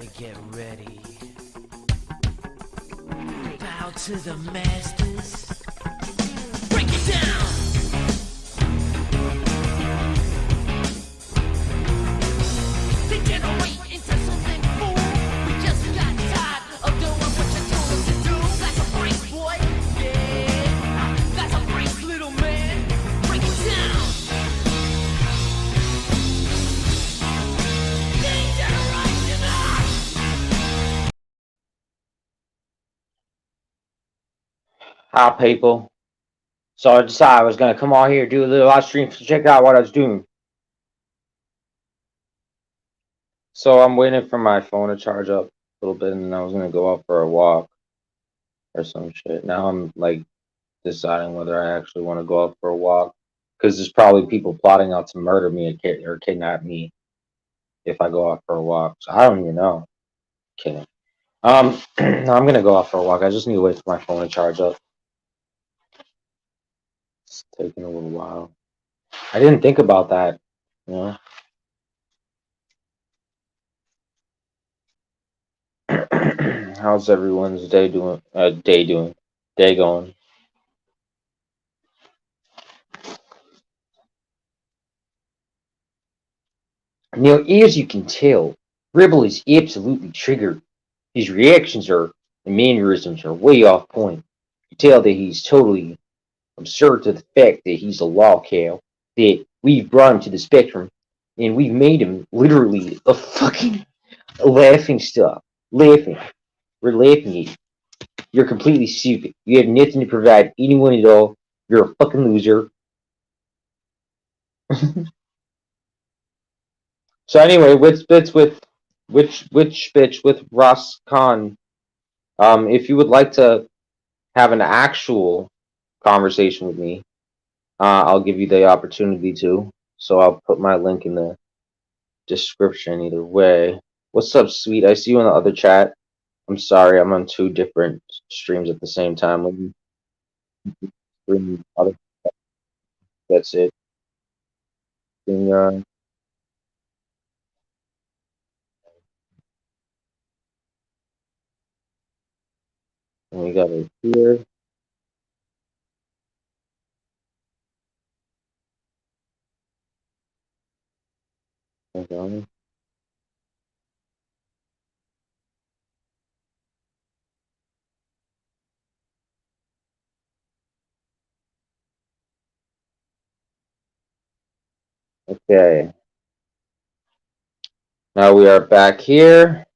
Everybody get ready. Bow to the masters. Break it down. Degenerate into something fool. We just got tired of doing what you told us to do. That's a break, boy. Yeah, that's a break, little man. Break it down. Degeneration. Hi, people. So I decided I was going to come on here, do a little live stream to check out what I was doing. So I'm waiting for my phone to charge up a little bit, and then I was going to go out for a walk or some shit. Now I'm like deciding whether I actually want to go out for a walk, because there's probably people plotting out to murder me or kidnap me if I go out for a walk. So I don't even know. Kidding. No, I'm gonna go out for a walk. I just need to wait for my phone to charge up. It's taking a little while. I didn't think about that, you know. How's everyone's day doing? Day going? Now, as you can tell, Rebel is absolutely triggered. His reactions and mannerisms are way off point. You tell that he's totally absurd to the fact that he's a lolcow, that we've brought him to the spectrum, and we've made him literally a fucking laughing stock. Laughing. We're laughing at you. You're completely stupid. You have nothing to provide anyone at all. You're a fucking loser. So anyway, which bitch with Ross Khan? If you would like to have an actual conversation with me, I'll give you the opportunity to. So I'll put my link in the description either way. What's up, sweet? I see you in the other chat. I'm sorry, I'm on two different streams at the same time. Let me stream other. That's it. And, and we got it here. Okay. Okay. Now we are back here.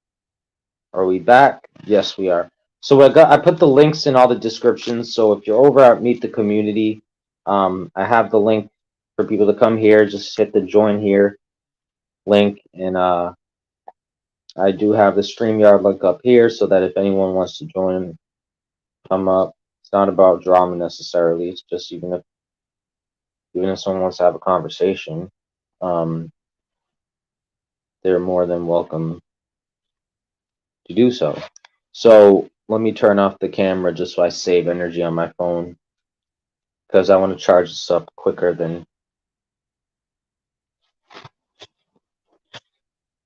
Are we back? Yes, we are. So I put the links in all the descriptions. So if you're over at Meet the Community, I have the link for people to come here. Just hit the join here link, and I do have the StreamYard link up here so that if anyone wants to join, come up. It's not about drama necessarily. It's just even if someone wants to have a conversation, um, they're more than welcome to do so. So let me turn off the camera just so I save energy on my phone, because I want to charge this up quicker than.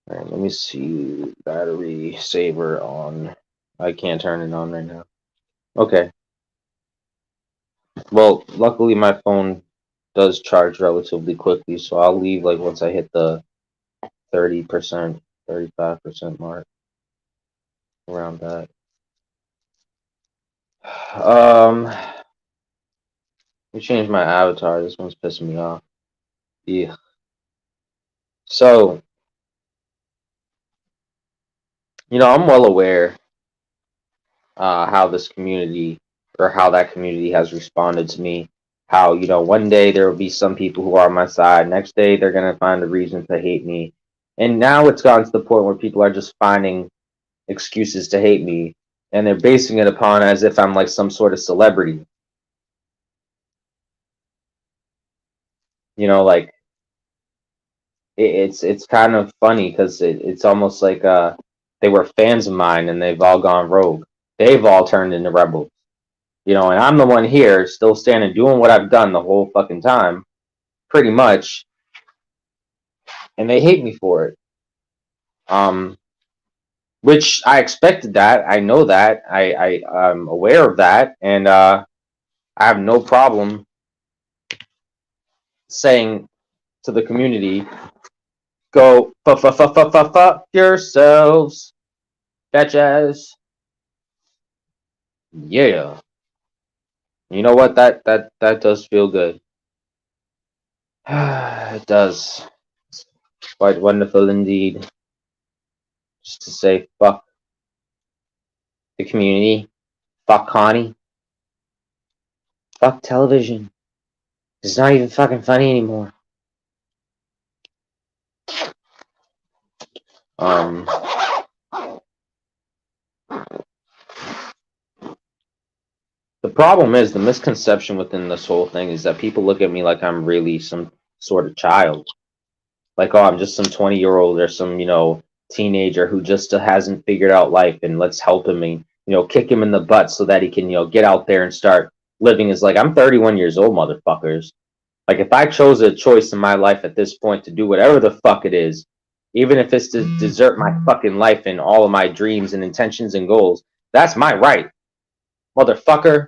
All right, let me see. Battery saver on. I can't turn it on right now. Okay. Well, luckily my phone does charge relatively quickly, so I'll leave like once I hit the 30%, 35% mark, around that. Let me change my avatar. This one's pissing me off. Yeah. So, I'm well aware how this community or how that community has responded to me. How, one day there will be some people who are on my side. Next day they're going to find a reason to hate me. And now it's gotten to the point where people are just finding excuses to hate me. And they're basing it upon as if I'm like some sort of celebrity. Like it's kind of funny because it's almost like they were fans of mine and they've all gone rogue. They've all turned into rebels. And I'm the one here still standing doing what I've done the whole fucking time, pretty much, and they hate me for it. Um, which I expected that. I know that. I'm aware of that, and I have no problem saying to the community, "Go fuck yourselves, bitches." Yeah, you know what? That does feel good. It does. Quite wonderful indeed. Just to say fuck the community, fuck Connie, fuck television. It's not even fucking funny anymore. Um, the problem is the misconception within this whole thing is that people look at me like I'm really some sort of child. Like, oh, I'm just some 20-year-old or some, teenager who just hasn't figured out life, and let's help him and, kick him in the butt so that he can, get out there and start living his life. I'm 31 years old, motherfuckers. Like, if I chose a choice in my life at this point to do whatever the fuck it is, even if it's to desert my fucking life and all of my dreams and intentions and goals, that's my right, motherfucker.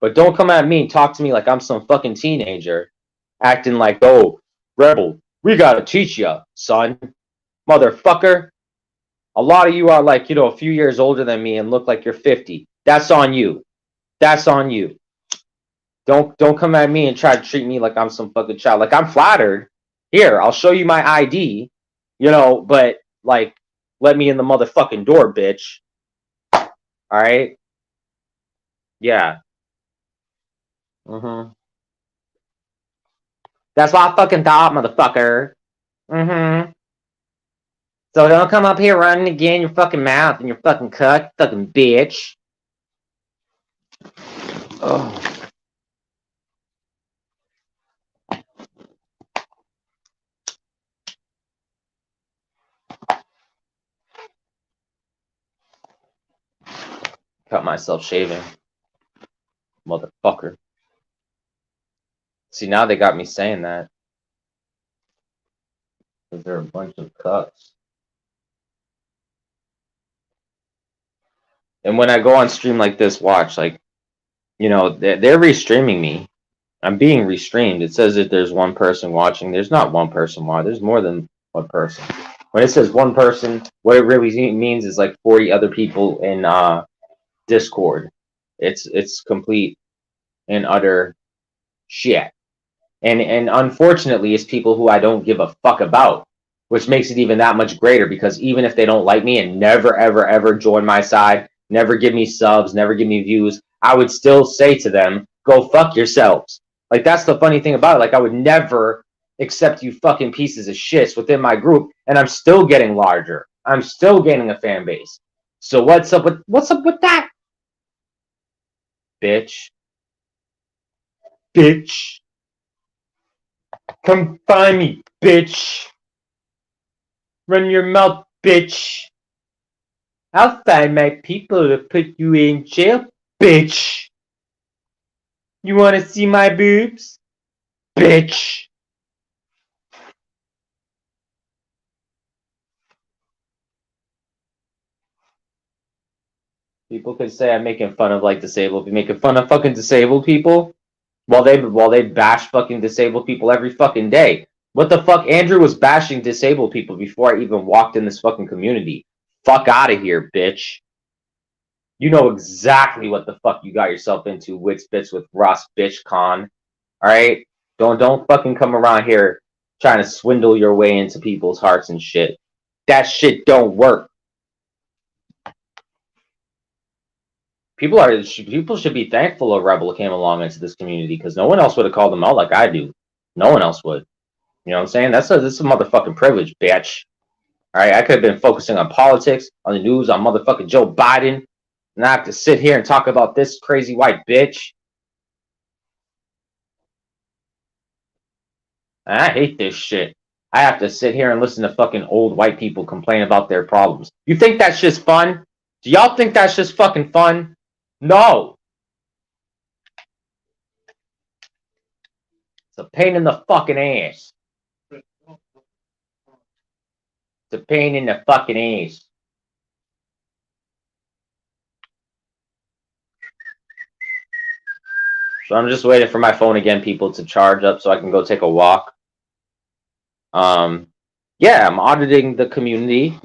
But don't come at me and talk to me like I'm some fucking teenager, acting like, oh, rebel, we gotta teach ya, son. Motherfucker. A lot of you are like, a few years older than me and look like you're 50. That's on you. That's on you. Don't come at me and try to treat me like I'm some fucking child. Like, I'm flattered. Here, I'll show you my ID, but like, let me in the motherfucking door, bitch. All right? Yeah. Mm-hmm. That's what I fucking thought, motherfucker. Mm-hmm. So don't come up here running again your fucking mouth and your fucking cuck, fucking bitch. Oh. Cut myself shaving. Motherfucker. See, now they got me saying that. Because they're a bunch of cucks. And when I go on stream like this, watch, like, they're restreaming me. I'm being restreamed. It says that there's one person watching. There's not one person watching. There's more than one person. When it says one person, what it really means is like 40 other people in Discord. It's complete and utter shit. And unfortunately, it's people who I don't give a fuck about, which makes it even that much greater, because even if they don't like me and never, ever, ever join my side, never give me subs, never give me views, I would still say to them, go fuck yourselves. Like, that's the funny thing about it. Like, I would never accept you fucking pieces of shits within my group, and I'm still getting larger. I'm still gaining a fan base. So what's up with that? Bitch. Bitch. Come find me, bitch. Run your mouth, bitch. I'll find my people to put you in jail, bitch. You wanna see my boobs? Bitch. People could say I'm making fun of making fun of fucking disabled people while they bash fucking disabled people every fucking day. What the fuck? Andrew was bashing disabled people before I even walked in this fucking community. Fuck out of here, bitch. You know exactly what the fuck you got yourself into, Wits Bits with Ross Bitch Con. Alright? Don't fucking come around here trying to swindle your way into people's hearts and shit. That shit don't work. People should be thankful a rebel came along into this community, because no one else would have called them out like I do. No one else would. You know what I'm saying? This is a motherfucking privilege, bitch. Alright, I could have been focusing on politics, on the news, on motherfucking Joe Biden. And I have to sit here and talk about this crazy white bitch. And I hate this shit. I have to sit here and listen to fucking old white people complain about their problems. You think that's just fun? Do y'all think that's just fucking fun? No. It's a pain in the fucking ass. It's a pain in the fucking ass. So I'm just waiting for my phone again, people, to charge up so I can go take a walk. Yeah, I'm auditing the community.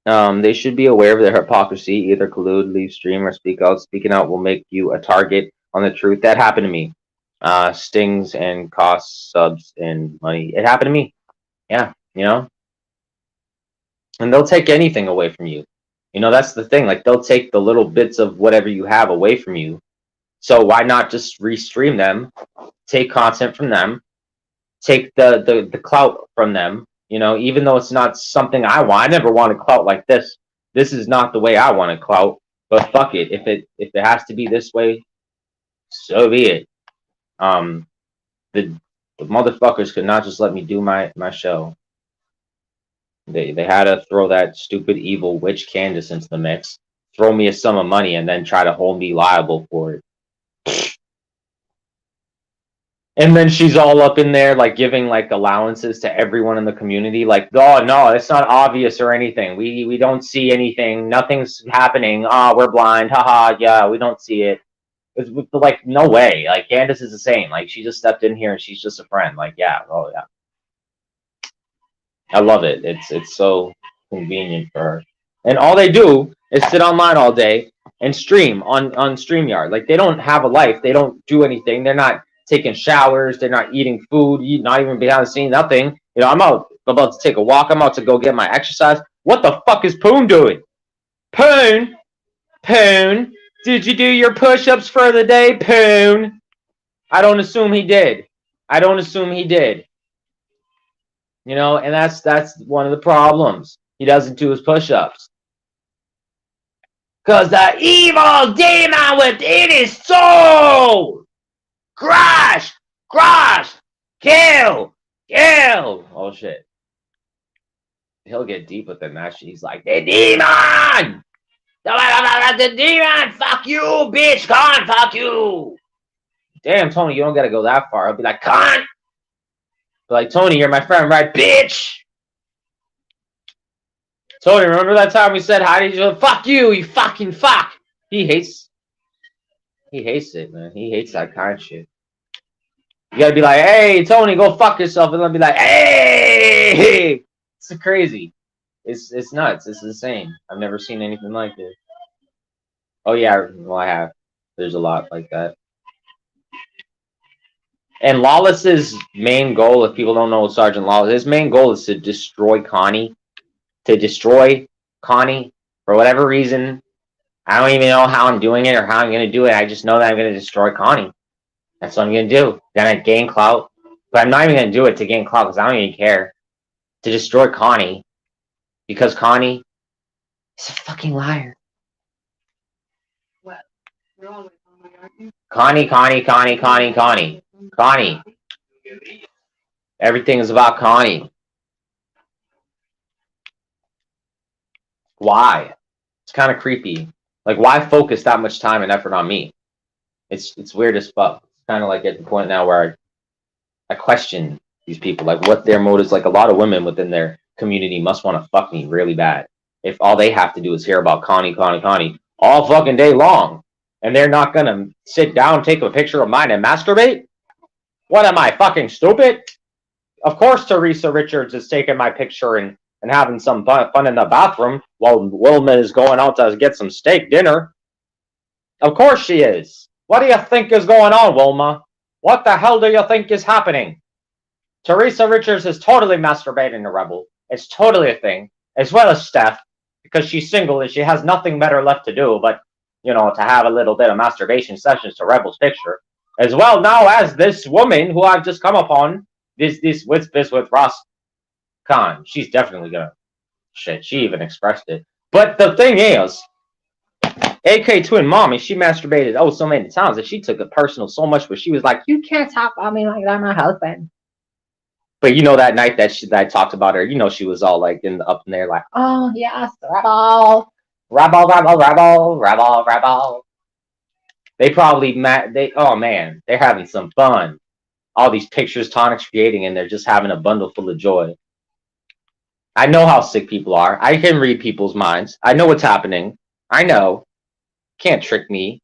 They should be aware of their hypocrisy. Either collude, leave stream, or speak out. Speaking out will make you a target on the truth. That happened to me. Stings and costs, subs, and money. It happened to me. Yeah, you know? And they'll take anything away from you. You know, that's the thing. Like, they'll take the little bits of whatever you have away from you. So why not just restream them, take content from them, take the clout from them, you know, even though it's not something I want. I never wanted clout like this. This is not the way I wanted clout, but fuck it. If it has to be this way, so be it. The motherfuckers could not just let me do my show. They had to throw that stupid evil witch Candace into the mix, throw me a sum of money, and then try to hold me liable for it. And then she's all up in there, like giving like allowances to everyone in the community. Like, oh no, it's not obvious or anything. We don't see anything. Nothing's happening. Ah, we're blind. Haha. Yeah, we don't see it. It's like no way. Like Candace is the same. Like she just stepped in here and she's just a friend. Like yeah, oh yeah. I love it. It's so convenient for her. And all they do is sit online all day and stream on StreamYard. Like they don't have a life. They don't do anything. They're not taking showers. They're not eating food. Not even behind the scenes. Nothing. You know, I'm about to take a walk. I'm out to go get my exercise. What the fuck is Poon doing? Poon, did you do your push-ups for the day, Poon? I don't assume he did. You know, and that's one of the problems. He doesn't do his push-ups. Cause the evil demon within his soul, crush, kill. Oh shit. He'll get deep within that shit. He's like, the demon! The demon! Fuck you, bitch! Con, fuck you! Damn, Tony, you don't gotta go that far. I'll be like, con! Be like, Tony, you're my friend, right, bitch? Tony, remember that time we said hi to each other? Fuck you, you fucking fuck! He hates it, man. He hates that kind of shit. You gotta be like, hey, Tony, go fuck yourself. And then be like, hey! It's crazy. It's nuts. It's insane. I've never seen anything like this. Oh, yeah. Well, I have. There's a lot like that. And Lawless's main goal, if people don't know Sergeant Lawless, his main goal is to destroy Connie. For whatever reason. I don't even know how I'm doing it or how I'm going to do it. I just know that I'm going to destroy Connie. That's what I'm going to do. I'm going to gain clout. But I'm not even going to do it to gain clout because I don't even care. To destroy Connie. Because Connie is a fucking liar. What? You're always on my argument. Connie. Everything is about Connie. Why? It's kind of creepy. Like, why focus that much time and effort on me? It's weird as fuck. It's kind of like at the point now where I question these people, like what their motives. Like a lot of women within their community must want to fuck me really bad. If all they have to do is hear about Connie all fucking day long, and they're not gonna sit down, take a picture of mine, and masturbate. What am I, fucking stupid? Of course, Teresa Richards is taking my picture and having some fun in the bathroom while Wilma is going out to get some steak dinner. Of course she is. What do you think is going on, Wilma? What the hell do you think is happening? Teresa Richards is totally masturbating to Rebel. It's totally a thing. As well as Steph, because she's single and she has nothing better left to do but, you know, to have a little bit of masturbation sessions to Rebel's picture. As well now as this woman who I've just come upon, this with Ross Khan. She's definitely gonna shit. She even expressed it. But the thing is, AK Twin Mommy, she masturbated so many times that she took it personal so much where she was like, you can't talk about me like that, my husband. But you know that night that I talked about her, you know, she was all like up in there like, oh yes, rebel. They probably they're having some fun. All these pictures Tonic's creating and they're just having a bundle full of joy. I know how sick people are. I can read people's minds. I know what's happening. I know. Can't trick me.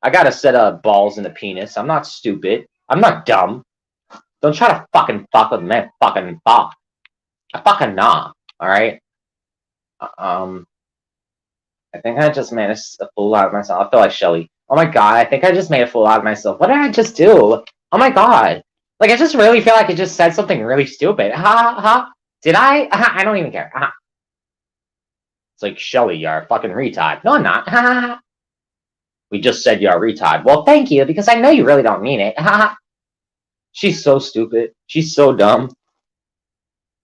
I got a set of balls in the penis. I'm not stupid. I'm not dumb. Don't try to fucking fuck with me. Fucking fuck. I fucking nah. All right. I think I just made a fool out of myself. I feel like Shelly. Oh my god, I think I just made a fool out of myself. What did I just do? Oh my god. Like, I just really feel like I just said something really stupid. Ha ha. Did I? I don't even care. It's like, Shelly, you're a fucking retard. No, I'm not. Ha ha. We just said you're a retard. Well, thank you, because I know you really don't mean it. Ha ha. She's so stupid. She's so dumb.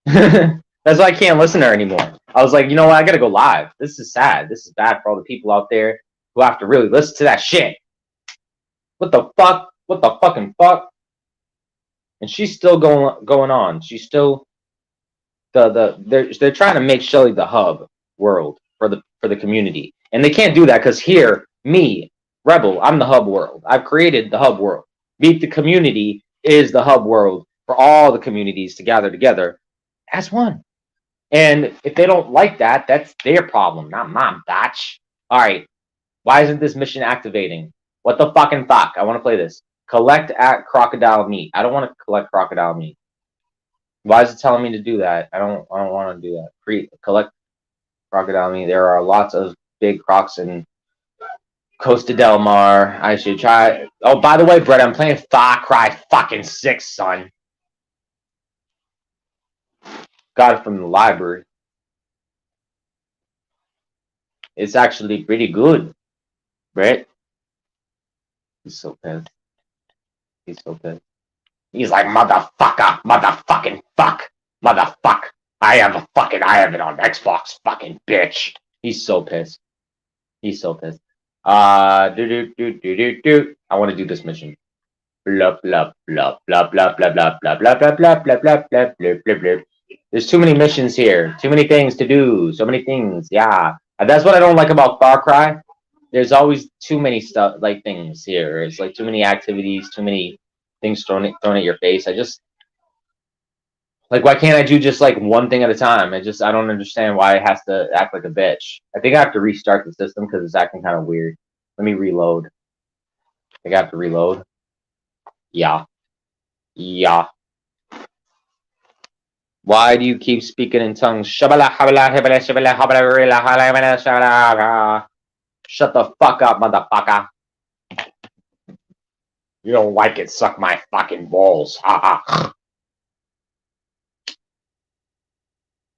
That's why I can't listen to her anymore. I was like, you know what? I gotta go live. This is sad. This is bad for all the people out there who have to really listen to that shit. What the fuck? What the fucking fuck? And she's still going on. She's still they're trying to make Shelly the hub world for the community, and they can't do that because here, me, Rebel, I'm the hub world. I've created the hub world. Meet the Community is the hub world for all the communities to gather together as one. And if they don't like that, that's their problem, not mine, batch. All right. Why isn't this mission activating? What the fucking fuck? I want to play this. Collect at crocodile meat. I don't want to collect crocodile meat. Why is it telling me to do that? I don't want to do that. Collect crocodile meat. There are lots of big crocs in Costa Del Mar. I should try. Oh, by the way, Brett, I'm playing Far Cry fucking 6, son. Got it from the library. It's actually pretty good, Brett. He's so pissed. He's so pissed. He's like, motherfucker, motherfucking fuck, motherfuck. I have it on Xbox, fucking bitch. He's so pissed. He's so pissed. I want to do this mission. Blah blah blah blah blah blah blah blah blah blah blah blah blah blah blah blah blah. There's too many missions here. Too many things to do. So many things. Yeah. And that's what I don't like about Far Cry. There's always too many stuff, like things here. It's like too many activities, too many things thrown at your face. I just like, why can't I do just like one thing at a time? I don't understand why it has to act like a bitch. I think I have to restart the system because it's acting kind of weird. Let me reload. I think I have to reload. Yeah. Yeah. Why do you keep speaking in tongues? Shut the fuck up, motherfucker. You don't like it, suck my fucking balls.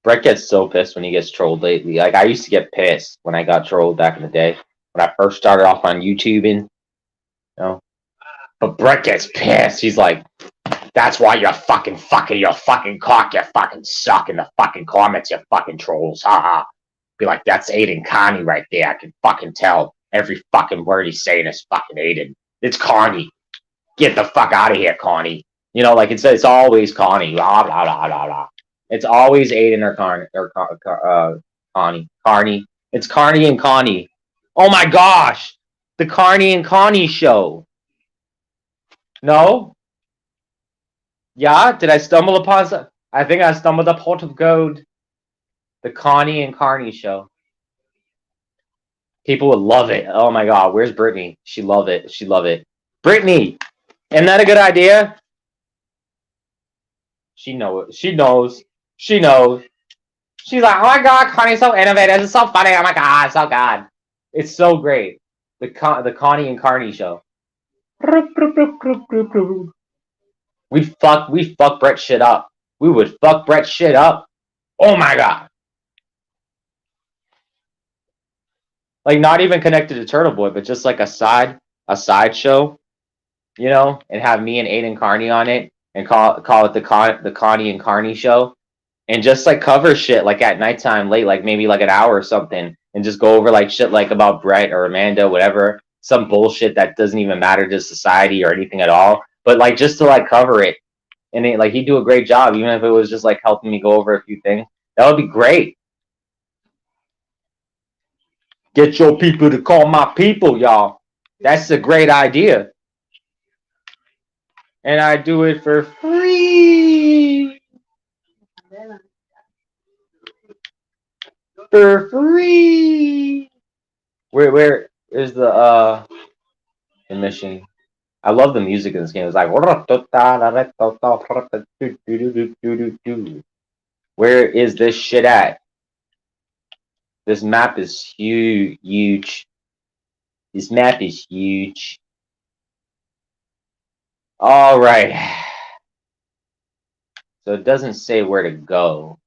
Brett gets so pissed when he gets trolled lately. Like, I used to get pissed when I got trolled back in the day. When I first started off on YouTubing. You know? But Brett gets pissed. He's like, that's why you're fucking cock, you fucking suck in the fucking comments, you fucking trolls. Be like, that's Aiden Connie right there. I can fucking tell. Every fucking word he's saying is fucking Aiden. It's Connie. Get the fuck out of here, Connie. You know, like it's always Connie. Blah, blah, blah, blah, blah. It's always Aiden or Connie. Carney. It's Carney and Connie. Oh my gosh! The Carney and Connie show. No? Yeah? Did I stumble upon some? I think I stumbled upon Pot of Gold. The Connie and Carney show. People would love it. Oh my god, where's Brittany? She'd love it. She'd love it. Brittany! Isn't that a good idea? She knows. She knows. She knows. She's like, oh my god, Connie's so innovative. It's so funny. Oh my god, so good. It's so great. The Connie and Carney show. We fuck Brett shit up. We would fuck Brett shit up. Oh my god. Like, not even connected to Turtle Boy, but just like a side show, you know, and have me and Aiden Carney on it and call it the Connie and Carney show. And just like cover shit like at nighttime late, like maybe like an hour or something, and just go over like shit like about Brett or Amanda, whatever, some bullshit that doesn't even matter to society or anything at all. But like just to like cover it, and like he'd do a great job, even if it was just like helping me go over a few things. That would be great. Get your people to call my people, y'all. That's a great idea. And I do it for free. For free. Where is the The mission. I love the music in this game. It's like where is this shit at? This map is huge. This map is huge. All right. So it doesn't say where to go.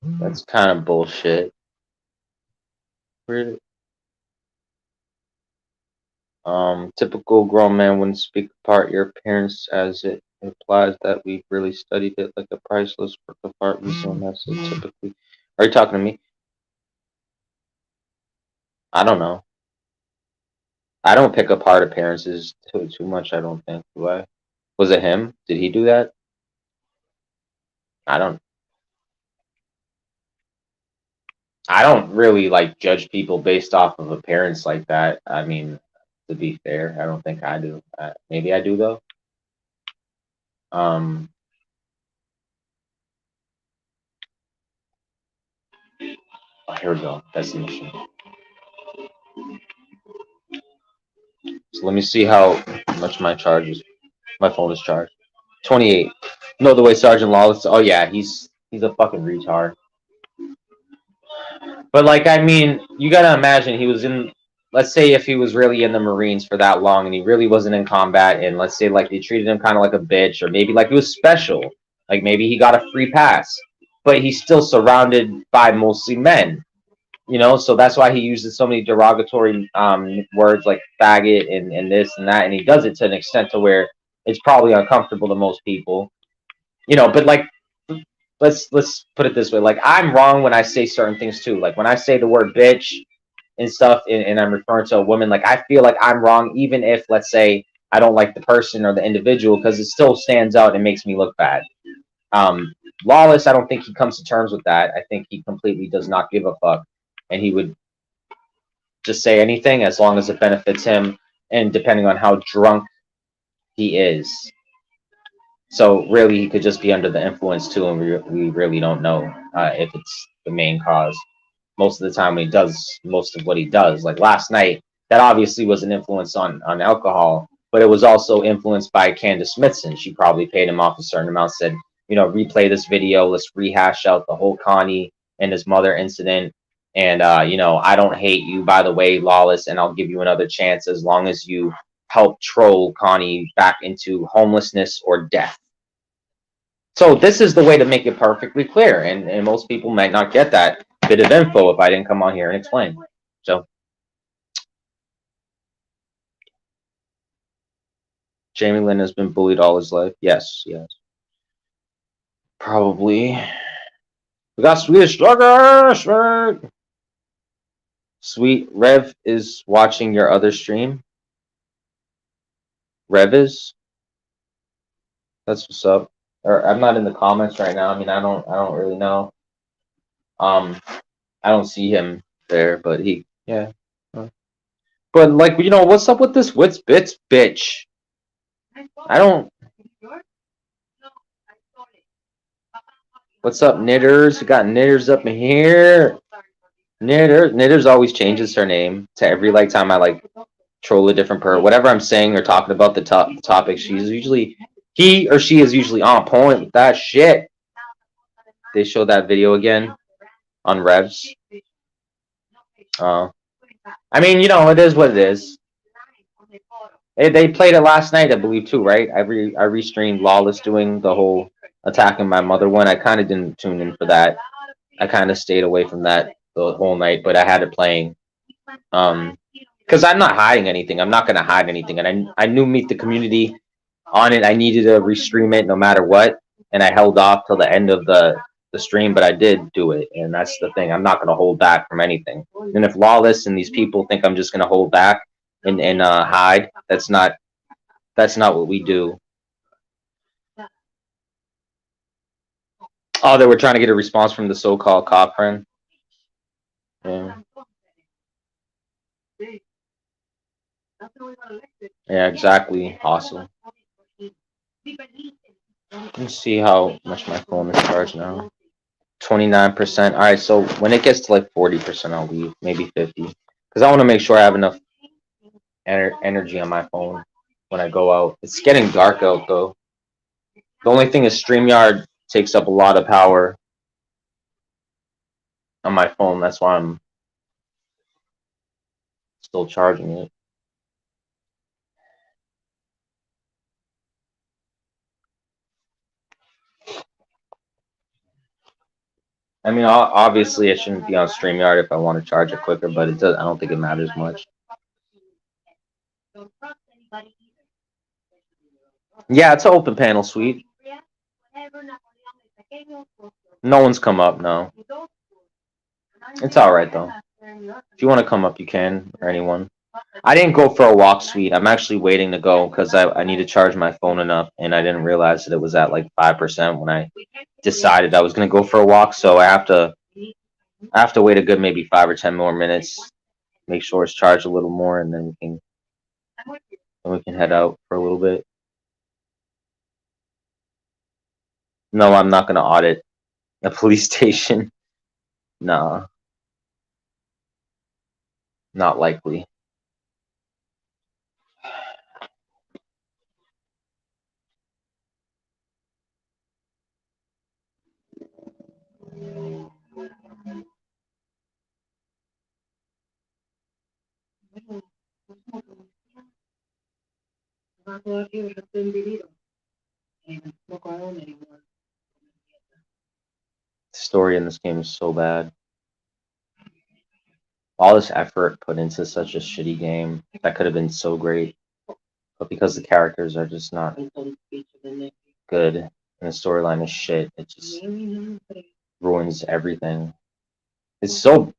That's kind of bullshit. Typical grown man wouldn't speak apart your appearance, as it implies that we've really studied it like a priceless work of art. We so messy. Typically, are you talking to me? I don't know. I don't pick apart appearances too much. I don't think. Do I? Was it him? Did he do that? I don't really like judge people based off of appearance like that. I mean, to be fair, I don't think I do. Maybe I do though. Oh, here we go. That's the mission. So let me see how much my charge is. My phone is charged. 28. No, the way Sergeant Lawless. Oh yeah, he's a fucking retard. But like, I mean, you gotta imagine he was in. Let's say if he was really in the Marines for that long and he really wasn't in combat, and let's say like they treated him kind of like a bitch, or maybe like he was special, like maybe he got a free pass, but he's still surrounded by mostly men, you know. So that's why he uses so many derogatory words like faggot and this and that, and he does it to an extent to where it's probably uncomfortable to most people, you know. But like, let's put it this way: like, I'm wrong when I say certain things too. Like when I say the word bitch and stuff, and I'm referring to a woman, like I feel like I'm wrong, even if, let's say, I don't like the person or the individual, because it still stands out and makes me look bad. Lawless, I don't think he comes to terms with that. I think he completely does not give a fuck, and he would just say anything as long as it benefits him, and depending on how drunk he is. So really, he could just be under the influence too, and we really don't know if it's the main cause. Most of the time when he does most of what he does, like last night, that obviously was an influence on alcohol, but it was also influenced by Candace Smithson. She probably paid him off a certain amount, said, you know, replay this video, let's rehash out the whole Connie and his mother incident, and you know, I don't hate you, by the way, Lawless, and I'll give you another chance as long as you help troll Connie back into homelessness or death. So this is the way to make it perfectly clear, and most people might not get that bit of info if I didn't come on here and explain. So Jamie Lynn has been bullied all his life. Yes. Probably. We got Swedish Strugger. Sweet Rev is watching your other stream. Rev is. That's what's up. Or I'm not in the comments right now. I mean, I don't really know. I don't see him there, but yeah. But like, you know, what's up with this Wits Bits bitch? I don't. What's up, Knitters? We got Knitters up in here. Knitters always changes her name to every like time I like troll a different person. Whatever I'm saying or talking about the topic, he or she is usually on point with that shit. They show that video again on Revs. I mean, you know, it is what it is. They played it last night, I believe, too, right? I restreamed Lawless doing the whole attacking my mother one. I kind of didn't tune in for that. I kind of stayed away from that the whole night, but I had it playing. Because I'm not hiding anything. I'm not going to hide anything. And I knew Meet the Community on it. I needed to restream it no matter what. And I held off till the end of the stream, but I did do it. And that's the thing. I'm not going to hold back from anything. And if Lawless and these people think I'm just going to hold back and hide, that's not what we do. Oh, they were trying to get a response from the so-called cop friend. Yeah. Yeah, exactly. Awesome. Let me see how much my phone is charged now. 29%. All right, so when it gets to like 40%, I'll leave. Maybe 50. Because I want to make sure I have enough energy on my phone when I go out. It's getting dark out though. The only thing is StreamYard takes up a lot of power on my phone. That's why I'm still charging it. I mean, obviously, it shouldn't be on StreamYard if I want to charge it quicker, but it does. I don't think it matters much. Yeah, it's an open panel suite. No one's come up, no. It's all right though. If you want to come up, you can, or anyone. I didn't go for a walk suite. I'm actually waiting to go because I need to charge my phone enough, and I didn't realize that it was at like 5% when I decided I was gonna go for a walk. So I have to wait a good maybe 5 or 10 more minutes, make sure it's charged a little more, and then we can head out for a little bit. No, I'm not gonna audit a police station. No, not likely. The story in this game is so bad. All this effort put into such a shitty game that could have been so great, but because the characters are just not good and the storyline is shit, it just ruins everything. It's so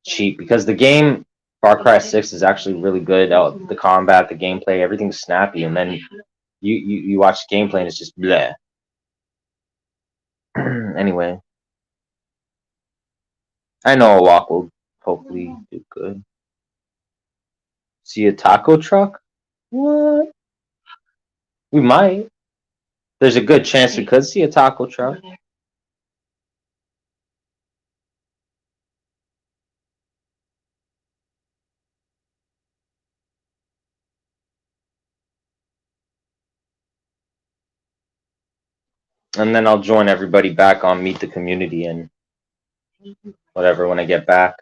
cheap because the game Far Cry 6 is actually really good. The combat, the gameplay, everything's snappy, and then you watch the gameplay and it's just bleh. Anyway, I know a walk will hopefully do good. See a taco truck? What? We might. There's a good chance we could see a taco truck. And then I'll join everybody back on Meet the Community and whatever when I get back.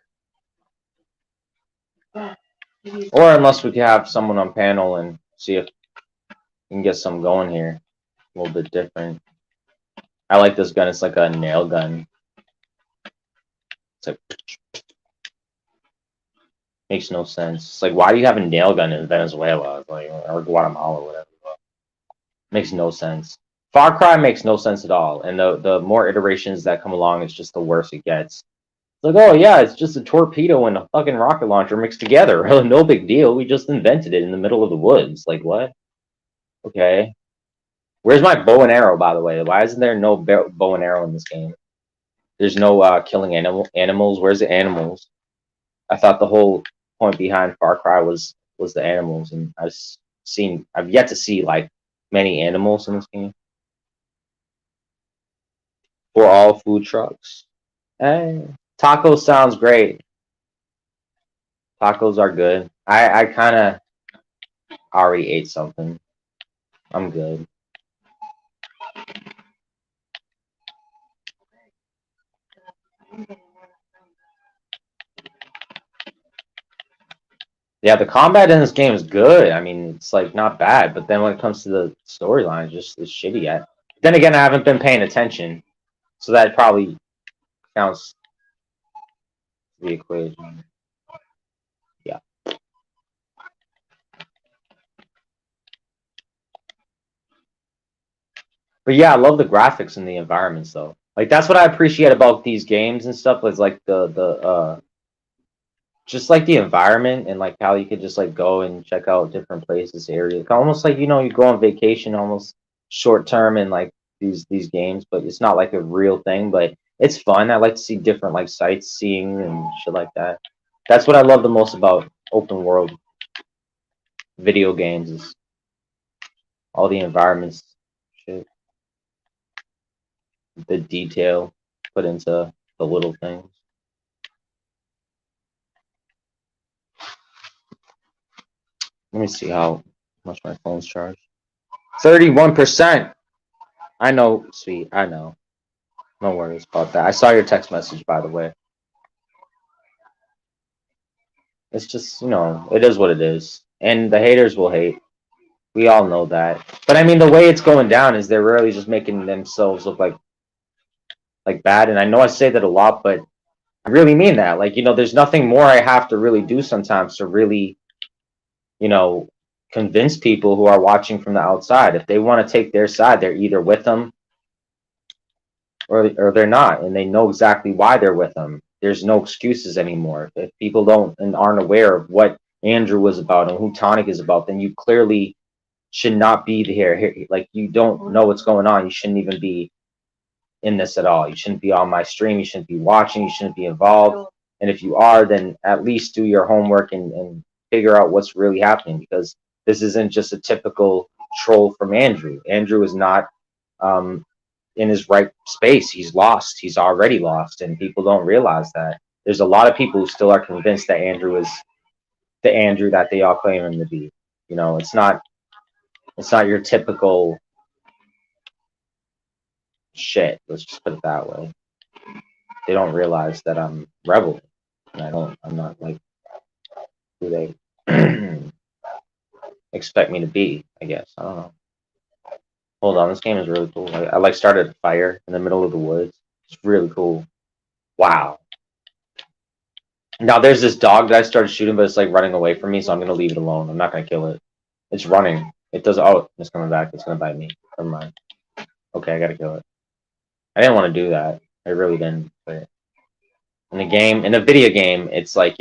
Or unless we can have someone on panel and see if we can get some going here. A little bit different. I like this gun. It's like a nail gun. It's like makes no sense. It's like, why do you have a nail gun in Venezuela, like, or Guatemala, or whatever? Makes no sense. Far Cry makes no sense at all, and the more iterations that come along, it's just the worse it gets. It's like, oh yeah, it's just a torpedo and a fucking rocket launcher mixed together. No big deal. We just invented it in the middle of the woods. Like what? Okay. Where's my bow and arrow, by the way? Why isn't there no bow and arrow in this game? There's no killing animals. Where's the animals? I thought the whole point behind Far Cry was the animals, and I've yet to see like many animals in this game. For all food trucks. Hey, tacos sounds great. Tacos are good. I kind of already ate something. I'm good. Yeah, the combat in this game is good. I mean, it's like not bad, but then when it comes to the storyline, it's just it's shitty. Then again, I haven't been paying attention, so that probably counts the equation. Yeah. But yeah, I love the graphics and the environments though. Like that's what I appreciate about these games and stuff is like the just like the environment and like how you could just like go and check out different places, areas. Almost like you go on vacation almost short term in like these games, but it's not like a real thing, but it's fun. I like to see different like sightseeing and shit like that. That's what I love the most about open world video games is all the environments, shit, the detail put into the little things. Let me see how much my phone's charged. 31%. I know, sweet. I know. No worries about that. I saw your text message, by the way. It's just, it is what it is. And the haters will hate. We all know that. But I mean, the way it's going down is they're really just making themselves look like bad. And I know I say that a lot, but I really mean that. Like, there's nothing more I have to really do sometimes to really, convince people who are watching from the outside. If they want to take their side, they're either with them or they're not, and they know exactly why they're with them. There's no excuses anymore. If people don't and aren't aware of what Andrew was about and who Tonic is about, then you clearly should not be here. Like, you don't know what's going on. You shouldn't even be in this at all. You shouldn't be on my stream. You shouldn't be watching. You shouldn't be involved. And if you are, then at least do your homework and figure out what's really happening, because this isn't just a typical troll from Andrew. Andrew is not in his right space. He's lost. He's already lost, and people don't realize that. There's a lot of people who still are convinced that Andrew is the Andrew that they all claim him to be. It's not your typical shit. Let's just put it that way. They don't realize that I'm Rebel, and I'm not like who they expect me to be, I guess. I don't know. Hold on, this game is really cool. I started a fire in the middle of the woods. It's really cool. Wow. Now there's this dog that I started shooting, but it's like running away from me, so I'm gonna leave it alone. I'm not gonna kill it. It's running. It does. Oh, it's coming back. It's gonna bite me. Never mind. Okay, I gotta kill it. I didn't want to do that. I really didn't. But in a video game, it's like,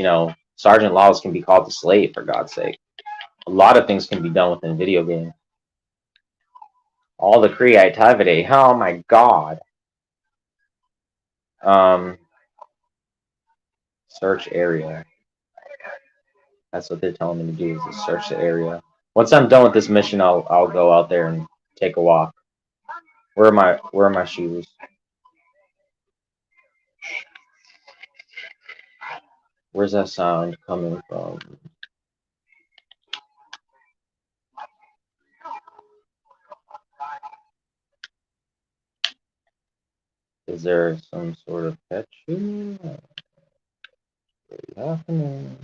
Sergeant Laws can be called a slave, for God's sake. A lot of things can be done within a video game. All the creativity. Oh my God. Search area. That's what they're telling me to do, is to search the area. Once I'm done with this mission, I'll go out there and take a walk. Where are my shoes? Where's that sound coming from? Is there some sort of pet shoe? What's happening?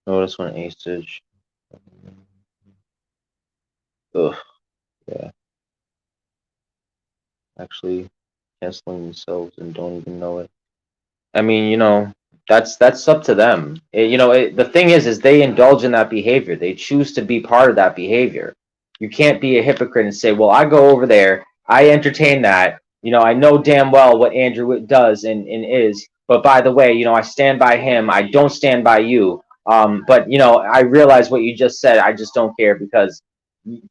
Notice when Astage. Ugh. Yeah. Actually canceling themselves and don't even know it. I mean, that's up to them. The thing is they indulge in that behavior. They choose to be part of that behavior. You can't be a hypocrite and say, well, I go over there, I entertain that. I know damn well what Andrew does and is. But by the way, I stand by him. I don't stand by you. But I realize what you just said. I just don't care, because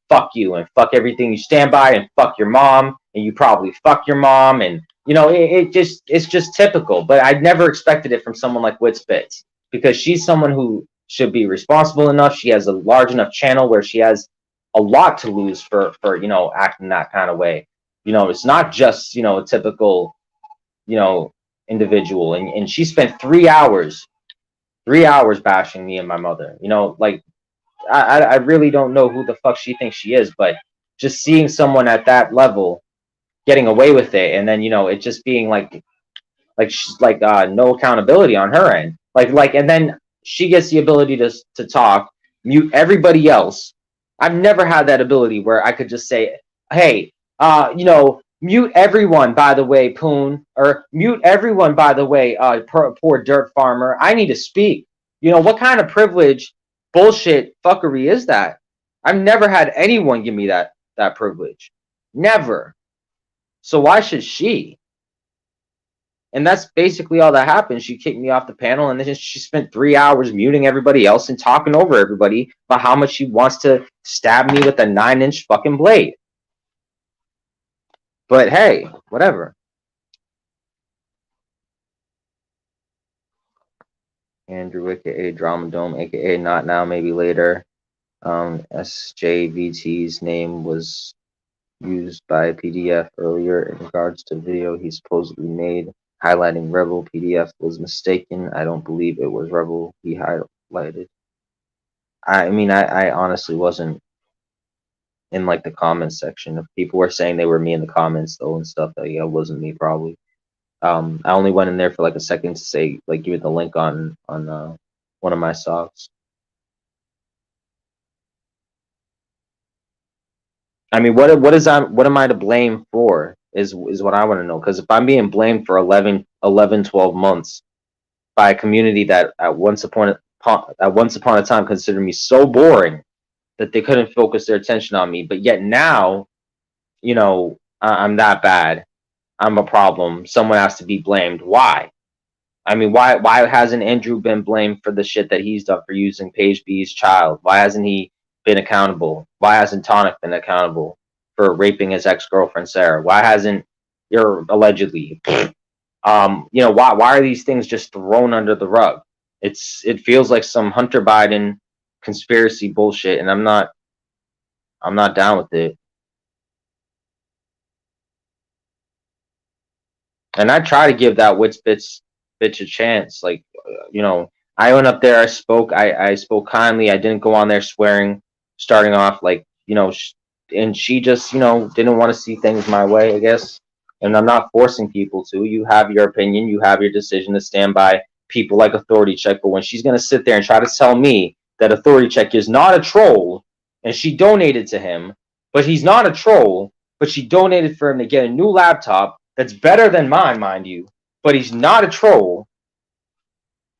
fuck you and fuck everything you stand by, and fuck your mom, and you probably fuck your mom, and it's just typical. But I never expected it from someone like Witsbits, because she's someone who should be responsible enough. She has a large enough channel where she has a lot to lose for acting that kind of way. It's not just a typical individual, and she spent 3 hours bashing me and my mother. Like, I really don't know who the fuck she thinks she is, but just seeing someone at that level getting away with it, and then it just being like no accountability on her end, and then she gets the ability to talk, mute everybody else. I've never had that ability where I could just say, hey, mute everyone, by the way, Poon, or mute everyone, by the way, poor dirt farmer, I need to speak. What kind of privilege bullshit fuckery is that? I've never had anyone give me that privilege. Never. So why should she? And that's basically all that happened. She kicked me off the panel, and then she spent 3 hours muting everybody else and talking over everybody about how much she wants to stab me with a 9-inch fucking blade. But hey, whatever. Andrew, aka Drama Dome, aka Not Now, Maybe Later. SJVT's name was used by PDF earlier in regards to video he supposedly made highlighting Rebel PDF was mistaken. I don't believe it was Rebel he highlighted. I mean, I honestly wasn't in like the comments section. If people were saying they were me in the comments though and stuff, that yeah, it wasn't me probably. I only went in there for like a second to say like give it the link on one of my socks. I mean, what am I to blame for? Is what I want to know. Because if I'm being blamed for 12 months by a community that at once upon a time considered me so boring that they couldn't focus their attention on me, but yet now, I'm that bad. I'm a problem. Someone has to be blamed. Why? I mean, why hasn't Andrew been blamed for the shit that he's done for using Page B's child? Why hasn't he been accountable? Why hasn't Tonic been accountable for raping his ex-girlfriend Sarah? Why hasn't you're allegedly why are these things just thrown under the rug? It feels like some Hunter Biden conspiracy bullshit, and I'm not down with it. And I try to give that bitch a chance. Like, I went up there, I spoke, I spoke kindly. I didn't go on there swearing, starting off like, and she just, didn't want to see things my way, I guess. And I'm not forcing people to. You have your opinion, you have your decision to stand by people like Authority Check. But when she's gonna sit there and try to tell me that Authority Check is not a troll, and she donated to him, but he's not a troll, but she donated for him to get a new laptop that's better than mine, mind you, but he's not a troll.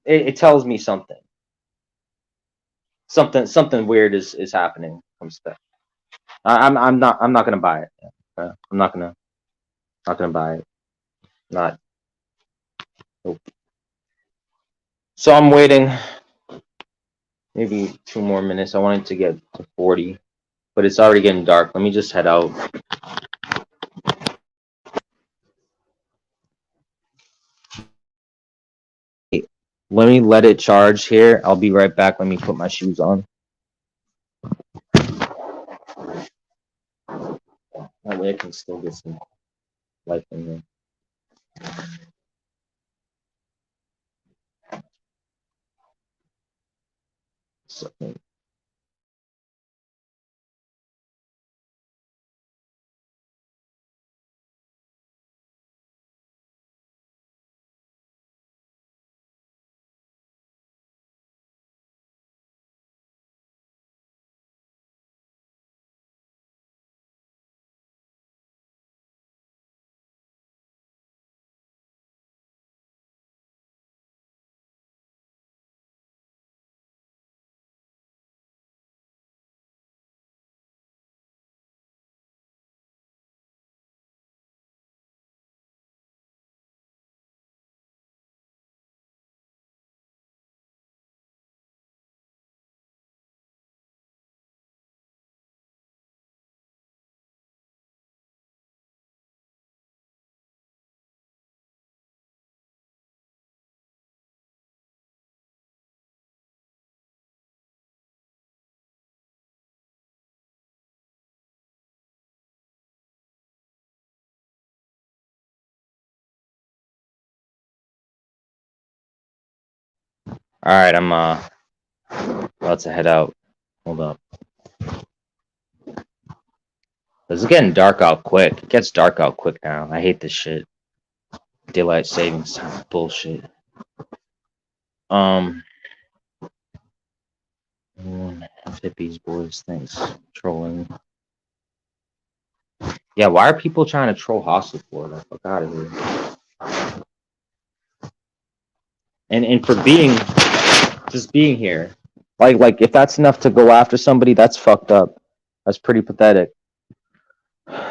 It tells me something. Something weird is happening. I'm not gonna buy it. I'm not gonna buy it. Not. Nope. So I'm waiting. Maybe 2 more minutes. I wanted to get to 40, but it's already getting dark. Let me just head out. Let me let it charge here. I'll be right back. Let me put my shoes on. That way I can still get some light in here. So, all right, I'm about to head out. Hold up. It's getting dark out quick. It gets dark out quick now. I hate this shit. Daylight savings time bullshit. Hippies, boys, thanks. Trolling. Yeah, why are people trying to troll Hostile Florida? Fuck out of here. And for just being here. Like if that's enough to go after somebody, that's fucked up. That's pretty pathetic.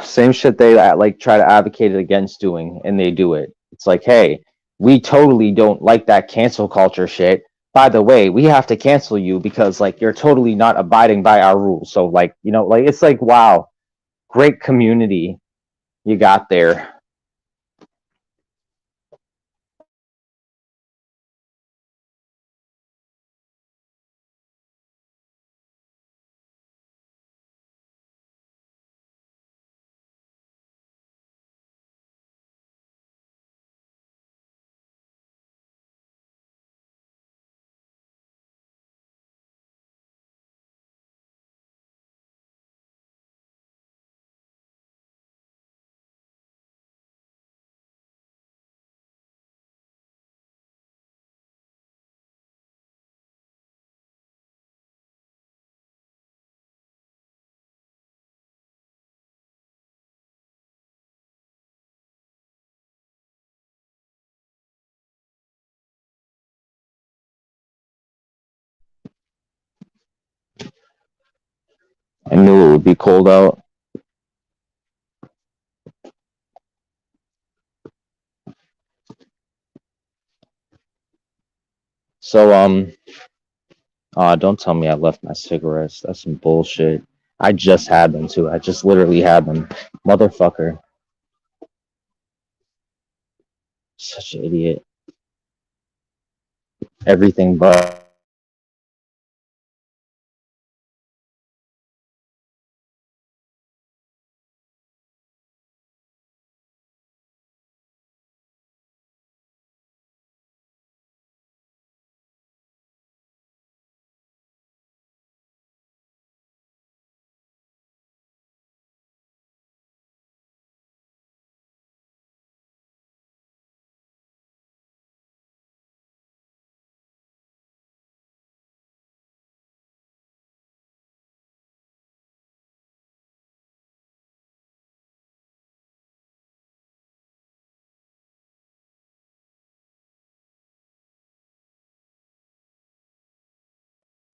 Same shit they like try to advocate it against doing, and they do it. It's like, hey, we totally don't like that cancel culture shit. By the way, we have to cancel you because like you're totally not abiding by our rules. So like, like it's like, wow, great community you got there. I knew it would be cold out. So, don't tell me I left my cigarettes. That's some bullshit. I just had them too. I just literally had them. Motherfucker. Such an idiot. Everything but.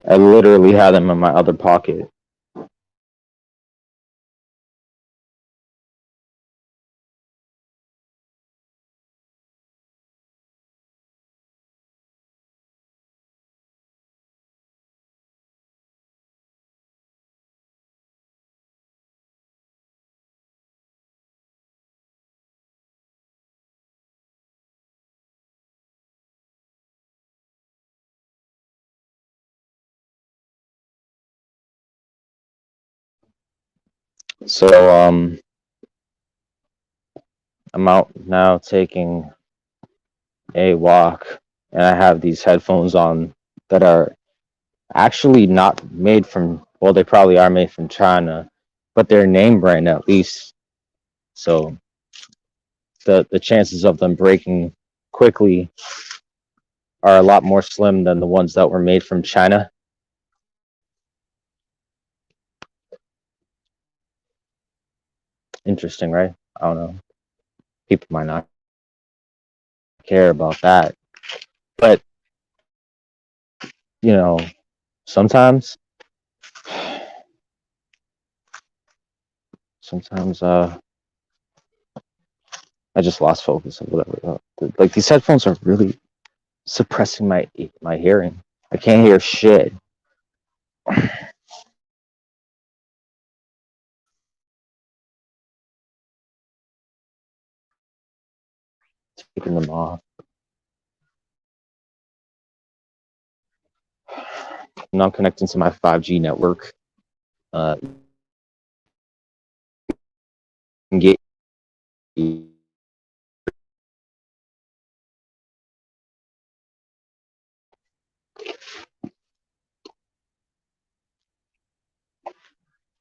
I literally had them in my other pocket. So, I'm out now taking a walk, and I have these headphones on that are actually not made from, well, they probably are made from China, but they're name brand at least. So the chances of them breaking quickly are a lot more slim than the ones that were made from China. Interesting, right? I don't know. People might not care about that. But, you know, sometimes I just lost focus of whatever. Like these headphones are really suppressing my hearing. I can't hear shit. Taking them off. Now I'm connecting to my 5G network. Get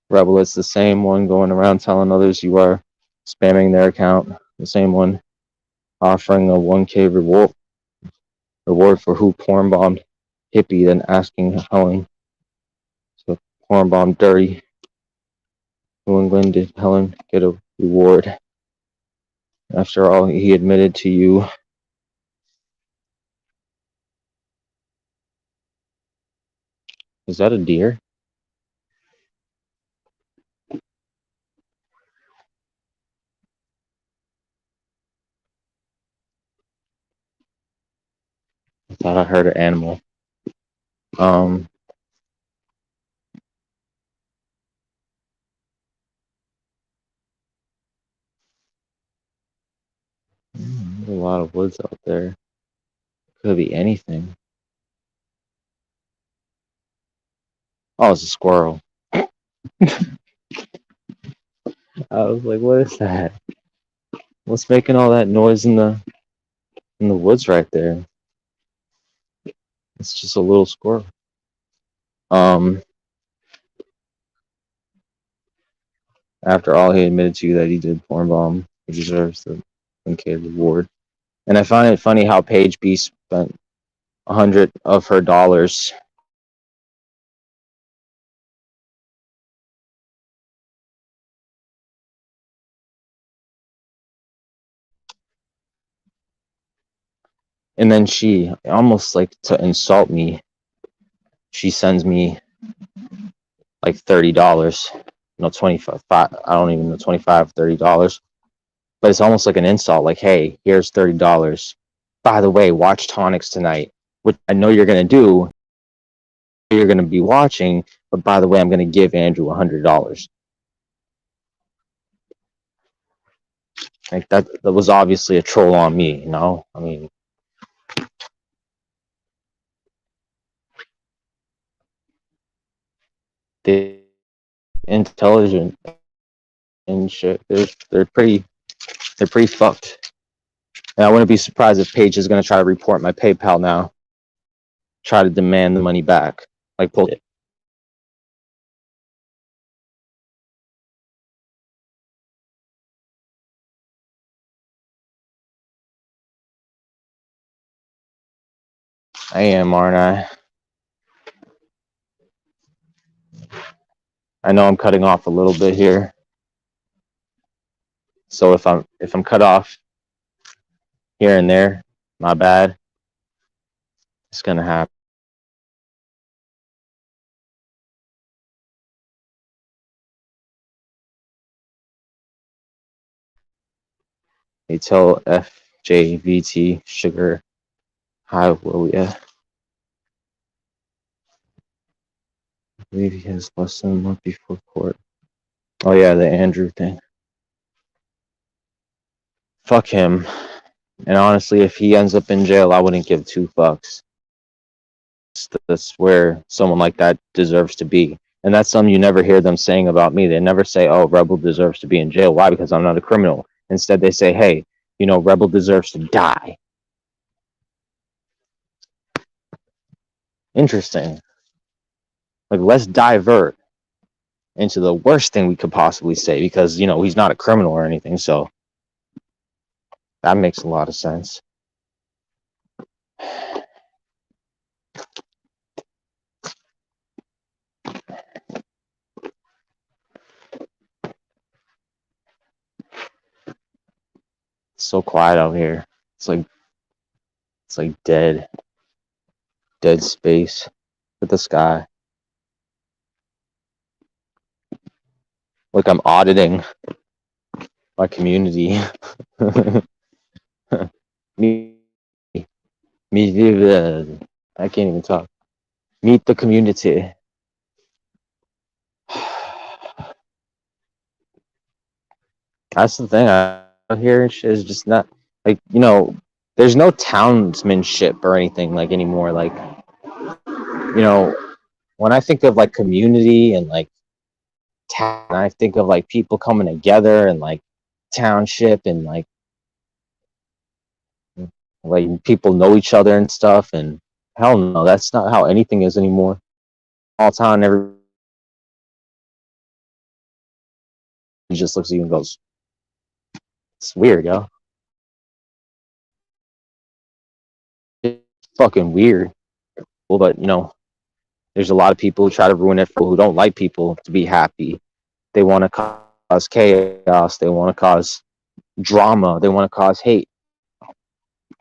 Rebel, it's the same one going around telling others you are spamming their account. The same one offering a 1K reward for who porn bombed hippie, then asking Helen to porn bomb dirty. New England, did Helen get a reward? After all, he admitted to you. Is that a deer? I thought I heard an animal. There's a lot of woods out there. Could be anything. Oh, it's a squirrel. I was like, what is that? What's making all that noise in the woods right there? It's just a little squirrel. After all, he admitted to you that he did porn bomb. He deserves the 1K reward. And I find it funny how Paige B spent 100 of her dollars. And then she, almost like to insult me, she sends me like $30. No, 25. I don't even know, $25, $30. But it's almost like an insult. Like, hey, here's $30. By the way, watch Tonics tonight, which I know you're gonna do. You're gonna be watching, but by the way, I'm gonna give Andrew $100. Like that was obviously a troll on me, you know? I mean, they intelligent and shit. They're pretty fucked. And I wouldn't be surprised if Paige is gonna try to report my PayPal now. Try to demand the money back. Like pull it. I am, aren't I? I know I'm cutting off a little bit here. So if I'm cut off here and there, my bad. It's gonna happen. They tell FJVT Sugar hi Willia. I believe he has less than a month before court. Oh yeah, the Andrew thing. Fuck him. And honestly, if he ends up in jail, I wouldn't give two fucks. That's where someone like that deserves to be. And that's something you never hear them saying about me. They never say, oh, Rebel deserves to be in jail. Why? Because I'm not a criminal. Instead, they say, hey, you know, Rebel deserves to die. Interesting. Like, let's divert into the worst thing we could possibly say because, you know, he's not a criminal or anything. So that makes a lot of sense. It's so quiet out here. It's like dead space with the sky. Like I'm auditing my community. me, I can't even talk. Meet the community. That's the thing out here is just not like, you know, there's no townsmanship or anything like anymore. Like, you know, when I think of like community and like town, I think of like people coming together and like township and like people know each other and stuff. And hell no, that's not how anything is anymore. All town, everybody just looks at you and goes, it's weird, yo. It's fucking weird. Well, but you know, there's a lot of people who try to ruin it for who don't like people to be happy. They want to cause chaos. They want to cause drama. They want to cause hate.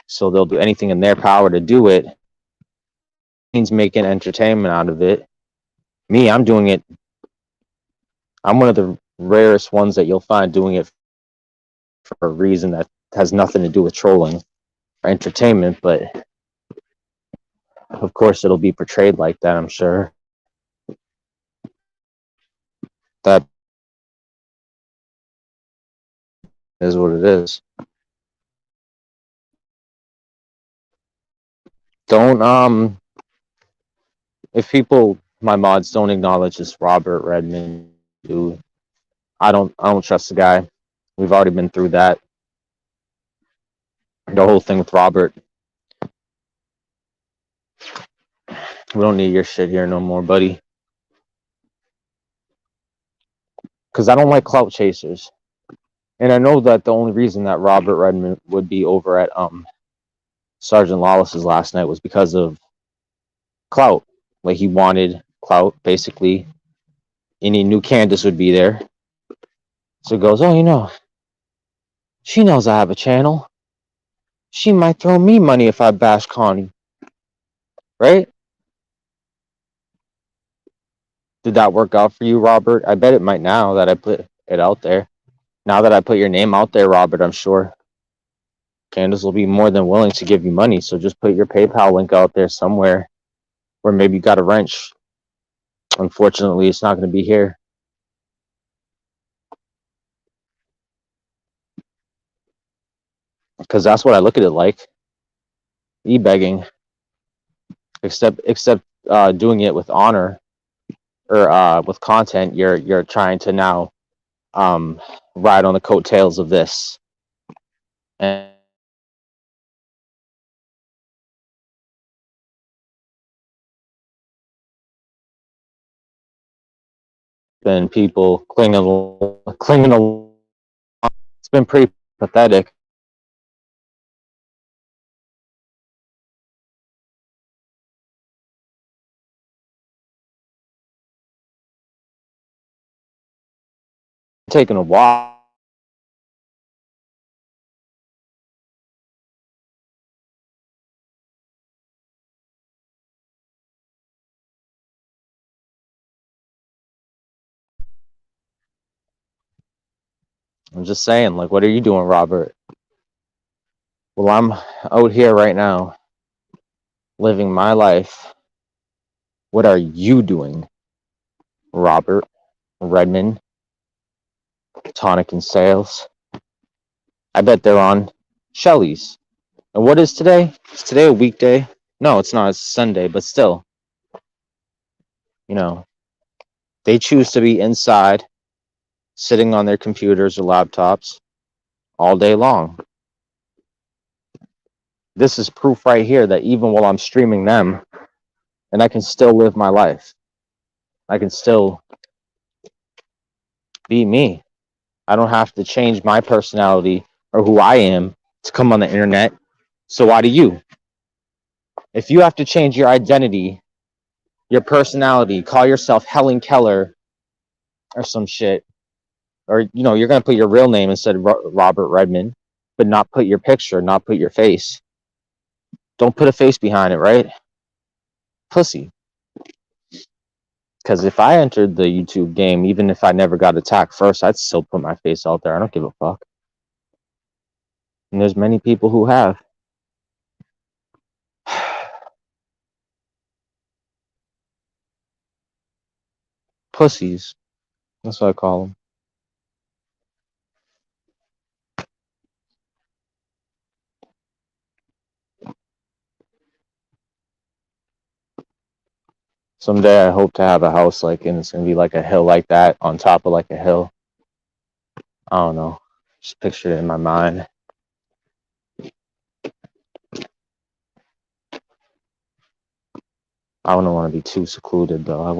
So they'll do anything in their power to do it. It means making entertainment out of it. Me, I'm doing it. I'm one of the rarest ones that you'll find doing it for a reason that has nothing to do with trolling or entertainment, but of course it'll be portrayed like that, I'm sure. That is what it is. Don't if people, my mods, don't acknowledge this Robert Redmond dude, I don't trust the guy. We've already been through that. The whole thing with Robert. We don't need your shit here no more, buddy. Because I don't like clout chasers. And I know that the only reason that Robert Redmond would be over at Sergeant Lawless's last night was because of clout. Like he wanted clout, basically. And he knew Candace would be there. So he goes, oh, you know, she knows I have a channel. She might throw me money if I bash Connie. Right? Did that work out for you, Robert? I bet it might now that I put it out there. Now that I put your name out there, Robert, I'm sure Candace will be more than willing to give you money. So just put your PayPal link out there somewhere where maybe you got a wrench. Unfortunately, it's not going to be here. Because that's what I look at it like. E-begging. Except doing it with honor or with content. You're trying to now ride on the coattails of this. And then people clinging along. It's been pretty pathetic. Taking a walk. I'm just saying, like, what are you doing, Robert? Well, I'm out here right now, living my life. What are you doing, Robert Redmond? Tonic and Sales. I bet they're on Shelley's. And what is today? Is today a weekday? No, it's not. It's Sunday, but still, you know, they choose to be inside, sitting on their computers or laptops all day long. This is proof right here that even while I'm streaming them, and I can still live my life. I can still be me. I don't have to change my personality or who I am to come on the internet. So why do you? If you have to change your identity, your personality, call yourself Helen Keller or some shit, or you're gonna put your real name instead of Robert Redmond, but not put your picture, not put your face. Don't put a face behind it, right? Pussy. Because if I entered the YouTube game, even if I never got attacked first, I'd still put my face out there. I don't give a fuck. And there's many people who have. Pussies. That's what I call them. Someday I hope to have a house and it's gonna be like a hill like that on top of like a hill. I don't know. Just picture it in my mind. I don't want to be too secluded though. I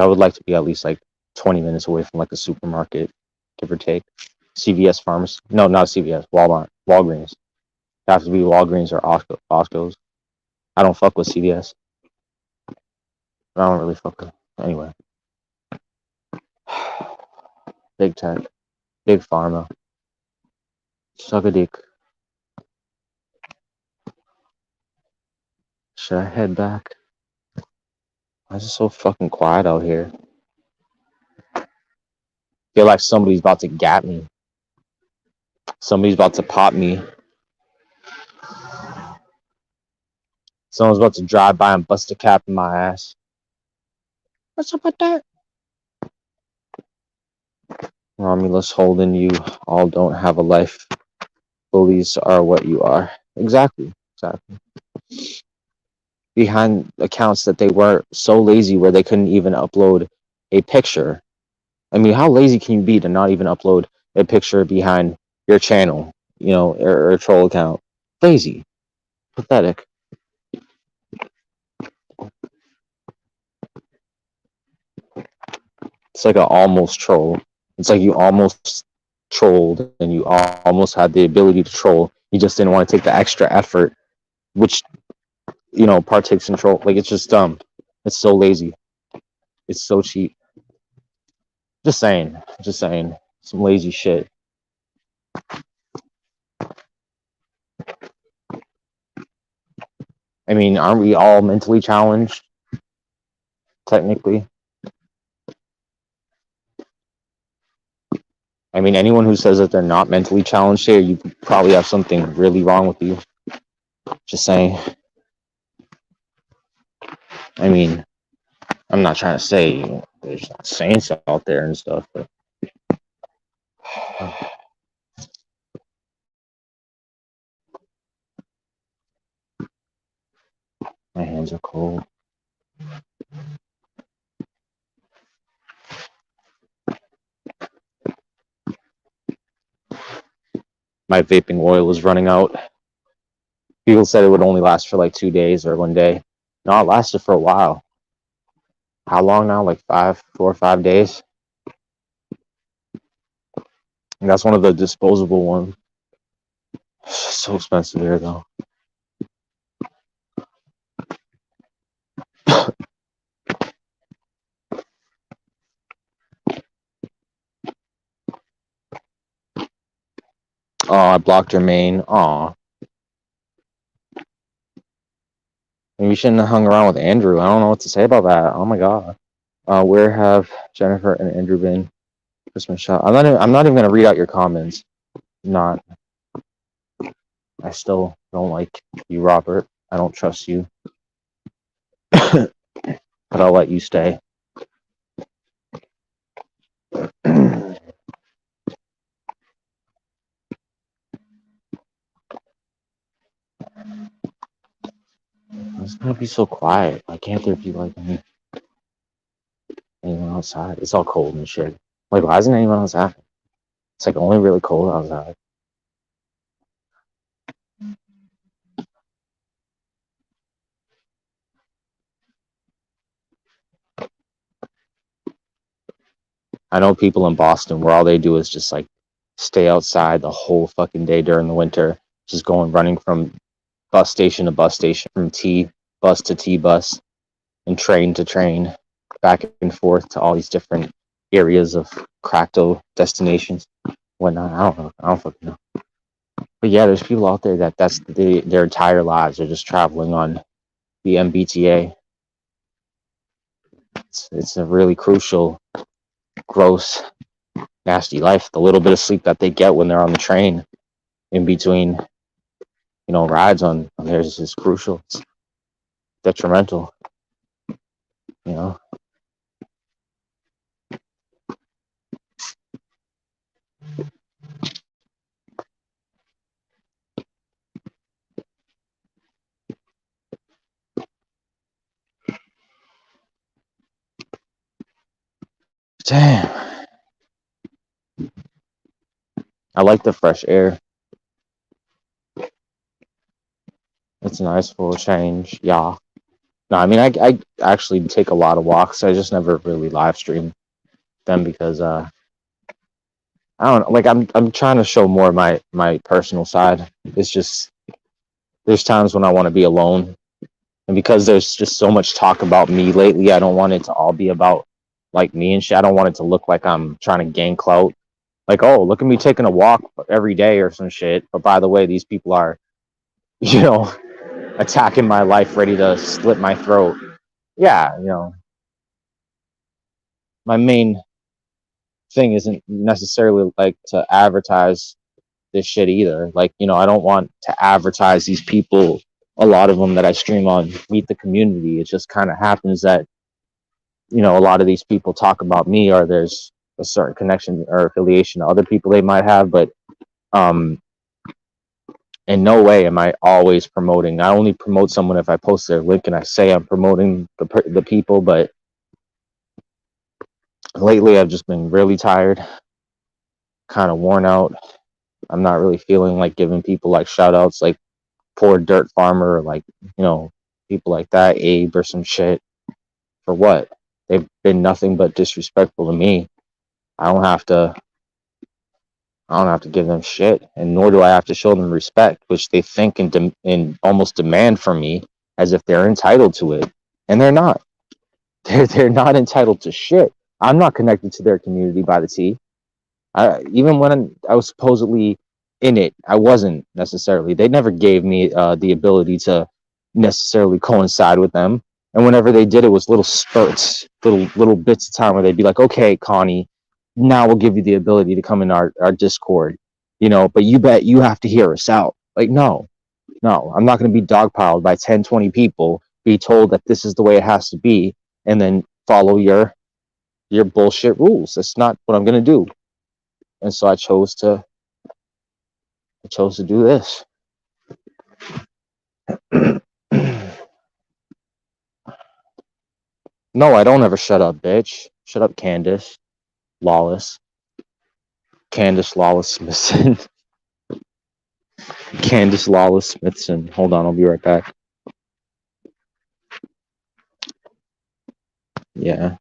would like to be at least like 20 minutes away from like a supermarket, give or take. CVS pharmacy. No, not CVS. Walmart. Walgreens. It has to be Walgreens or Costco's. I don't fuck with CVS. I don't really fuck with. Anyway. Big tech. Big pharma. Suck a dick. Should I head back? Why is it so fucking quiet out here? Feel like somebody's about to gap me. Somebody's about to pop me. Someone's about to drive by and bust a cap in my ass. What's up with that? Romulus Holden, you all don't have a life. Bullies are what you are. Exactly. Behind accounts that they were so lazy where they couldn't even upload a picture. I mean, how lazy can you be to not even upload a picture behind your channel, or a troll account? Lazy. Pathetic. It's like an almost troll. It's like you almost trolled and you almost had the ability to troll. You just didn't want to take the extra effort, which, partakes in troll. Like, it's just dumb. It's so lazy. It's so cheap. Just saying. Some lazy shit. I mean, aren't we all mentally challenged? Technically. I mean, anyone who says that they're not mentally challenged here, you probably have something really wrong with you. Just saying. I mean, I'm not trying to say there's not saints out there and stuff, but my hands are cold. My vaping oil is running out. People said it would only last for like 2 days or 1 day. No, it lasted for a while. How long now? Like 4 or 5 days? And that's one of the disposable ones. So expensive here, though. Oh, I blocked your main. Aw. Maybe you shouldn't have hung around with Andrew. I don't know what to say about that. Oh my god. Where have Jennifer and Andrew been? Christmas shot. I'm not even gonna read out your comments. Not. I still don't like you, Robert. I don't trust you. But I'll let you stay. It's gonna be so quiet. Why can't there be like anyone outside? It's all cold and shit. Like, why isn't anyone outside? It's like only really cold outside. I know people in Boston where all they do is just like stay outside the whole fucking day during the winter, just running from bus station to bus station, from T bus to T bus, and train to train, back and forth to all these different areas of Cracto destinations. Whatnot. I don't know. I don't fucking know. But yeah, there's people out there that's their entire lives are just traveling on the MBTA. It's a really crucial, gross, nasty life. The little bit of sleep that they get when they're on the train in between, rides on theirs is crucial. It's detrimental, Damn. I like the fresh air. It's nice for a change. Yeah. No, I mean, I actually take a lot of walks. I just never really live stream them because I don't know, like I'm trying to show more of my personal side. It's just there's times when I want to be alone, and because there's just so much talk about me lately, I don't want it to all be about like me and shit. I don't want it to look like I'm trying to gain clout. Like, oh, look at me taking a walk every day or some shit. But by the way, these people are, attacking my life, ready to slit my throat. Yeah, my main thing isn't necessarily like to advertise this shit either. Like, I don't want to advertise these people, a lot of them that I stream on Meet the Community. It just kind of happens that, a lot of these people talk about me, or there's a certain connection or affiliation to other people they might have, but in no way am I always promoting. I only promote someone if I post their link and I say I'm promoting the people, but lately I've just been really tired, kind of worn out. I'm not really feeling like giving people like shout outs like Poor Dirt Farmer, or like, people like that, Abe or some shit. For what? They've been nothing but disrespectful to me. I don't have to give them shit, and nor do I have to show them respect, which they think and almost demand from me as if they're entitled to it, and they're not. They're not entitled to shit. I'm not connected to their community by the T. Even when I was supposedly in it, I wasn't necessarily. They never gave me the ability to necessarily coincide with them. And whenever they did, it was little spurts, little bits of time where they'd be like, "Okay, Connie, now we'll give you the ability to come in our Discord, but you bet you have to hear us out. Like, no, I'm not going to be dogpiled by 10, 20 people, be told that this is the way it has to be, and then follow your bullshit rules. That's not what I'm going to do. And so I chose to do this. No, I don't ever shut up, bitch. Shut up, Candace. Lawless. Candace Lawless Smithson. Candace Lawless Smithson. Hold on, I'll be right back. Yeah.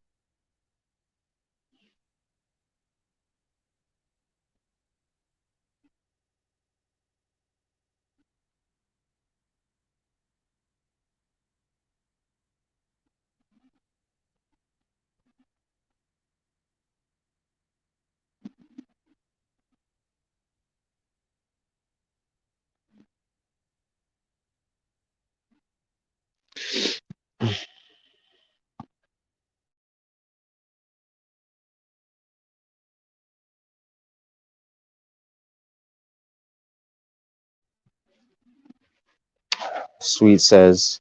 Sweet says,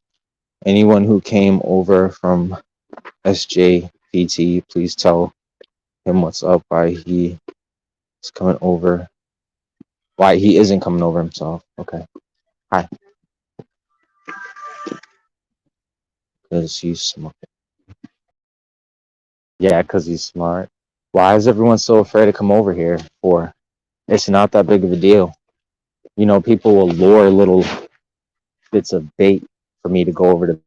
anyone who came over from SJPT, please tell him what's up, why he is coming over. Why he isn't coming over himself. Okay. Hi. Because he's smart. Yeah, because he's smart. Why is everyone so afraid to come over here for? It's not that big of a deal. People will lure little bits of bait for me to go over to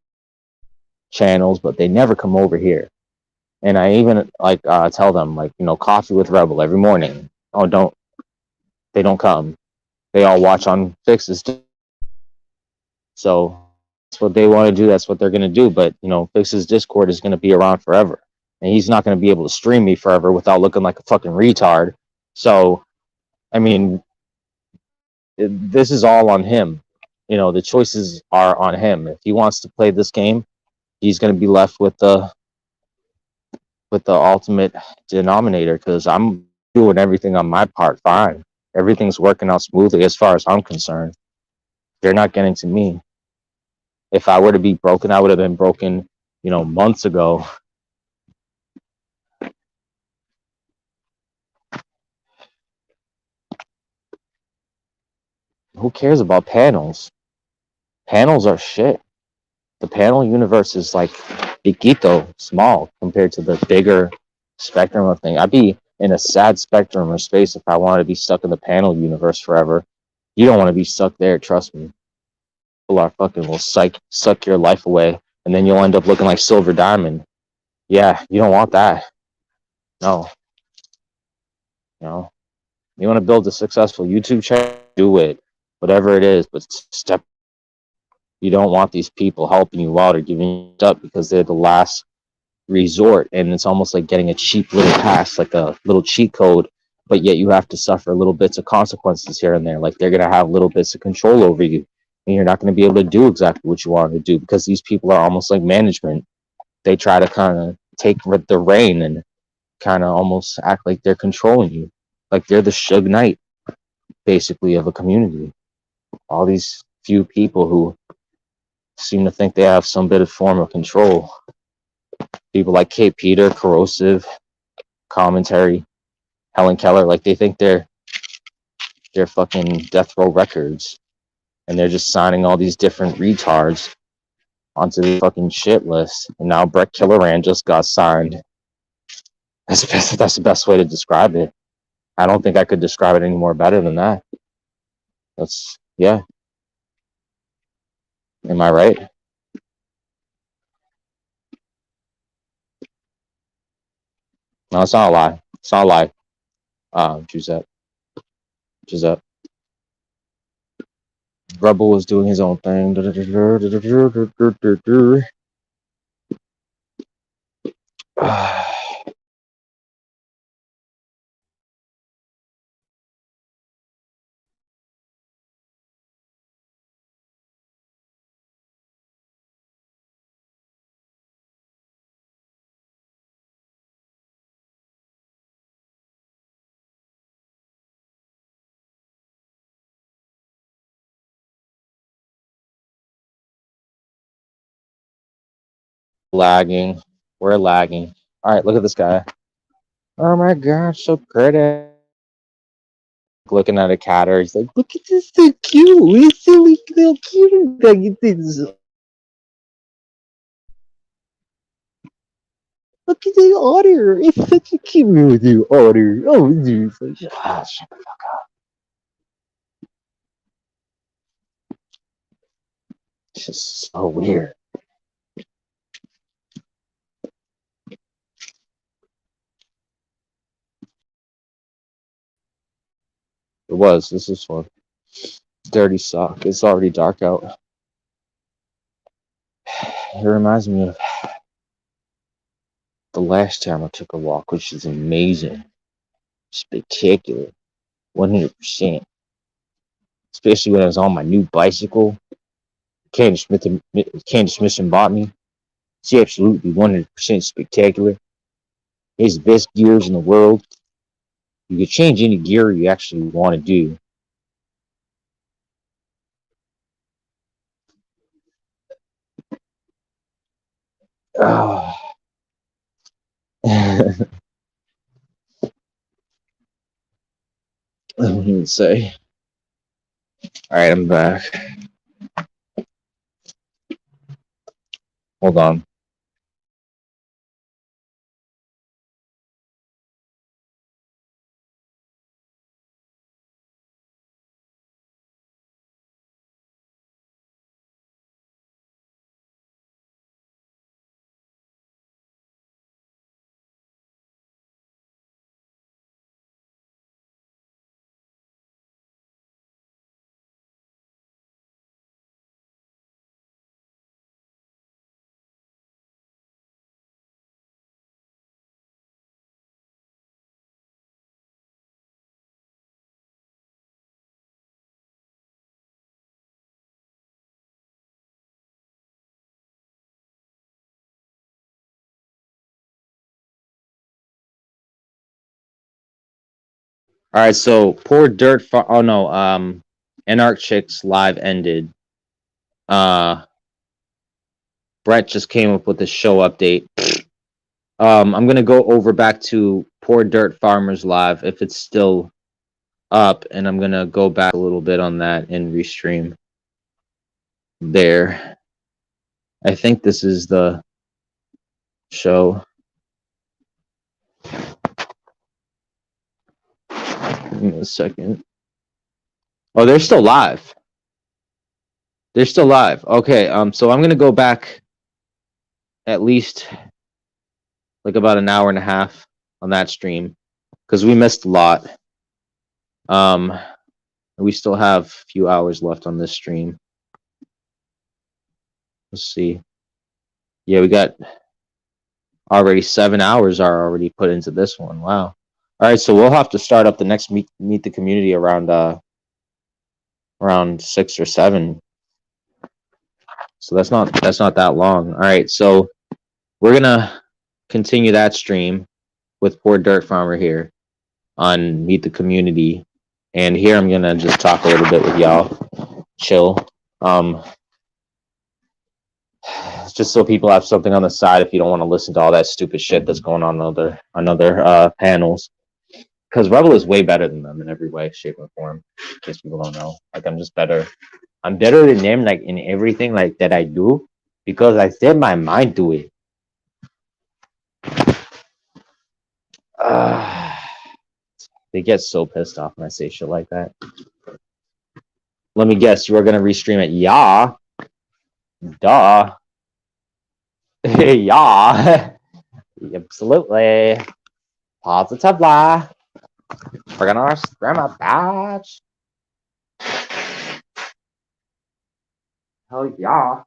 channels, but they never come over here. And I even tell them coffee with Rebel every morning. Oh, they don't come. They all watch on Fix's. So that's what they want to do. That's what they're gonna do. But Fix's Discord is gonna be around forever, and he's not gonna be able to stream me forever without looking like a fucking retard. So, I mean, this is all on him. The choices are on him. If he wants to play this game, he's gonna be left with the ultimate denominator, because I'm doing everything on my part fine. Everything's working out smoothly as far as I'm concerned. They're not getting to me. If I were to be broken, I would have been broken, months ago. Who cares about panels? Panels are shit. The panel universe is like piquito, small compared to the bigger spectrum of things. I'd be in a sad spectrum of space if I wanted to be stuck in the panel universe forever. You don't want to be stuck there, trust me. People are fucking will suck your life away, and then you'll end up looking like Silver Diamond. Yeah, you don't want that. No. You want to build a successful YouTube channel, do it. Whatever it is, but you don't want these people helping you out or giving you up, because they're the last resort, and it's almost like getting a cheap little pass, like a little cheat code, but yet you have to suffer little bits of consequences here and there. Like, they're going to have little bits of control over you, and you're not going to be able to do exactly what you want to do, because these people are almost like management. They try to kind of take the reign and kind of almost act like they're controlling you, like they're the Suge Knight basically of a community. All these few people who seem to think they have some bit of form of control. People like Kate Peter, Corrosive, Commentary, Helen Keller, like they think they're fucking Death Row Records, and they're just signing all these different retards onto the fucking shit list. And now Brett Killeran just got signed. That's the best way to describe it. I don't think I could describe it any more better than that. Yeah. Am I right? No, it's not a lie. It's not a lie. Giuseppe. Rebel was doing his own thing. Lagging. We're lagging. All right, look at this guy. Oh my gosh, so pretty. Looking at a cat, or he's like, look at this, so cute. He's silly, little cute. Like, look at the otter. It's such a cute little otter. Oh, dude. Ah, shut the fuck up. It's just so weird. It was. This is fun. Dirty sock. It's already dark out. It reminds me of the last time I took a walk, which is amazing. Spectacular. 100%. Especially when I was on my new bicycle. Candace Mission bought me. It's absolutely 100% spectacular. It's the best gears in the world. You can change any gear you actually want to do. Oh. Let me even say. All right, I'm back. Hold on. All right, so poor dirt. Oh no, Anarch Chicks live ended. Brett just came up with a show update. I'm gonna go over back to Poor Dirt Farmers live if it's still up, and I'm gonna go back a little bit on that and restream there. I think this is the show. Give me a second. Oh, they're still live. They're still live. Okay, so I'm gonna go back at least like about an hour and a half on that stream because we missed a lot. We still have a few hours left on this stream. Let's see. Yeah, we got already 7 hours are already put into this one. Wow. All right, so we'll have to start up the next meet the community around 6 or 7. So that's not that long. All right, so we're gonna continue that stream with Poor Dirt Farmer here on Meet the Community, and here I'm gonna just talk a little bit with y'all, chill. Just so people have something on the side if you don't want to listen to all that stupid shit that's going on other panels. Because Rebel is way better than them in every way, shape, and form. In case people don't know, like I'm just better. I'm better than them, like in everything like that I do, because I set my mind to it. They get so pissed off when I say shit like that. Let me guess, you are gonna restream it? Yeah, duh. Yeah, absolutely. Positively. We're gonna stream a batch. Hell yeah.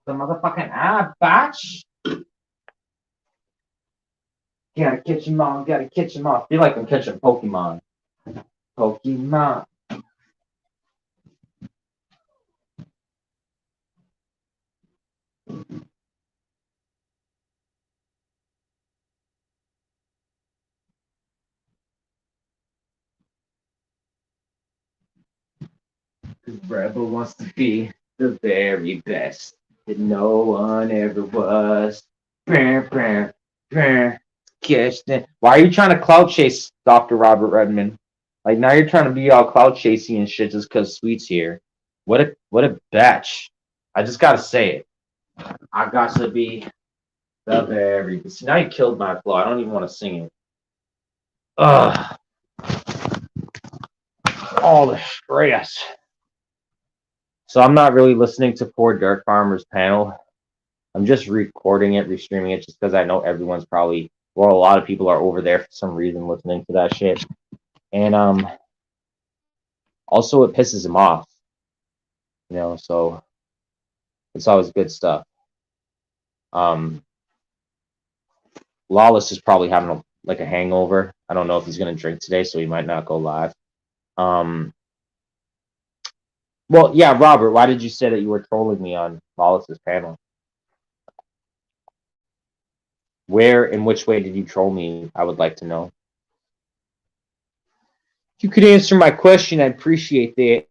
The motherfucking ad batch. Gotta catch him on, gotta catch him on. I feel like I'm catching Pokemon. Pokemon. Rebel wants to be The very best that no one ever was. Brr, brr, brr. Kirsten. Why are you trying to clout chase Dr. Robert Redmond? Like now you're trying to be all clout chasing and shit just because Sweet's here. What a bitch. I just gotta say it. I got to be the very best. See, now you killed my flow. I don't even want to sing it. Ugh. All the stress. So I'm not really listening to Poor Dirt Farmer's panel. I'm just recording it, restreaming it, just because I know everyone's probably, well, a lot of people are over there for some reason listening to that shit. And also it pisses him off, so it's always good stuff. Lawless is probably having like a hangover. I don't know if he's gonna drink today, so he might not go live. Well, yeah, Robert, why did you say that you were trolling me on Lawless's panel? Where, in which way did you troll me? I would like to know. If you could answer my question, I'd appreciate that.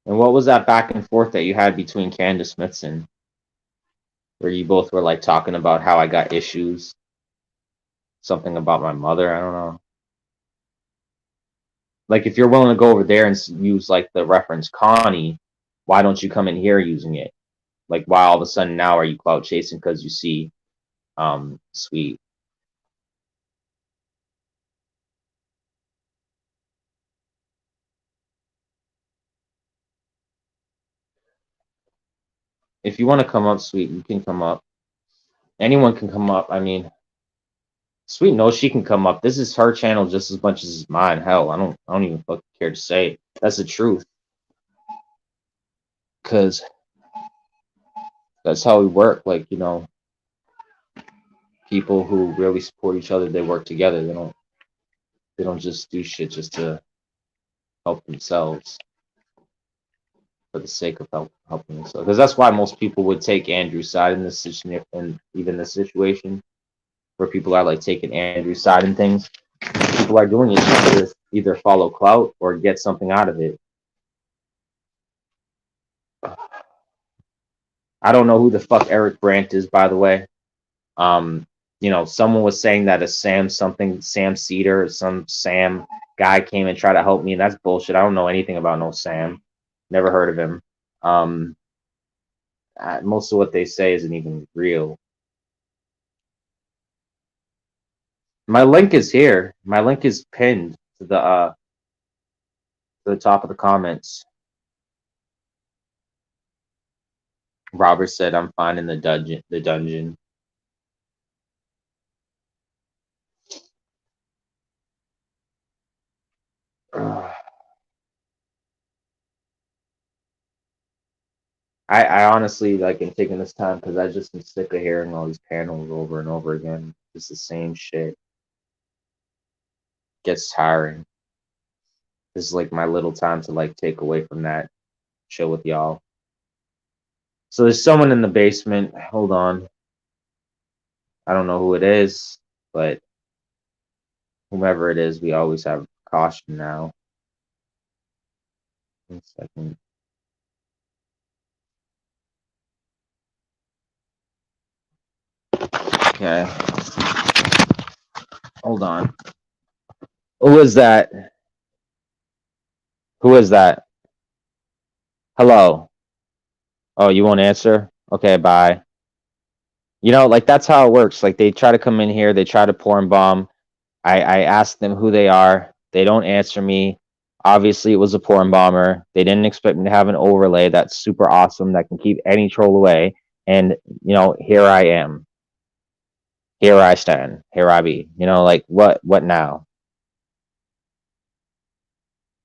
And what was that back and forth that you had between Candace Smithson, where you both were like talking about how I got issues, something about my mother? I don't know. Like, if you're willing to go over there and use like the reference Connie, why don't you come in here using it? Like, why all of a sudden now are you clout chasing because you see Sweet? If you want to come up, Sweet, you can come up. Anyone can come up. I mean, Sweet knows she can come up. This is her channel just as much as mine. Hell, I don't even fucking care to say it. That's the truth. Cause that's how we work. Like, people who really support each other, they work together. They don't just do shit just to help themselves for the sake of helping themselves. Because that's why most people would take Andrew's side in this situation, and even this situation where people are like taking Andrew's side and things. People are doing it to either follow clout or get something out of it. I don't know who the fuck Eric Brandt is, by the way. Someone was saying that a Sam Cedar, or some Sam guy came and tried to help me, and that's bullshit. I don't know anything about no Sam. Never heard of him. Most of what they say isn't even real. My link is here. My link is pinned to the top of the comments. Robert said, "I'm fine in the dungeon." I honestly like am taking this time because I just am sick of hearing all these panels over and over again. It's the same shit. Gets tiring. This is like my little time to like take away from that, chill with y'all. So there's someone in the basement. Hold on. I don't know who it is, but whomever it is, we always have caution now. 1 second. Okay. Hold on. Who is that? Who is that? Hello. Oh, you won't answer? Okay, bye. Like that's how it works. Like they try to come in here, they try to pour and bomb. I ask them who they are. They don't answer me. Obviously, it was a porn bomber. They didn't expect me to have an overlay that's super awesome that can keep any troll away. And, here I am. Here I stand. Here I be. Like what now?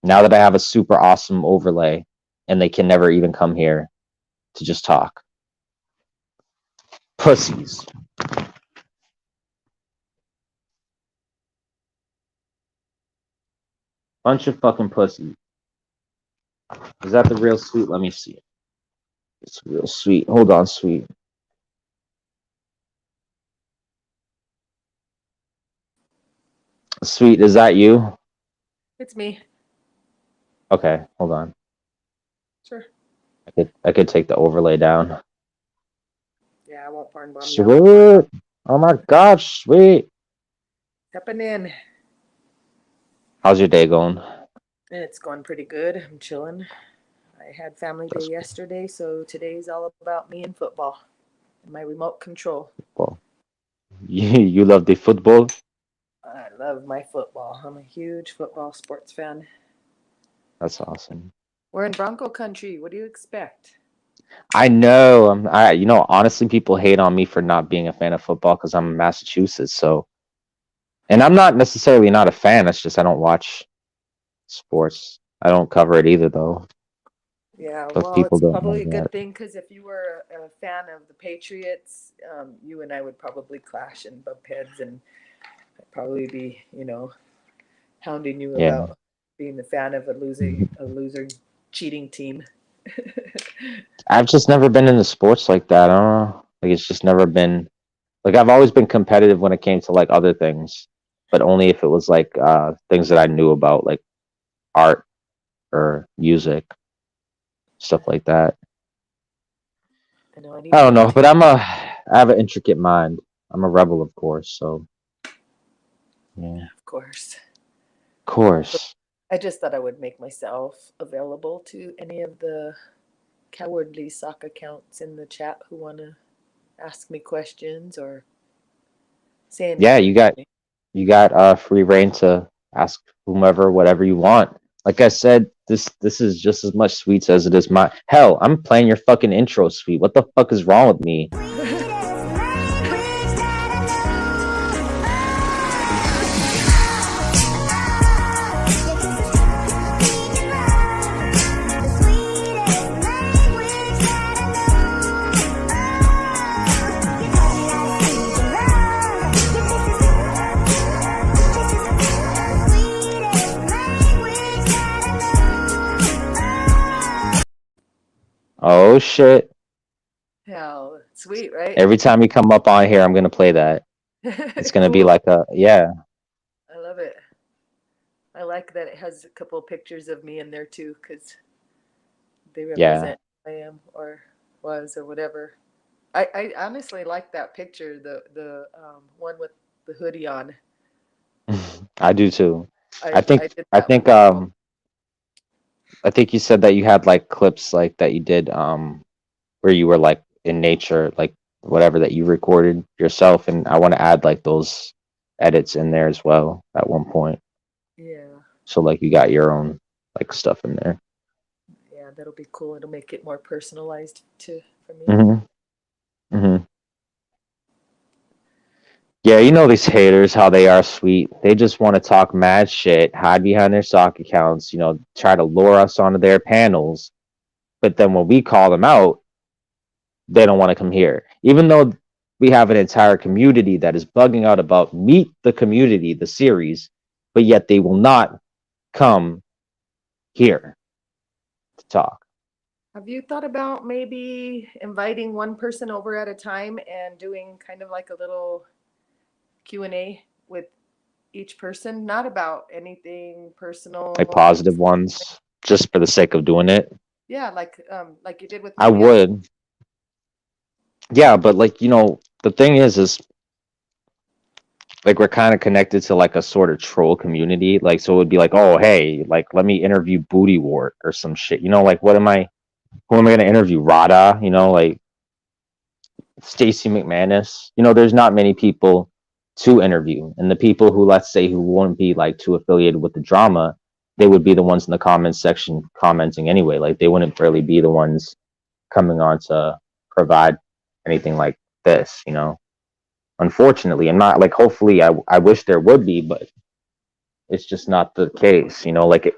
Now that I have a super awesome overlay and they can never even come here to just talk. Pussies. Bunch of fucking pussies. Is that the real Sweet? Let me see. It's real Sweet. Hold on, Sweet. Sweet, is that you? It's me. Okay, hold on. Sure. I could take the overlay down. Yeah, I won't barn bomb you. Sweet. Oh my gosh, sweet. Stepping in. How's your day going? It's going pretty good. I'm chilling. I had family day That's yesterday, so today's all about me and football and my remote control. cool. You love the football? I love my football. I'm a huge football sports fan. That's awesome. We're in Bronco country. What do you expect? I know. Honestly, people hate on me for not being a fan of football because I'm in Massachusetts. So, and I'm not necessarily not a fan. It's just I don't watch sports. I don't cover it either, though. Yeah, But well, people it's don't know probably a good that. thing because if you were a fan of the Patriots, you and I would probably clash and bump heads, and I'd probably be, hounding you Yeah. about being a fan of a loser cheating team. I've just never been into sports like that. I don't know. Like it's just never been like I've always been competitive when it came to like other things, but only if it was like things that I knew about, like art or music, stuff like that. I know I need I don't to know, but I have an intricate mind. I'm a rebel, of course, so yeah. of course. Of course. I just thought I would make myself available to any of the cowardly sock accounts in the chat who want to ask me questions or say anything. Yeah, you got free reign to ask whomever whatever you want. Like I said, this is just as much Sweets as it is my hell. I'm playing your fucking intro, Sweet. What the fuck is wrong with me? Oh shit! How sweet, right? Every time you come up on here, I'm gonna play that. It's gonna be Cool. like yeah. I love it. I like that it has a couple of pictures of me in there too, because they represent who I am or was or whatever. I honestly like that picture, the one with the hoodie on. I do too. I did think that one. I think you said that you had like clips like that you did where you were like in nature, like whatever that you recorded yourself, and I want to add like those edits in there as well at one point. Yeah, So like you got your own like stuff in there. yeah, that'll be cool. It'll make it more personalized too for me. Mm-hmm. Mm-hmm. Yeah, you know these haters, how they are, Sweet. They just want to talk mad shit, hide behind their sock accounts, try to lure us onto their panels. But then when we call them out, they don't want to come here. Even though we have an entire community that is bugging out about Meet the Community, the series, but yet they will not come here to talk. Have you thought about maybe inviting one person over at a time and doing kind of like a little Q&A with each person, not about anything personal, Like positive ones, just for the sake of doing it? Yeah, like you did with I me. would. Yeah, but like, the thing is like we're kind of connected to like a sort of troll community. Like, so it would be like, oh, hey, like, let me interview Booty Wart or some shit. Like, who am I going to interview? Rada, like Stacey McManus. There's not many people to interview. And the people who, let's say, who won't be like too affiliated with the drama, they would be the ones in the comments section commenting anyway. Like, they wouldn't really be the ones coming on to provide anything like this, Unfortunately, and not like, hopefully, I wish there would be, but it's just not the case, like it.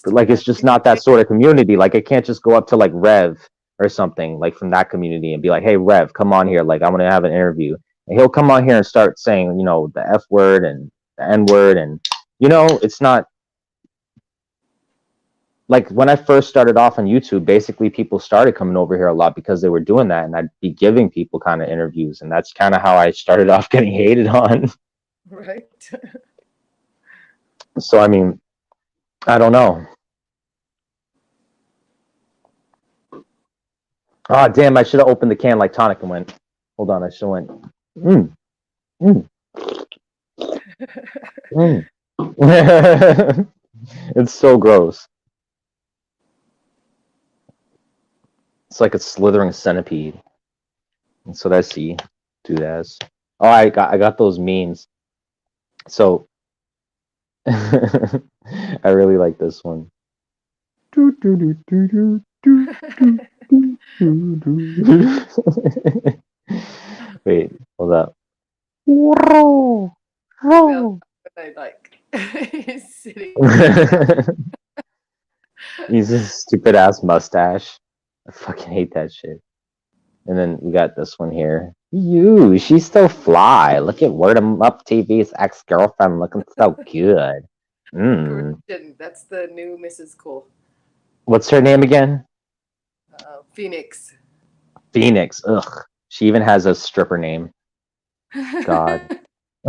Like, it's just not that sort of community. Like, I can't just go up to like Rev or something like from that community and be like, hey, Rev, come on here. Like, I want to have an interview. And he'll come on here and start saying, the F word and the N word. And, it's not like when I first started off on YouTube, basically people started coming over here a lot because they were doing that. And I'd be giving people kind of interviews. And that's kind of how I started off getting hated on. Right. So I mean, I don't know. Oh damn! I should have opened the can like tonic and went. Hold on, I should have went. Mm, mm, mm. It's so gross. It's like a slithering centipede. That's what I see. Dude as. Oh, I got those memes. So I really like this one. Wait, hold up. Well, I like he's sitting. He's a stupid ass mustache. I fucking hate that shit. And then we got this one here. You, she's so fly. Look at Word 'em Up TV's ex-girlfriend looking so good. Mm. Christian, that's the new Mrs. Cole. What's her name again? Phoenix. Phoenix. Ugh. She even has a stripper name. God.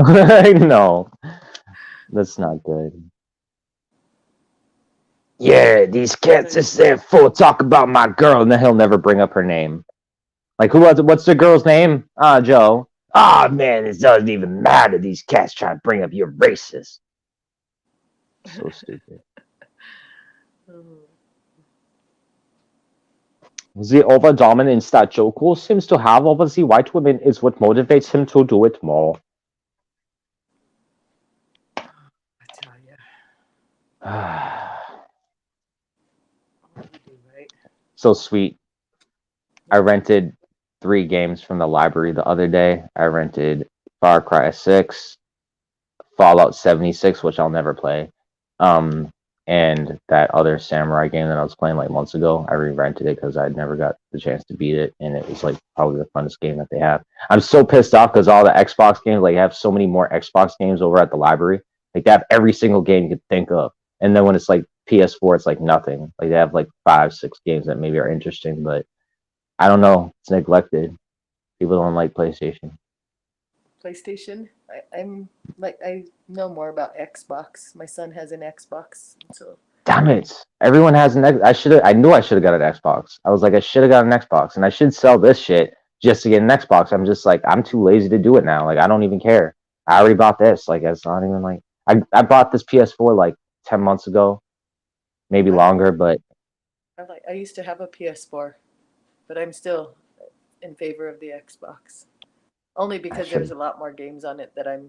I know. That's not good. Yeah, these cats is there full talk about my girl, and then he'll never bring up her name. Like, what's the girl's name? Ah, Joe. Ah, man, it doesn't even matter. These cats try to bring up your racist. So stupid. The overdominance that Joko seems to have over the white women is what motivates him to do it more. I tell you. Right? So sweet. I rented 3 games from the library the other day. I rented Far Cry 6, Fallout 76, which I'll never play, and that other samurai game that I was playing like months ago. I re-rented it because I never got the chance to beat it, and it was like probably the funnest game that they have. I'm so pissed off because all the Xbox games, like, have so many more Xbox games over at the library. Like, they have every single game you could think of, and then when it's like PS4, it's like nothing. Like, they have like 5, 6 games that maybe are interesting, but I don't know. It's neglected. People don't like PlayStation. PlayStation. I'm like, I know more about Xbox. My son has an Xbox, so Damn it! Everyone has an X. I knew I should have got an Xbox. I was like, I should have got an Xbox, and I should sell this shit just to get an Xbox. I'm just like, I'm too lazy to do it now. Like, I don't even care. I already bought this. Like, it's not even like I bought this PS4 like 10 months ago, maybe longer. But I used to have a PS4, but I'm still in favor of the Xbox. Only because there's a lot more games on it that I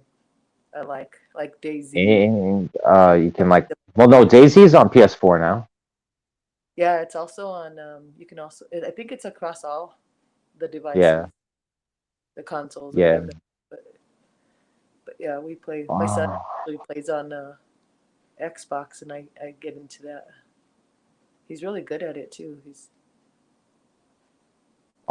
like Daisy. and you can like, well, no, Daisy's on PS4 now. Yeah, it's also on. You can also. I think it's across all the devices. Yeah. The consoles. Yeah. Whatever. But yeah, we play. My son actually plays on Xbox, and I get into that. He's really good at it too. He's.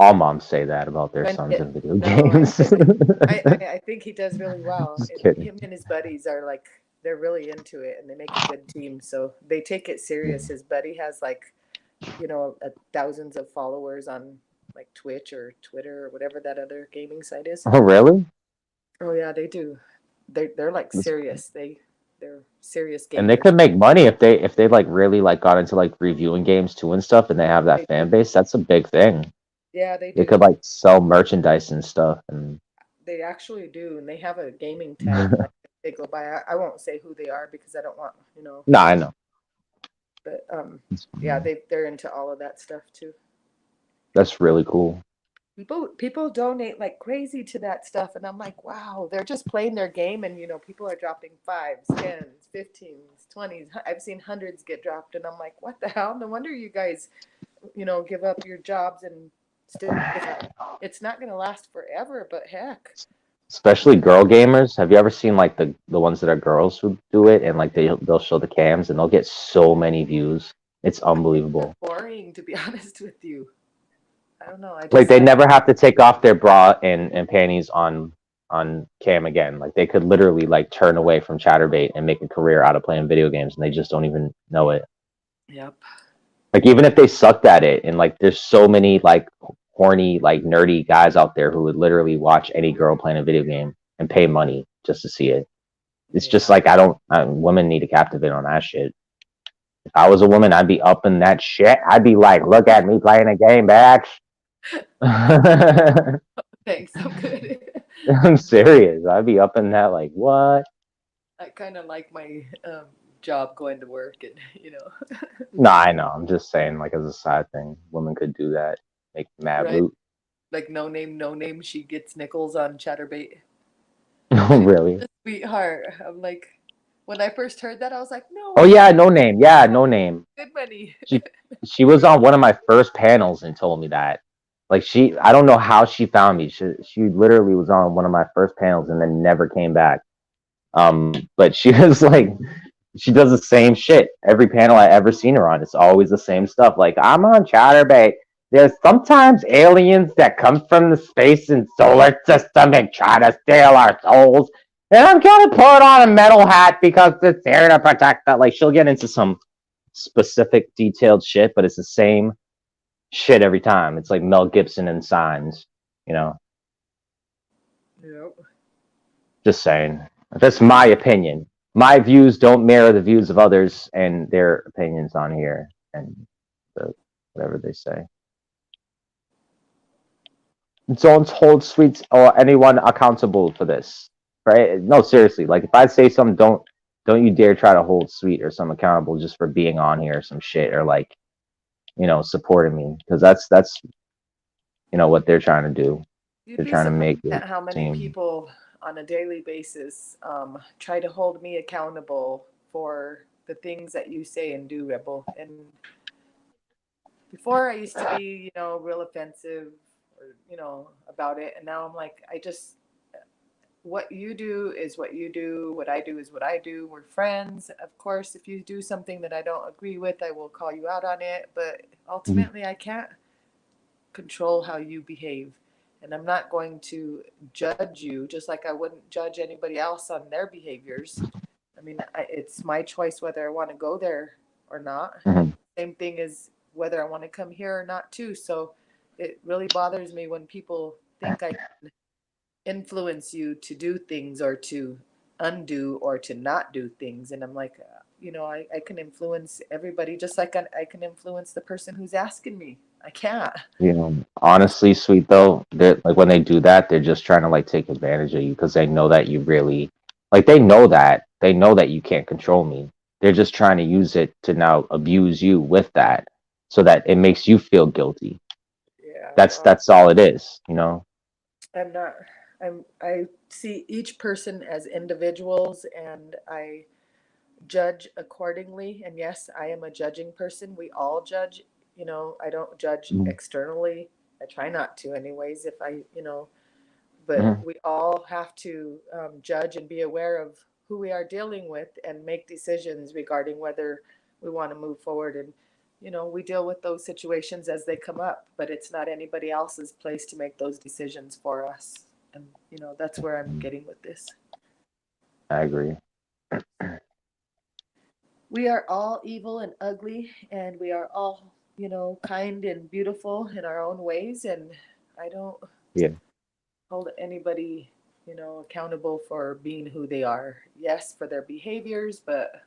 All moms say that about their sons in video games. I think he does really well. Him and his buddies are like, they're really into it, and they make a good team. So they take it serious. His buddy has like, thousands of followers on like Twitch or Twitter or whatever that other gaming site is. Oh, really? Oh yeah, they do. They're like serious. They're serious gamers. And they could make money if they like really like got into like reviewing games too and stuff, and they have that fan base. That's a big thing. Yeah, they do. They could like sell merchandise and stuff, and they actually do, and they have a gaming tag. Like, they go by. I won't say who they are because I don't want No, I know. But yeah, they're into all of that stuff too. That's really cool. People donate like crazy to that stuff, and I'm like, wow, they're just playing their game, and people are dropping 5s, 10s, 15s, 20s. I've seen hundreds get dropped, and I'm like, what the hell? No wonder you guys, give up your jobs and still. It's not going to last forever, but heck. Especially girl gamers. Have you ever seen like the ones that are girls who do it, and like they'll show the cams and they'll get so many views. It's unbelievable. It's boring, to be honest with you. I don't know. Like they never have to take off their bra and panties on cam again. Like they could literally like turn away from ChatterBait and make a career out of playing video games, and they just don't even know it. Yep. Like even if they sucked at it, and like there's so many like horny like nerdy guys out there who would literally watch any girl playing a video game and pay money just to see it. It's just like women need to captivate on that shit. If I was a woman, I'd be up in that shit. I'd be like, look at me playing a game, bitch. Thanks, I'm good. I'm serious. I'd be up in that like, what? I kind of like my job going to work and, you know. No, I know. I'm just saying, like, as a side thing, women could do that. Make mad Right. loot. Like no name, she gets nickels on Chatterbait. Oh, really? Sweetheart. I'm like, when I first heard that, I was like, no. Oh, yeah, no name. Yeah, no name. Good money. She was on one of my first panels and told me that. Like, I don't know how she found me. She literally was on one of my first panels and then never came back. But she was like, she does the same shit. Every panel I ever seen her on, it's always the same stuff. Like, I'm on Chatterbait. There's sometimes aliens that come from the space and solar system and try to steal our souls. And I'm gonna put on a metal hat because it's here to protect that. Like, she'll get into some specific detailed shit, but it's the same shit every time. It's like Mel Gibson and Signs, you know. Yep. Just saying. That's my opinion. My views don't mirror the views of others and their opinions on here and whatever they say. Don't hold Sweets or anyone accountable for this, right? No, seriously. Like, if I say something, don't you dare try to hold Sweet or some accountable just for being on here or some shit, or like, you know, supporting me, because that's you know what they're trying to do. You'd They're be trying to make surprised it at how many seem. people on a daily basis try to hold me accountable for the things that you say and do, Rebel. And before I used to be, you know, real offensive or, you know, about it. And now I'm like, what you do is what you do. What I do is what I do. We're friends. Of course, if you do something that I don't agree with, I will call you out on it. But ultimately, I can't control how you behave. And I'm not going to judge you just like I wouldn't judge anybody else on their behaviors. I mean, it's my choice whether I want to go there or not. Mhm. Same thing as whether I want to come here or not, too. So it really bothers me when people think I can influence you to do things or to undo or to not do things. And I'm like, you know, I can influence everybody just like I can influence the person who's asking me. I can't. You know, honestly, Sweet though, they're like, when they do that, they're just trying to like take advantage of you because they know that you really like they know that you can't control me. They're just trying to use it to now abuse you with that, so that it makes you feel guilty. Yeah. That's all it is, you know. I'm not. I see each person as individuals and I judge accordingly. And yes, I am a judging person. We all judge, you know, I don't judge Mhm. externally. I try not to anyways if I, you know, but Mhm. we all have to judge and be aware of who we are dealing with and make decisions regarding whether we want to move forward. And, you know, we deal with those situations as they come up, but it's not anybody else's place to make those decisions for us. And, you know, that's where I'm getting with this. I agree. We are all evil and ugly, and we are all, you know, kind and beautiful in our own ways. And I don't Yeah. hold anybody, you know, accountable for being who they are. Yes, for their behaviors, but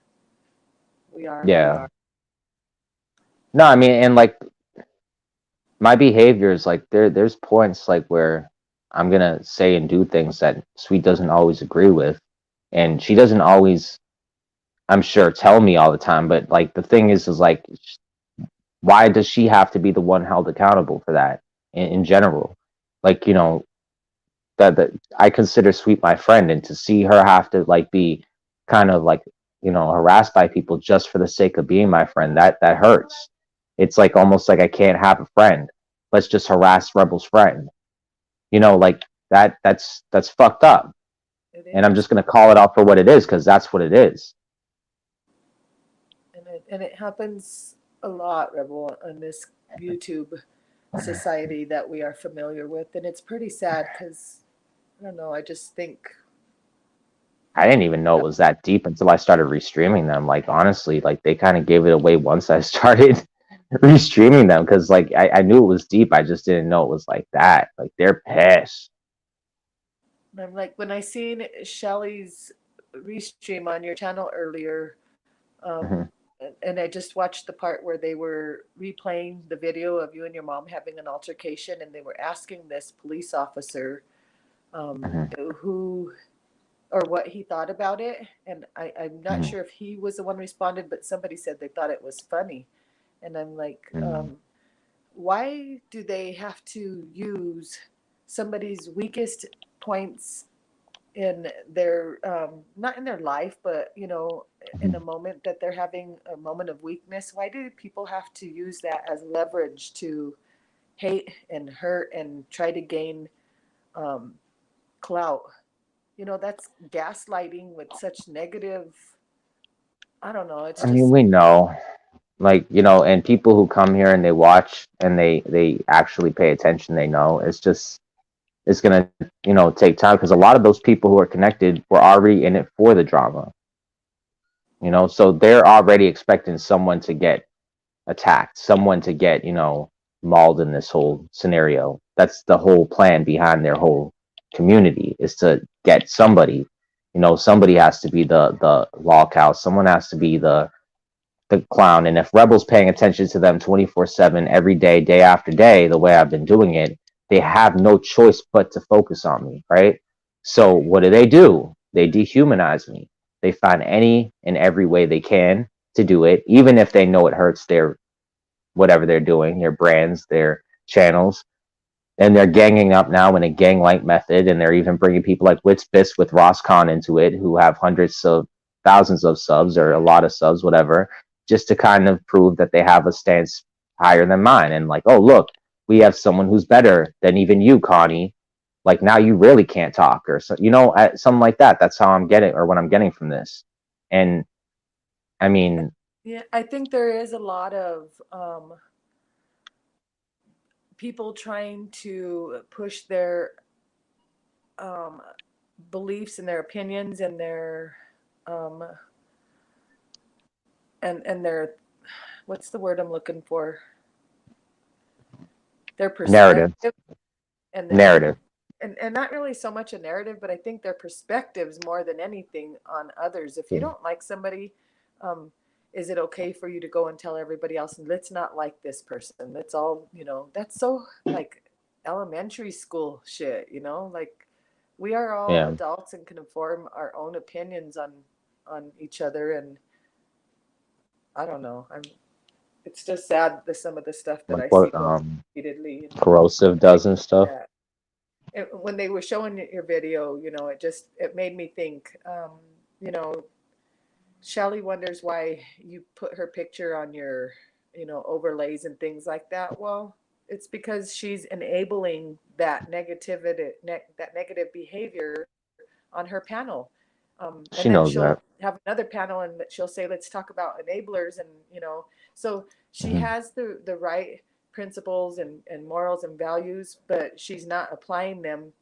we are who we Yeah. are. No, I mean, and like my behaviors, like there's points like where I'm gonna say and do things that Sweet doesn't always agree with, and she doesn't always, I'm sure, tell me all the time. But like the thing is like, why does she have to be the one held accountable for that in general? Like, you know, that I consider Sweet my friend, and to see her have to like be kind of like, you know, harassed by people just for the sake of being my friend, that hurts. It's like almost like I can't have a friend. Let's just harass Rebel's friend. You know, like that's fucked up. It And I'm is. just gonna call it out for what it is, because that's what it is. And it happens a lot, Rebel, in this YouTube society that we are familiar with. And it's pretty sad because, I don't know, I just think, I didn't even know it was that deep until I started restreaming them. Like honestly, like they kind of gave it away once I started restreaming them, because like I knew it was deep. I just didn't know it was like that. Like they're pissed. I'm like, when I seen Shelly's restream on your channel earlier, Mhm. and I just watched the part where they were replaying the video of you and your mom having an altercation, and they were asking this police officer Mhm. who or what he thought about it. And I'm not Mhm. sure if he was the one responded, but somebody said they thought it was funny. And I'm like, Mhm. why do they have to use somebody's weakest points in their not in their life, but in a Mhm. moment that they're having a moment of weakness? Why do people have to use that as leverage to hate and hurt and try to gain um, clout? That's gaslighting with such negative. I don't know. It's I mean, just we know, like, and people who come here and they watch and they actually pay attention, they know. It's gonna, take time because a lot of those people who are connected were already in it for the drama, so they're already expecting someone to get attacked, someone to get, mauled in this whole scenario. That's the whole plan behind their whole community, is to get somebody. Somebody has to be the lol cow. Someone has to be the clown. And if Rebel's paying attention to them 24/7, every day, day after day, the way I've been doing it, they have no choice but to focus on me, right? So right. what do? They dehumanize me. They find any and every way they can to do it, even if they know it hurts their whatever they're doing, their brands, their channels. And they're ganging up now in a gang-like method, and they're even bringing people like Witzbiss with Ross Khan into it, who have hundreds of thousands of subs or a lot of subs, whatever, just to kind of prove that they have a stance higher than mine. And like, oh look, we have someone who's better than even you, Connie. Like now you really can't talk, or so, something like that. That's how I'm getting, or what I'm getting from this. And I mean, Yeah, I think there is a lot of people trying to push their um, beliefs and their opinions and their um, and their, what's the word I'm looking for? Their narrative, perspective and narrative. and not really so much a narrative, but I think their perspectives more than anything on others. If you don't like somebody, um, is it okay for you to go and tell everybody else, and let's not like this person? That's all, that's so like elementary school shit, like we are all Yeah. adults and can form our own opinions on each other. And I don't know. It's just sad some of the stuff that Like I see what going repeatedly. And Corrosive does and stuff. yeah, when they were showing your video, it made me think. You know, Shelly wonders why you put her picture on your, overlays and things like that. Well, it's because she's enabling that negative behavior on her panel. And She then knows she'll that. have another panel and she'll say, let's talk about enablers. And, so she Hmm. has the right principles and morals and values, but she's not applying them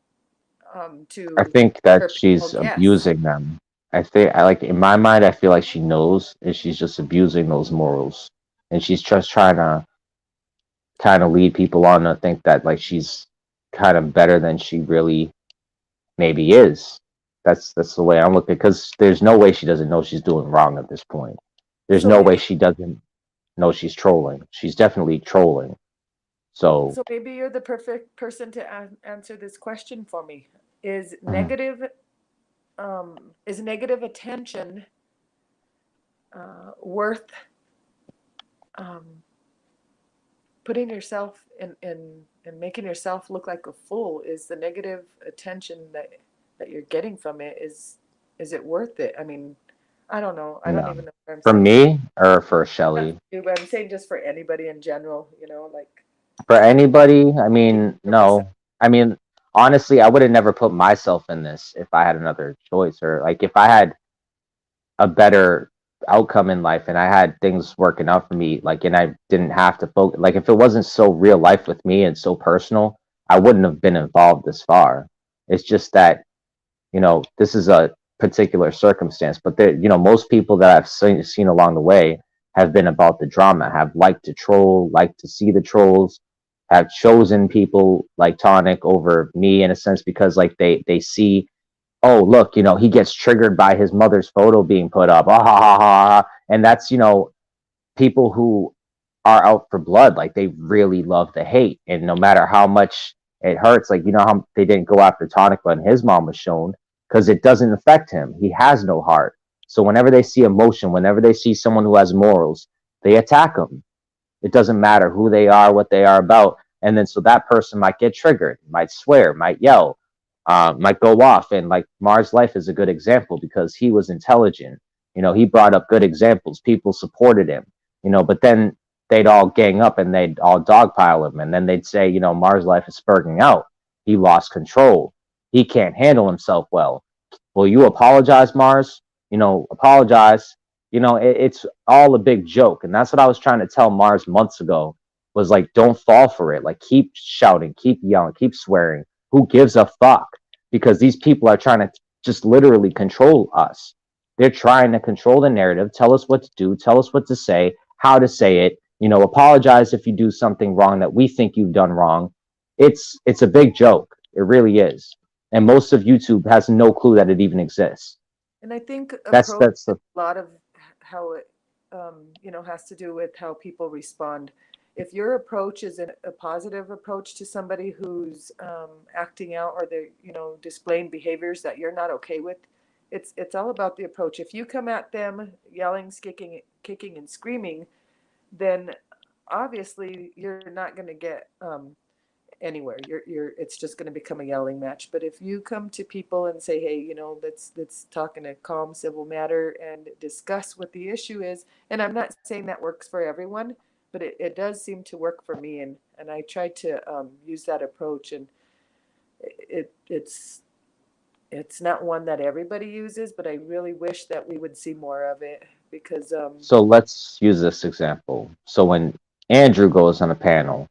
I to think that her panel she's guests. abusing them. I like, in my mind, I feel like she knows and she's just abusing those morals. And she's just trying to kind of lead people on to think that like she's kind of better than she really maybe is. That's the way I'm looking, because there's no way she doesn't know she's doing wrong at this point. There's So no way maybe, she doesn't know she's trolling. She's definitely trolling. So, so maybe you're the perfect person to answer this question for me. Is mhm. negative, is negative attention worth um, putting yourself in and making yourself look like a fool? Is the negative attention that you're getting from it, is it worth it? I mean, I don't know. I don't No. even know what I'm For saying. me or for Not Shelly? for you, but I'm saying just for anybody in general, like For anybody, I keep mean, your perception. no. I mean, honestly, I would have never put myself in this if I had another choice, or like if I had a better outcome in life and I had things working out for me, like, and I didn't have to focus, like, if it wasn't so real life with me and so personal, I wouldn't have been involved this far. It's just that, this is a particular circumstance, but there, most people that I've seen along the way have been about the drama, have liked to troll, liked to see the trolls, have chosen people like Tonic over me in a sense because like they see, oh look, you know, he gets triggered by his mother's photo being put up, ah, ha, ha, ha, ha. And that's, you know, people who are out for blood, like they really love the hate, and no matter how much it hurts, like you know how they didn't go after Tonic when his mom was shown, because it doesn't affect him, he has no heart. So whenever they see emotion, whenever they see someone who has morals, they attack them. It doesn't matter who they are, what they are about. And then so that person might get triggered, might swear, might yell, might go off. And like Mars Life is a good example because he was intelligent. You know, he brought up good examples. People supported him, you know, but then they'd all gang up and they'd all dogpile him. And then they'd say, you know, Mars Life is spurging out. He lost control. He can't handle himself well. Will you apologize, Mars? You know, apologize. You know, it's all a big joke. And that's what I was trying to tell Mars months ago was like, don't fall for it. Like, keep shouting, keep yelling, keep swearing. Who gives a fuck? Because these people are trying to just literally control us. They're trying to control the narrative, tell us what to do, tell us what to say, how to say it, you know, apologize if you do something wrong that we think you've done wrong. It's a big joke. It really is. And most of YouTube has no clue that it even exists. And I think That's a lot of how it, you know, has to do with how people respond. If your approach is a positive approach to somebody who's acting out or they're, you know, displaying behaviors that you're not okay with, it's all about the approach. If you come at them yelling, kicking and screaming, then obviously you're not going to get anywhere. It's just going to become a yelling match. But if you come to people and say, hey, you know, let's talk in a calm, civil manner and discuss what the issue is. And I'm not saying that works for everyone, but it does seem to work for me. And I try to use that approach. And it's not one that everybody uses, but I really wish that we would see more of it because. So let's use this example. So when Andrew goes on a panel,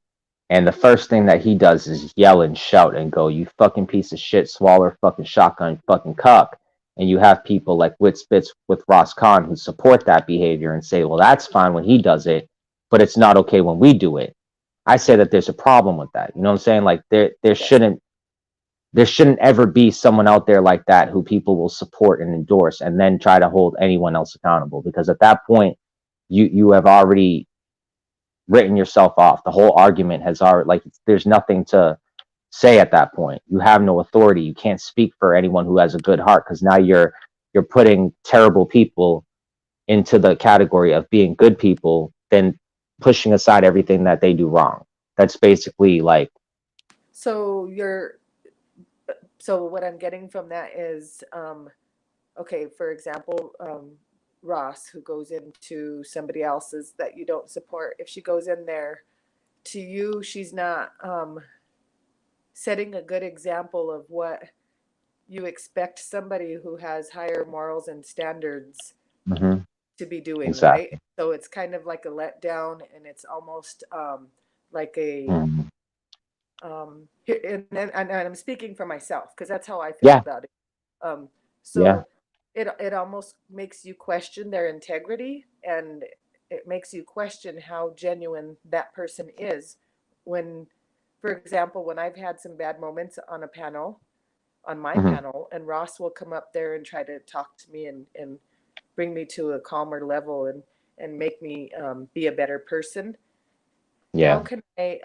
and the first thing that he does is yell and shout and go, you fucking piece of shit, swaller fucking shotgun, fucking cuck. And you have people like Witspits with Ross Kahn who support that behavior and say, well, that's fine when he does it, but it's not okay when we do it. I say that there's a problem with that. You know what I'm saying? Like there shouldn't ever be someone out there like that who people will support and endorse and then try to hold anyone else accountable. Because at that point, you have already written yourself off. The whole argument has already, like, there's nothing to say at that point. You have no authority. You can't speak for anyone who has a good heart because now you're putting terrible people into the category of being good people, then pushing aside everything that they do wrong. That's basically like. So what I'm getting from that is, okay, for example, Ross, who goes into somebody else's that you don't support, if she goes in there to you, she's not setting a good example of what you expect somebody who has higher morals and standards to be doing, Exactly. right? So it's kind of like a letdown, and it's almost like a and I'm speaking for myself because that's how I feel about it. So it almost makes you question their integrity, and it makes you question how genuine that person is. When, for example, when I've had some bad moments on a panel, on my panel, and Ross will come up there and try to talk to me and bring me to a calmer level and make me be a better person. Yeah. How can I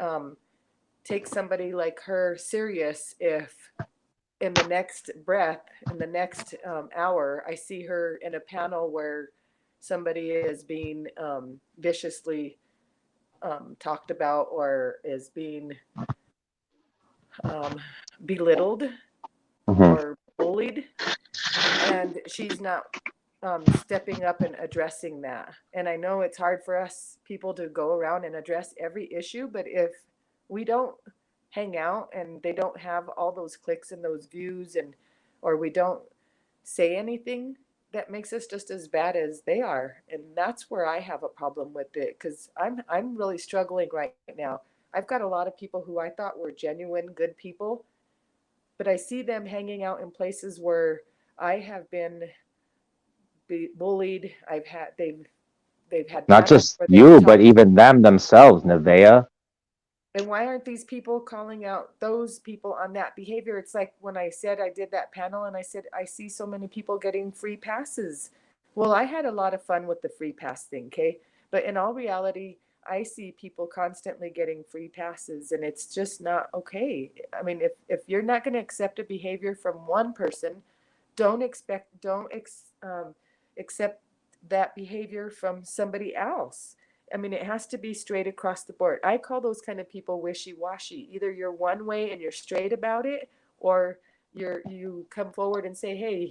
take somebody like her serious if in the next breath, in the next hour, I see her in a panel where somebody is being viciously talked about or is being belittled or bullied, and she's not stepping up and addressing that. And I know it's hard for us people to go around and address every issue, but if we don't hang out and they don't have all those clicks and those views, and or we don't say anything, that makes us just as bad as they are. And that's where I have a problem with it, because I'm really struggling right now. I've got a lot of people who I thought were genuine good people, but I see them hanging out in places where I have been bullied. They've had not just you, but even them themselves, Nevaeh. And why aren't these people calling out those people on that behavior? It's like when I said I did that panel and I said, I see so many people getting free passes. Well, I had a lot of fun with the free pass thing, okay? But in all reality, I see people constantly getting free passes and it's just not okay. I mean, if you're not going to accept a behavior from one person, don't accept that behavior from somebody else. I mean, it has to be straight across the board. I call those kind of people wishy-washy. Either you're one way and you're straight about it, or you come forward and say, hey,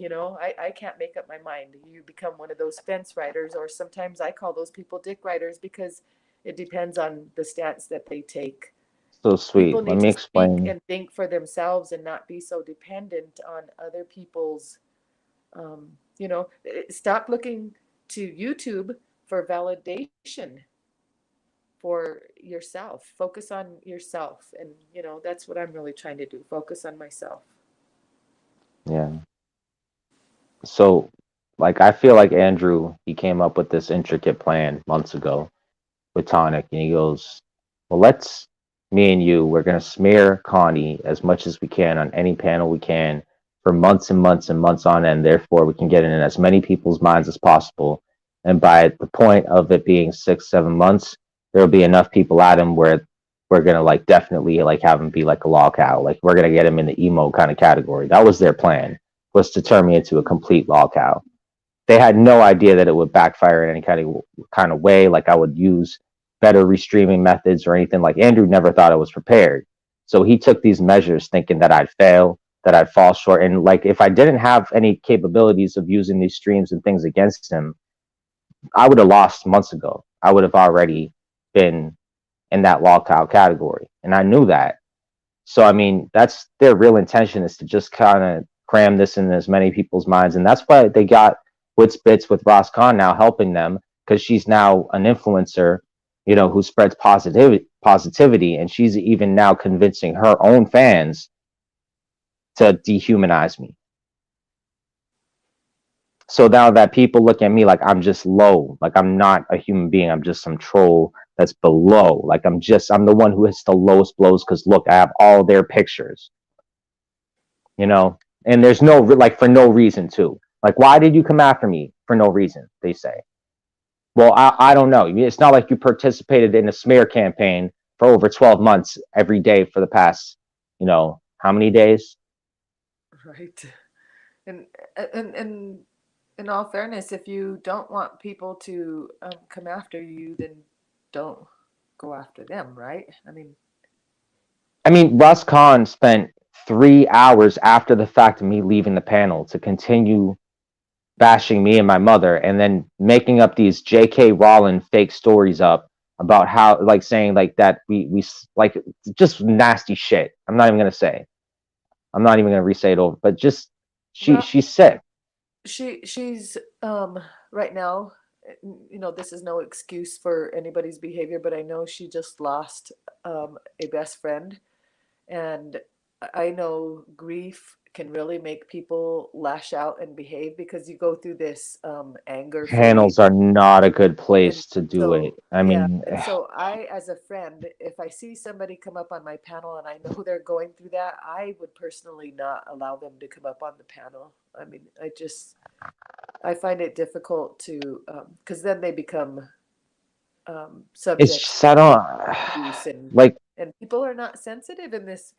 I can't make up my mind. You become one of those fence riders, or sometimes I call those people dick riders because it depends on the stance that they take. So People sweet. Let need me to speak explain. and think for themselves and not be so dependent on other people's, stop looking to YouTube for validation for yourself. Focus on yourself. And, that's what I'm really trying to do. Focus on myself. Yeah. So, like, I feel like Andrew, he came up with this intricate plan months ago with Tonic, and he goes, well, me and you, we're going to smear Connie as much as we can on any panel we can for months and months and months on end. Therefore, we can get it in as many people's minds as possible. And by the point of it being 6-7 months, there'll be enough people at him where we're going to like definitely like have him be like a lolcow. Like we're going to get him in the emo kind of category. That was their plan, was to turn me into a complete lolcow. They had no idea that it would backfire in any kind of way. Like I would use better restreaming methods or anything. Like Andrew never thought I was prepared. So he took these measures thinking that I'd fail, that I'd fall short. And like if I didn't have any capabilities of using these streams and things against him, I would have lost months ago. I would have already been in that lolcow category. And I knew that. So I mean, that's their real intention, is to just kind of cram this in as many people's minds. And that's why they got Wits Bits with Ross Khan now helping them, because she's now an influencer, who spreads positivity, and she's even now convincing her own fans to dehumanize me. So now that people look at me like I'm just low, like I'm not a human being, I'm just some troll that's below. Like I'm the one who hits the lowest blows because look, I have all their pictures, and there's no, like, for no reason too. Like, why did you come after me for no reason? They say. Well, I don't know. It's not like you participated in a smear campaign for over 12 months every day for the past, how many days? Right. And in all fairness, if you don't want people to come after you, then don't go after them, right? I mean, Russ Khan spent 3 hours after the fact of me leaving the panel to continue bashing me and my mother, and then making up these J.K. Rowling fake stories up about how, like, saying like that we like, just nasty shit. I'm not even gonna re-say it over, but just she's sick. She's right now, this is no excuse for anybody's behavior, but I know she just lost a best friend, and I know grief can really make people lash out and behave, because you go through this anger Panels phase. are not a good place to do So, it. I mean, and so I, as a friend, if I see somebody come up on my panel and I know they're going through that, I would personally not allow them to come up on the panel. I mean, I find it difficult to, because then they become subject it's just, I don't abuse, and like. and people are not sensitive in this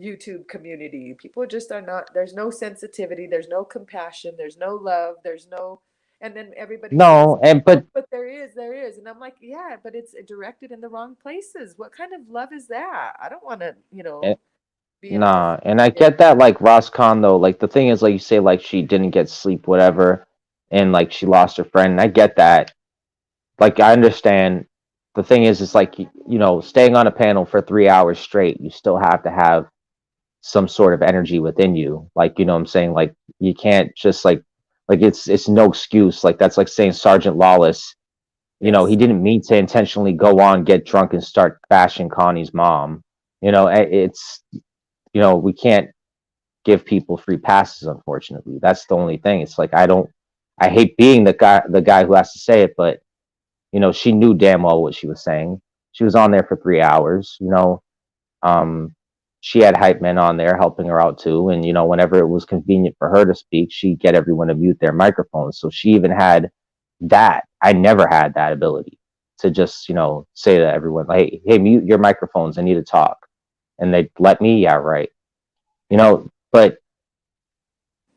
YouTube community. People just are not. There's no sensitivity. There's no compassion. There's no love. There's no. And then everybody No, says, and "Oh, but but there is," and I'm like, yeah, but it's directed in the wrong places. What kind of love is that? I don't want to, eh, be in a nah, and I get that, like, Ross Khan, though, like, the thing is, like you say, like, she didn't get sleep, whatever, and like she lost her friend. And I get that. Like, I understand. The thing is, it's like, staying on a panel for 3 hours straight, you still have to have some sort of energy within you. Like, what I'm saying? Like, you can't just like it's no excuse. Like, that's like saying Sergeant Lawless, Yes. he didn't mean to intentionally go on, get drunk, and start bashing Connie's mom. It's, we can't give people free passes, unfortunately. That's the only thing. It's like, I hate being the guy who has to say it, but she knew damn well what she was saying. she was on there for 3 hours. She had hype men on there helping her out too. And, whenever it was convenient for her to speak, she'd get everyone to mute their microphones. So she even had that. I never had that ability to just, say to everyone, like, hey, mute your microphones. I need to talk. And they'd let me, yeah, right. But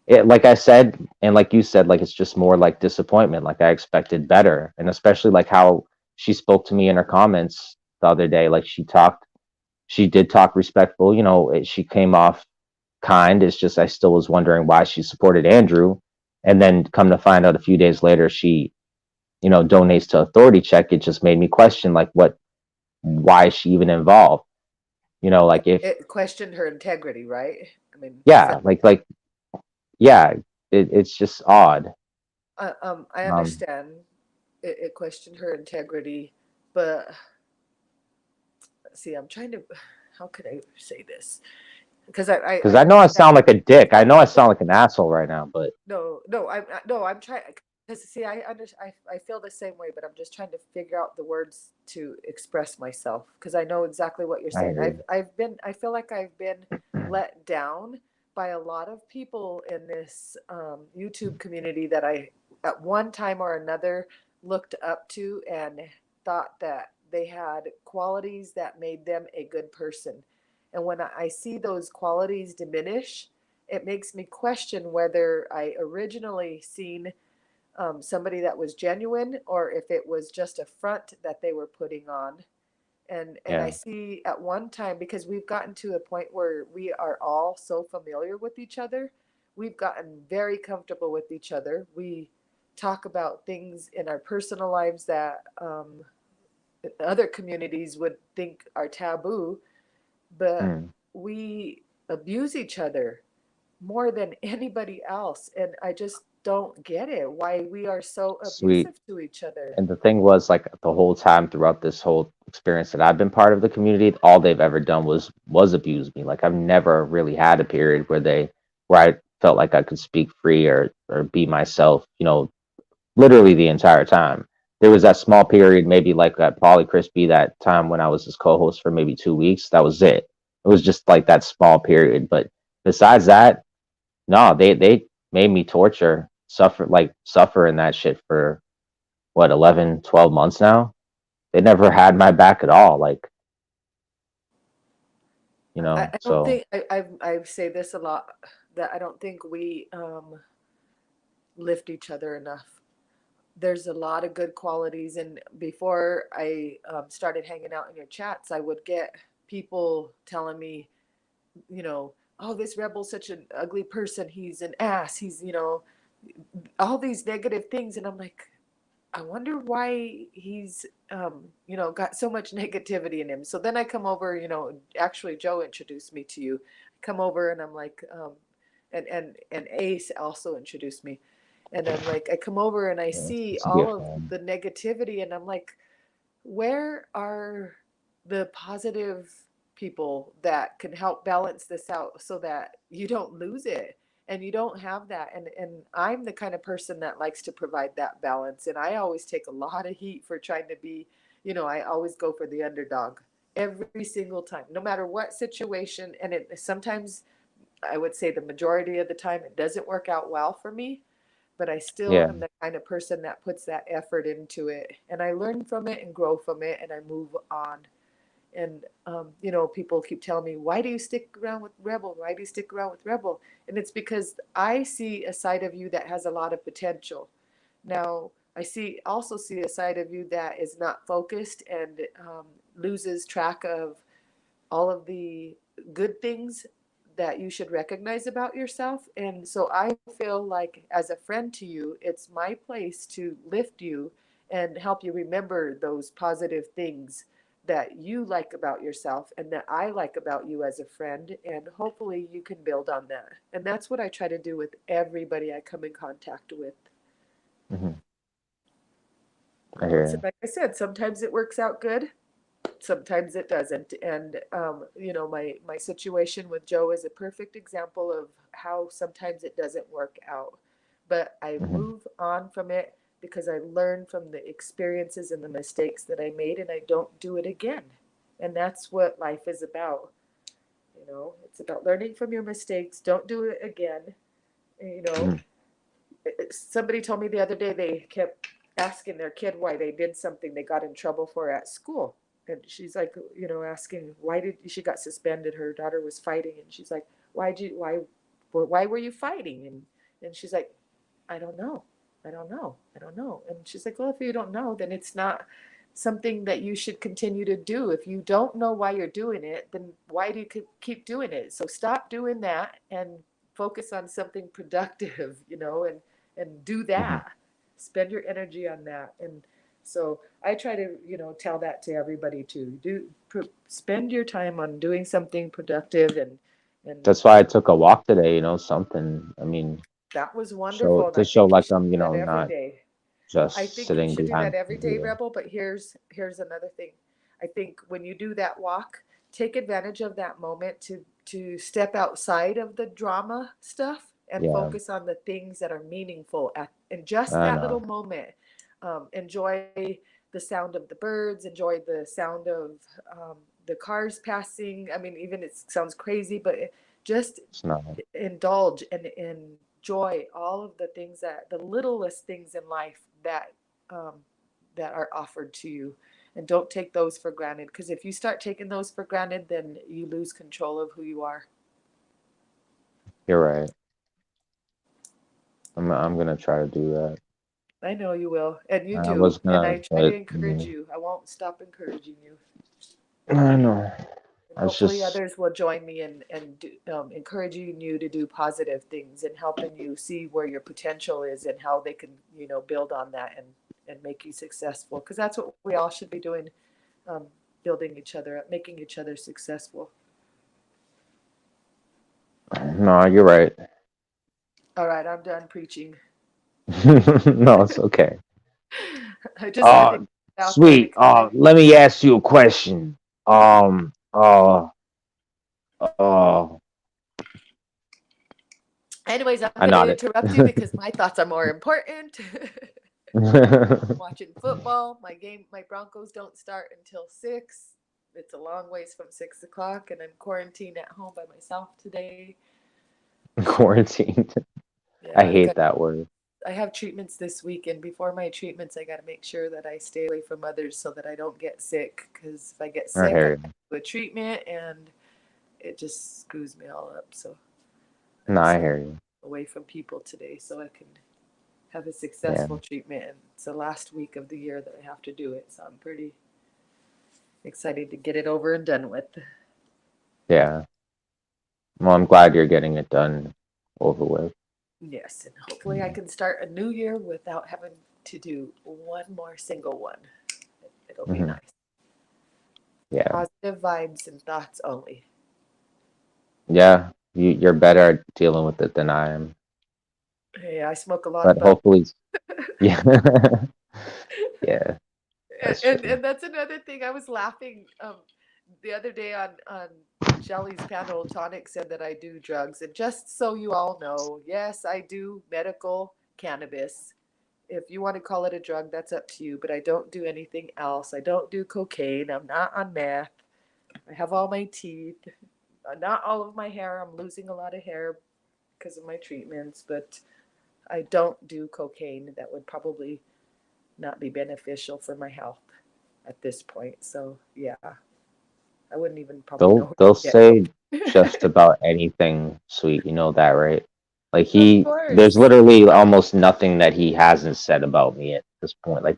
like I said, and like you said, like, it's just more like disappointment. Like, I expected better. And especially like how she spoke to me in her comments the other day. Like, she did talk respectful, she came off kind. It's just, I still was wondering why she supported Andrew. And then come to find out a few days later, she, donates to Authority Check. It just made me question, like, why is she even involved? Like, if, It questioned her integrity, right? I mean, yeah, yeah, it's just odd. I Um, understand it questioned her integrity, but see, I'm trying to, how could I say this? Because because I I know I understand. sound like a dick. I know I sound like an asshole right now, but I'm trying because see, I feel the same way, but I'm just trying to figure out the words to express myself because I know exactly what you're I saying. hear you. I feel like I've been let down by a lot of people in this YouTube community that I, at one time or another, looked up to and thought that they had qualities that made them a good person. And when I see those qualities diminish, it makes me question whether I originally seen somebody that was genuine or if it was just a front that they were putting on. And I Yeah, see at one time, because we've gotten to a point where we are all so familiar with each other, we've gotten very comfortable with each other. We talk about things in our personal lives that other communities would think are taboo, but mm, we abuse each other more than anybody else. And I just don't get it why we are so sweet. abusive to each other. And the thing was, like, the whole time throughout this whole experience that I've been part of the community, all they've ever done was abuse me. Like, I've never really had a period where I felt like I could speak free or be myself, literally the entire time. There was that small period, maybe like at Pauly Crispy, that time when I was his co-host for maybe 2 weeks. That was it. It was just like that small period. But besides that, no, they made me suffer in that shit for what, 11, 12 months now. They never had my back at all. Like, I don't so think I say this a lot, that I don't think we lift each other enough. There's a lot of good qualities, and before I started hanging out in your chats, I would get people telling me, oh, this rebel's such an ugly person. He's an ass. He's, all these negative things, and I'm like, I wonder why he's, got so much negativity in him. So then I come over, actually Joe introduced me to you. I come over and I'm like, and Ace also introduced me. And I'm like, I come over and I yeah, see it's a gift, all of man. the negativity and I'm like, where are the positive people that can help balance this out so that you don't lose it and you don't have that? And I'm the kind of person that likes to provide that balance, and I always take a lot of heat for trying to be, I always go for the underdog every single time, no matter what situation. And it sometimes, I would say the majority of the time, it doesn't work out well for me, but I still Yeah. am the kind of person that puts that effort into it, and I learn from it and grow from it and I move on. And people keep telling me, why do you stick around with Rebel? Why do you stick around with Rebel? And it's because I see a side of you that has a lot of potential. Now, also see a side of you that is not focused and loses track of all of the good things that you should recognize about yourself. And so I feel like, as a friend to you, it's my place to lift you and help you remember those positive things that you like about yourself and that I like about you as a friend. And hopefully you can build on that. And that's what I try to do with everybody I come in contact with. Hmm. I hear So, you. like I said, sometimes it works out good, sometimes it doesn't. And my situation with Joe is a perfect example of how sometimes it doesn't work out, but I Hmm. move on from it because I learned from the experiences and the mistakes that I made, and I don't do it again. And that's what life is about. You know, it's about learning from your mistakes. Don't do it again. You know, Mhm. somebody told me the other day they kept asking their kid why they did something they got in trouble for at school. And she's like, you know, asking why did she got suspended? Her daughter was fighting, and she's like, why were you fighting? And she's like, I don't know. I don't know. I don't know. And she's like, well, if you don't know, then it's not something that you should continue to do. If you don't know why you're doing it, then why do you keep doing it? So stop doing that and focus on something productive, you know, and do that. Spend your energy on that. And so I try to, you know, tell that to everybody too. Spend your time on doing something productive, and That's why I took a walk today, something. I mean, that was show wonderful. And to I show think you like should I'm, do that every not day. I just think you sitting should do behind that the every day, computer. Rebel. But here's another thing. I think when you do that walk, take advantage of that moment to step outside of the drama stuff and Yeah, focus on the things that are meaningful in just I that little know. moment. Enjoy the sound of the birds. Enjoy the sound of the cars passing. I mean, even it sounds crazy, but just It's not. indulge and enjoy all of the things that the littlest things in life um, that are offered to you, and don't take those for granted, because if you start taking those for granted, then you lose control of who you are. You're right. I'm gonna try to do that. I know you will, and you I do, was and gonna, I try to but encourage you. I won't stop encouraging you, I know. and I was hopefully just others will join me and encouraging you to do positive things and helping you see where your potential is and how they can, you know, build on that and make you successful, because that's what we all should be doing, um, building each other up, making each other successful. no. You're right. All right, I'm done preaching. No, it's okay. I just had to get it out there Sweet. because I. Let me ask you a question. Um. Uh. Uh. Anyways, I'm I going to nodded. interrupt you because my thoughts are more important. Watching football. My Broncos don't start until 6. It's a long ways from 6 o'clock, and I'm quarantined at home by myself today. Quarantined. Yeah, I hate that word. I have treatments this week, and before my treatments, I got to make sure that I stay away from others so that I don't get sick. Because if I get I sick, I hear have you. to do a treatment, and it just screws me all up. So No, I'm I staying hear you. away from people today so I can have a Yeah. successful treatment. And it's the last week of the year that I have to do it, so I'm pretty excited to get it over and done with. Yeah. Well, I'm glad you're getting it done, over with. Yes, and hopefully I can start a new year without having to do one more single one. It'll be Hmm. nice. Yeah. Positive vibes and thoughts only. Yeah. You're better at dealing with it than I am. Hey, I smoke a lot But of bud. hopefully, yeah. Yeah. That's true. And that's another thing. I was laughing the other day on Shelly's panel. Tonic said that I do drugs, and just so you all know, yes, I do medical cannabis. If you want to call it a drug, that's up to you. But I don't do anything else. I don't do cocaine. I'm not on meth. I have all my teeth. Not all of my hair. I'm losing a lot of hair because of my treatments, but I don't do cocaine. That would probably not be beneficial for my health at this point. So yeah, I wouldn't even probably know They'll where to say get just coke. about anything, Sweet. You know that, right? Like Of there's course. literally almost nothing that he hasn't said about me at this point. Like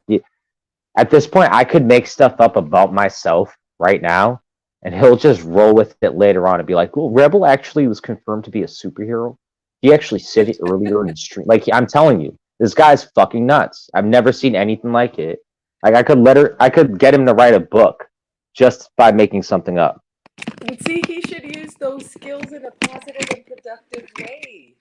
at this point, I could make stuff up about myself right now, and he'll just roll with it later on and be like, "Well, Rebel actually was confirmed to be a superhero. He actually said it earlier in the stream." Like I'm telling you, this guy's fucking nuts. I've never seen anything like it. Like I could get him to write a book just by making something up. And see, he should use those skills in a positive and productive way.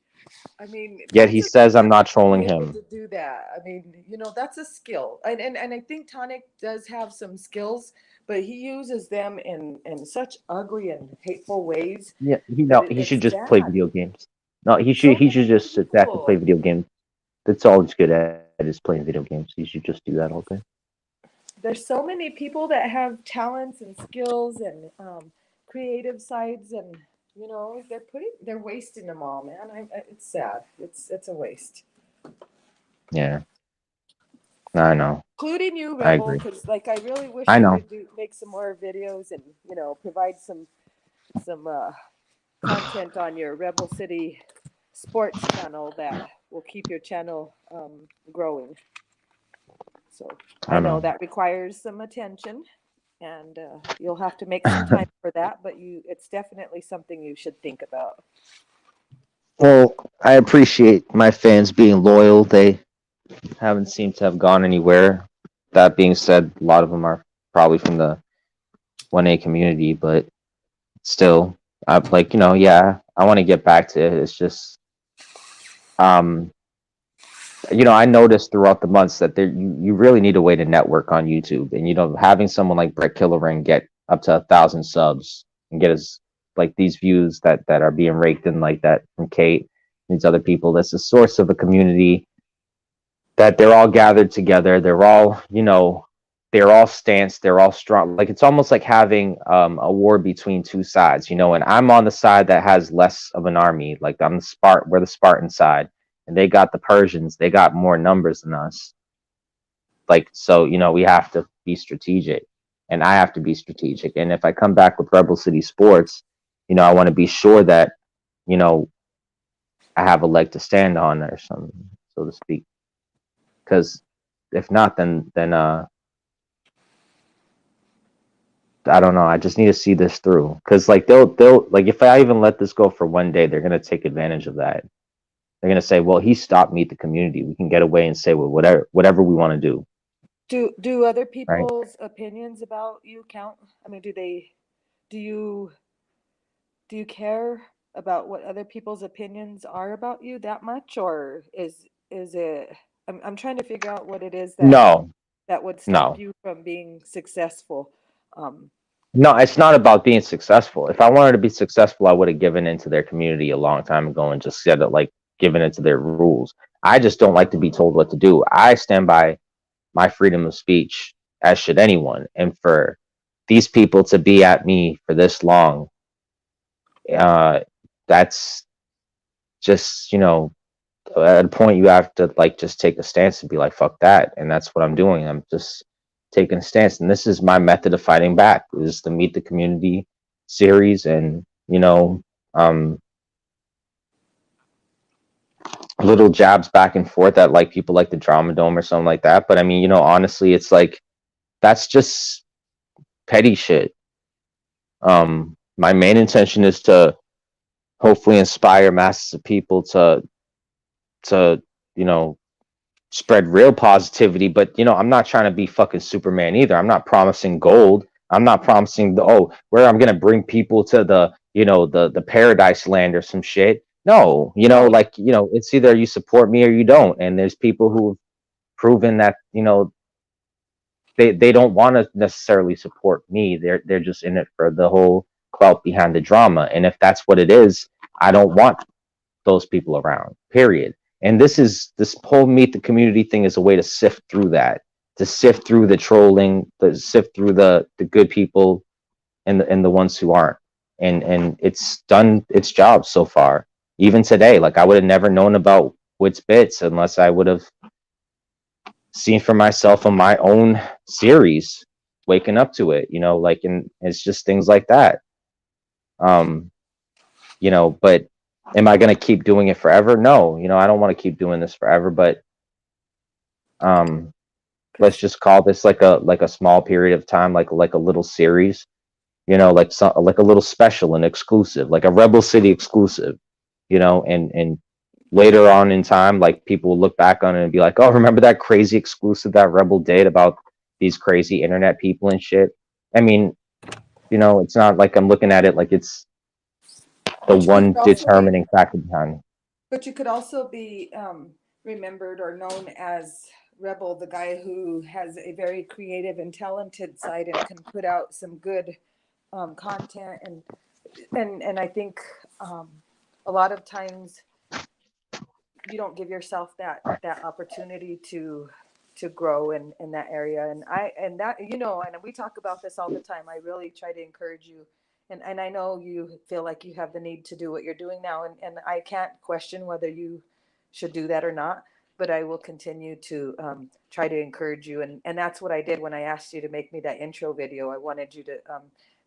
I mean, Yet that's he a says I'm skill not to be trolling able him. to do that. I mean, you know, that's a skill. And I think Tonic does have some skills, but he uses them in such ugly and hateful ways Yeah, that he it's should just play sad. video games. No, So he should many just sit back and play people. video games. That's all he's good at. is playing video games. You should just do that all day. There's so many people that have talents and skills and creative sides, and they're wasting them all, man. It's sad. It's a waste. Yeah, I know. Including you, I Rebel, agree. because like I really wish I you know. would make some more videos and provide some content on your Rebel City Sports channel that will keep your channel growing. So I know that requires some attention, and you'll have to make some time for that. But it's definitely something you should think about. Well, I appreciate my fans being loyal. They haven't seemed to have gone anywhere. That being said, a lot of them are probably from the 1A community, but still, I'm like, yeah, I want to get back to it. It's just, I noticed throughout the months that you really need a way to network on YouTube, and having someone like Brett Killoran get up to 1,000 subs and get us like these views that are being raked in like that from Kate and these other people. That's a source of a community that they're all gathered together. They're all, they're all stanced. They're all strong. Like it's almost like having a war between two sides, and I'm on the side that has less of an army. Like we're the Spartan side, and they got the Persians. They got more numbers than us. Like, so, we have to be strategic, and I have to be strategic. And if I come back with Rebel City Sports, I want to be sure that, I have a leg to stand on or something, so to speak. Because if not, then I don't know. I just need to see this through. Because like they'll like if I even let this go for one day, they're gonna take advantage of that. They're gonna say, "Well, he stopped Meet the Community. We can get away and say whatever we want to do." Do other Right? people's opinions about you count? I mean, do you care about what other people's opinions are about you that much, or is it? I'm trying to figure out what it is No, that would stop no, you from being successful. Um, no. It's not about being successful. If I wanted to be successful, I would have given into their community a long time ago and just said it like given into their rules. I just don't like to be told what to do. I stand by my freedom of speech, as should anyone. And for these people to be at me for this long, that's just, at a point you have to like just take a stance and be like, fuck that. And that's what I'm doing. I'm just taking a stance. And this is my method of fighting back, is the Meet the Community series and, little jabs back and forth at like people like the Drama Dome or something like that. But I mean, honestly, it's like that's just petty shit. My main intention is to hopefully inspire masses of people to spread real positivity. But I'm not trying to be fucking Superman either. I'm not promising gold. I'm not promising where I'm gonna bring people to the the paradise land or some shit. No, it's either you support me or you don't. And there's people who've proven that they don't want to necessarily support me. They're just in it for the whole clout behind the drama. And if that's what it is, I don't want those people around. Period. And this whole Meet the Community thing is a way to sift through that, to sift through the trolling, to sift through the good people and the ones who aren't. And it's done its job so far. Even today, like I would have never known about Wits Bits unless I would have seen for myself on my own series, waking up to it, and it's just things like that. But am I going to keep doing it forever? No, I don't want to keep doing this forever, but let's just call this like a small period of time, like a little series, like a little special and exclusive, like a Rebel City exclusive, and later on in time, like people will look back on it and be like, oh, remember that crazy exclusive that Rebel did about these crazy internet people and shit? I mean, it's not like I'm looking at it like it's the one determining factor behind. But you could also be remembered or known as Rebel, the guy who has a very creative and talented side and can put out some good content. And I think a lot of times you don't give yourself that opportunity to grow in that area. And that, you know, and we talk about this all the time. I really try to encourage you, and I know you feel like you have the need to do what you're doing now, and I can't question whether you should do that or not, but I will continue to try to encourage you. And that's what I did when I asked you to make me that intro video. I wanted you to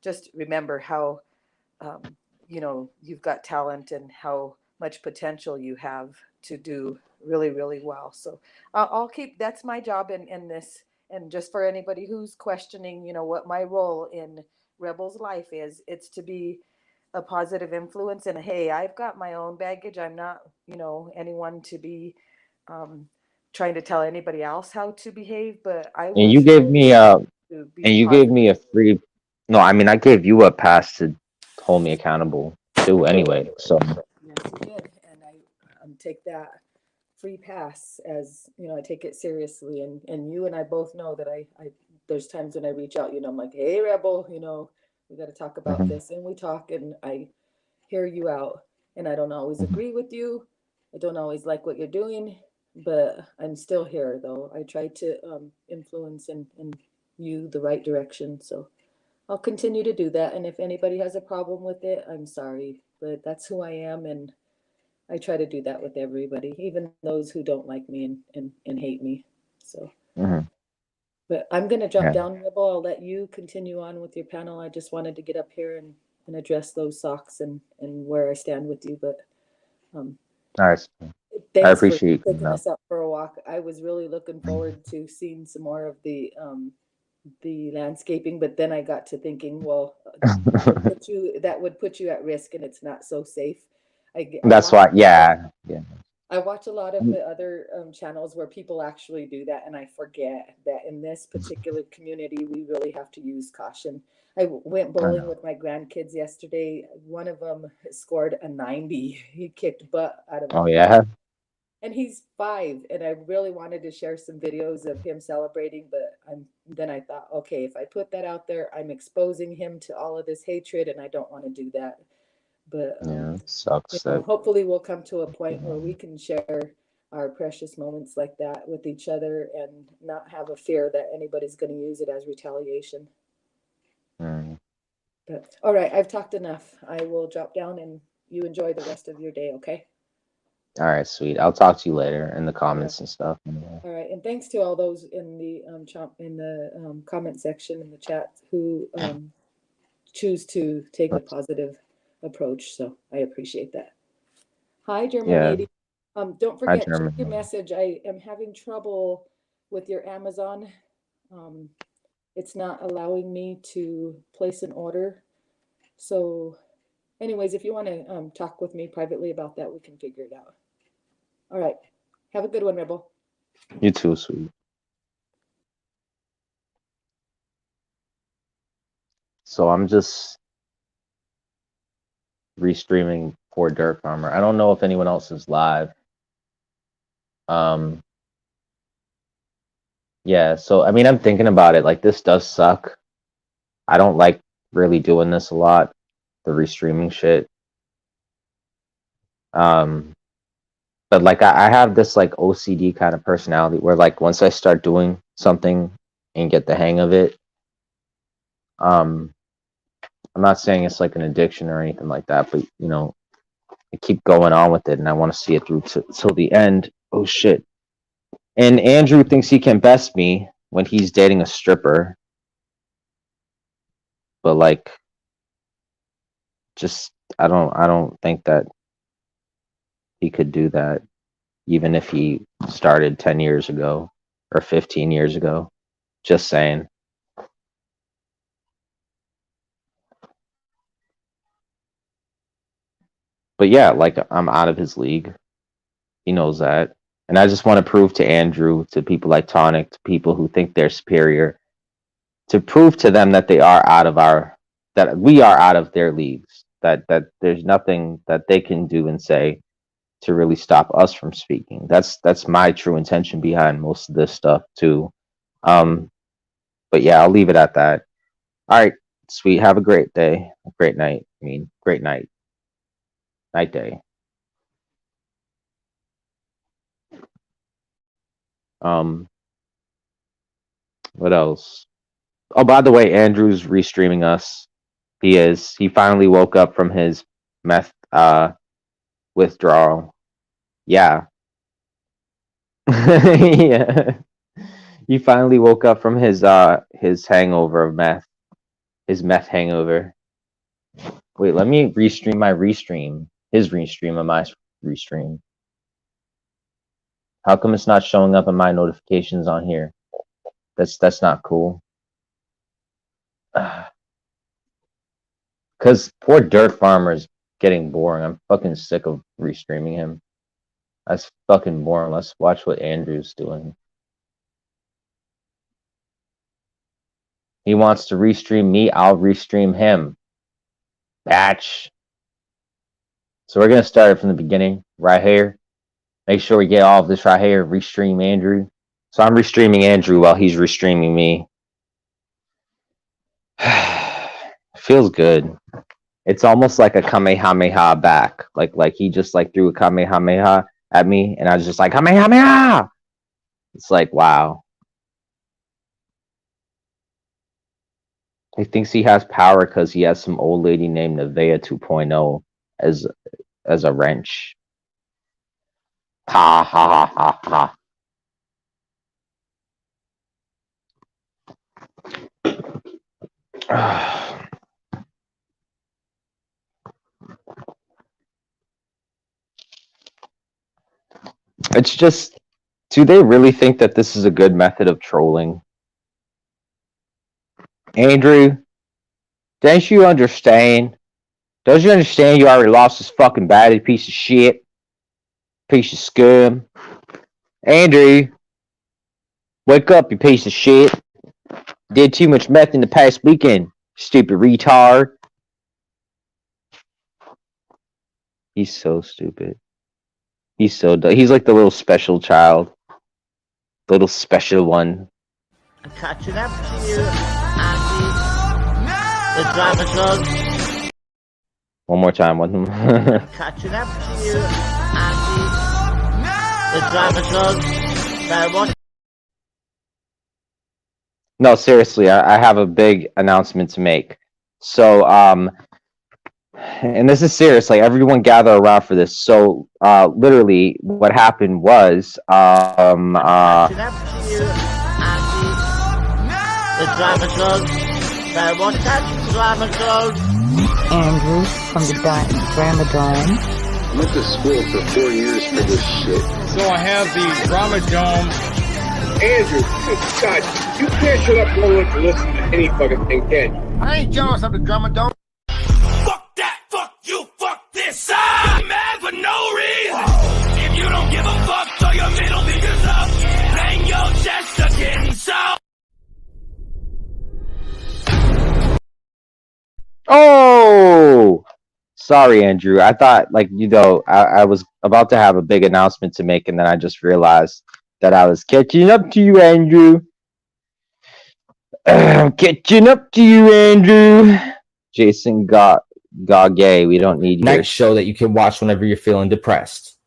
just remember how, you know, you've got talent and how much potential you have to do really, really well. So I'll keep, that's my job in this. And just for anybody who's questioning, you know, what my role in Rebel's life is, it's to be a positive influence. And hey, I've got my own baggage. I'm not, you know, anyone to be um, trying to tell anybody else how to behave, but I And will you gave show me you to be and you gave me positive. a free. No, I mean I gave you a pass to hold me accountable too. Anyway, so Yes, you did. And I take that free pass as, you know, I take it seriously. And you and I both know that I there's times when I reach out, you know, I'm like, hey, Rebel, you know, we got to talk about mhm, this. And we talk and I hear you out. And I don't always mhm. agree with you. I don't always like what you're doing, but I'm still here though. I try to influence and you the right direction. So I'll continue to do that. And if anybody has a problem with it, I'm sorry, but that's who I am. And I try to do that with everybody, even those who don't like me and hate me. So, Mhm. but I'm going to jump Yeah. down, Rebel. I'll let you continue on with your panel. I just wanted to get up here and address those socks and where I stand with you. But um, All right. I thanks for appreciate you coming taking up. us out for a walk. I was really looking forward to seeing some more of the landscaping, but then I got to thinking, well, that would put you at risk, and it's not so safe. I That's watch why. Yeah. Yeah. I watch a lot of the other channels where people actually do that, and I forget that in this particular community, we really have to use caution. Went I bowling know. with my grandkids yesterday. One of them scored a 90. He kicked butt out of a Oh pit, yeah. and he's 5. And I really wanted to share some videos of him celebrating, but then I thought, okay, if I put that out there, I'm exposing him to all of this hatred, and I don't want to do that. But Yeah. It you sucks know, that. hopefully we'll come to a point where we Um, can share our precious moments like that with each other and not have a fear that anybody's going to use it as retaliation. mm. But all right, I've talked enough. I will drop down and you enjoy the rest of your day, okay? All right. Sweet. I'll talk to you later in the All right. comments and stuff. Yeah. All right, and thanks to all those in the comment section in the chat who choose to take a positive approach. So I appreciate that. Hi, German Yeah. lady. Don't Hi, forget, check your German. message. I am having trouble with your Amazon. It's not allowing me to place an order. So anyways, if you want to talk with me privately about that, we can figure it out. All right. Have a good one, Rebel. You too, sweet. So I'm just restreaming Poor Dirt Farmer. I don't know if anyone else is live. Um, yeah, so I mean, I'm thinking about it. Like, this does suck. I don't like really doing this a lot, the restreaming shit. Um, but like, I have this like OCD kind of personality where like once I start doing something and get the hang of it, um, I'm not saying it's like an addiction or anything like that, but you know, I keep going on with it and I want to see it through till the end. Oh shit. And Andrew thinks he can best me when he's dating a stripper, but like, just I don't think that he could do that, even if he started 10 years ago or 15 years ago. Just saying. But yeah, like I'm out of his league. He knows that. And I just want to prove to Andrew, to people like Tonic, to people who think they're superior, to prove to them that they are out of that we are out of their leagues. That there's nothing that they can do and say to really stop us from speaking. That's my true intention behind most of this stuff too. Um, but yeah, I'll leave it at that. All right, sweet. Have a great day, a great night. I mean, great night, night day. What else? Oh, by the way, Andrew's restreaming us. He is. He finally woke up from his meth withdrawal. Yeah. Yeah. He finally woke up from his hangover of meth. His meth hangover. Wait, let me restream my restream. His restream of my restream. How come it's not showing up in my notifications on here? That's not cool. Cause poor Dirt Farmer's getting boring. I'm fucking sick of restreaming him. That's fucking boring. Let's watch what Andrew's doing. He wants to restream me, I'll restream him. Batch. So we're gonna start it from the beginning, right here. Make sure we get all of this right here. Restream Andrew. So I'm restreaming Andrew while he's restreaming me. Feels good. It's almost like a Kamehameha back. Like he just like threw a Kamehameha at me, and I was just like, Kamehameha! It's like, wow. He thinks he has power because he has some old lady named Nevaeh 2.0 as a wrench. Ha ha ha ha ha. It's just, do they really think that this is a good method of trolling? Andrew, don't you understand? Don't you understand you already lost this fucking batty piece of shit? Piece of scum. Andrew, wake up, you piece of shit. Did too much meth in the past weekend, stupid retard. He's so stupid. He's so dumb. He's like the little special child. The little special one. I'm catching up to you, Andy. The driver drugs. One more time. I'm catching up to you, Andy. The driver drugs. Now what? No, seriously, I have a big announcement to make. So, and this is serious, like everyone gather around for this. So, literally what happened was, Catching up to you, Andy. The driver drugs. Now what? Catch driver drugs. Andrew from the Dramadome. I went to school for 4 years for this shit. So I have the Dramadome. Andrew, God, you can't shut up long enough to listen to any fucking thing, can you? I ain't jealous of the Dramadome. Fuck that, fuck you, fuck this. I'm mad for no reason. If you don't give a fuck, throw your middle fingers up. Bang your chest again, so. Oh, sorry, Andrew. I thought, like, you know, I was about to have a big announcement to make, and then I just realized that I was catching up to you, Andrew. Catching up to you, Andrew. Jason got gay. We don't need Next your show that you can watch whenever you're feeling depressed,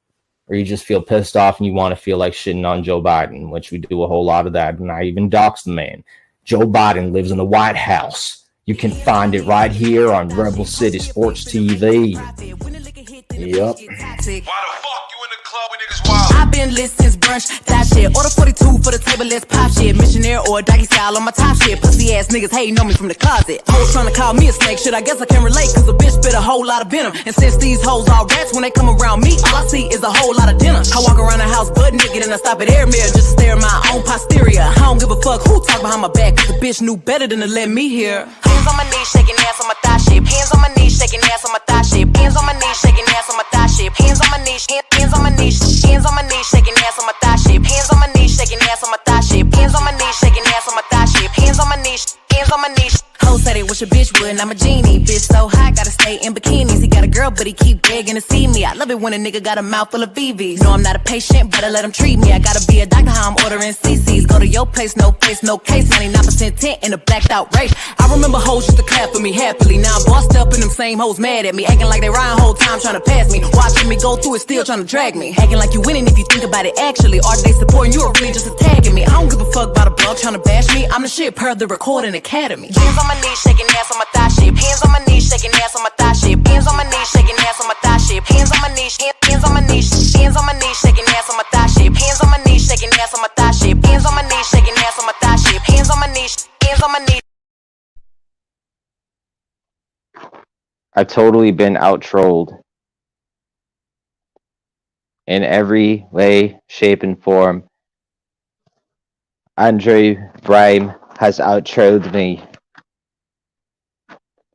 or you just feel pissed off and you want to feel like shitting on Joe Biden, which we do a whole lot of that, and I even dox the man. Joe Biden lives in the White House. You can find it right here on Rebel City Sports TV. Yep. Why the fuck you in the club with niggas wild? I've been lit since brunch, that shit. Order 42 for the table, let's pop shit. Missionary or doggy style on my top shit. Pussy ass niggas hating on me from the closet. Hoes trying to call me a snake, shit, I guess I can relate. Cause a bitch spit a whole lot of venom. And since these hoes all rats, when they come around me, all I see is a whole lot of dinner. I walk around the house butt naked and I stop at air mirror just to stare at my own posterior. I don't give a fuck who talk behind my back, cause the bitch knew better than to let me hear. Hands on my knees, shaking ass on my thigh shape. Hands on my knees, shaking ass on my thigh shape. Hands on my knees, shaking ass on my thigh shape. Hands on my knees, hands on my knees, hands on my knees, shaking ass on my thigh shape. Hands on my knees, shaking ass on my thigh shape. Hands on my knees, shaking ass on my thigh shape. Hands on my knees, hands on my knees. Hoes say they wish wish a bitch would, and I'm a genie. Bitch so hot, gotta stay in bikinis. He got a girl, but he keep begging to see me. I love it when a nigga got a mouth full of VVs. No, I'm not a patient, but I let him treat me. I gotta be a doctor, how I'm ordering CCs. Go to your place, no face, no case. 99% tint in a blacked out race. I remember hoes used to clap for me happily. Now I'm bossed up and them same hoes mad at me. Acting like they riding whole time trying to pass me. Watching me go through it, still trying to drag me. Acting like you winning if you think about it actually. Are they supporting you or really just attacking me? I don't give a fuck about a blog trying to bash me. I'm the shit per the Recording Academy. Hands on my knees, shaking ass on my thigh shape. Hands on my knees, shaking ass on my thigh shape. Hands on my knees, shaking ass on my thigh shape. Hands on my knees, hands on my knees, hands on my knees, shaking ass on my thigh shape. Hands on my knees, shaking ass on my thigh shape. Hands on my knees, shaking ass on my thigh shape. Hands on my knees, hands on my knees. I've totally been out-trolled in every way, shape, and form. Andrew Brame has out-trolled me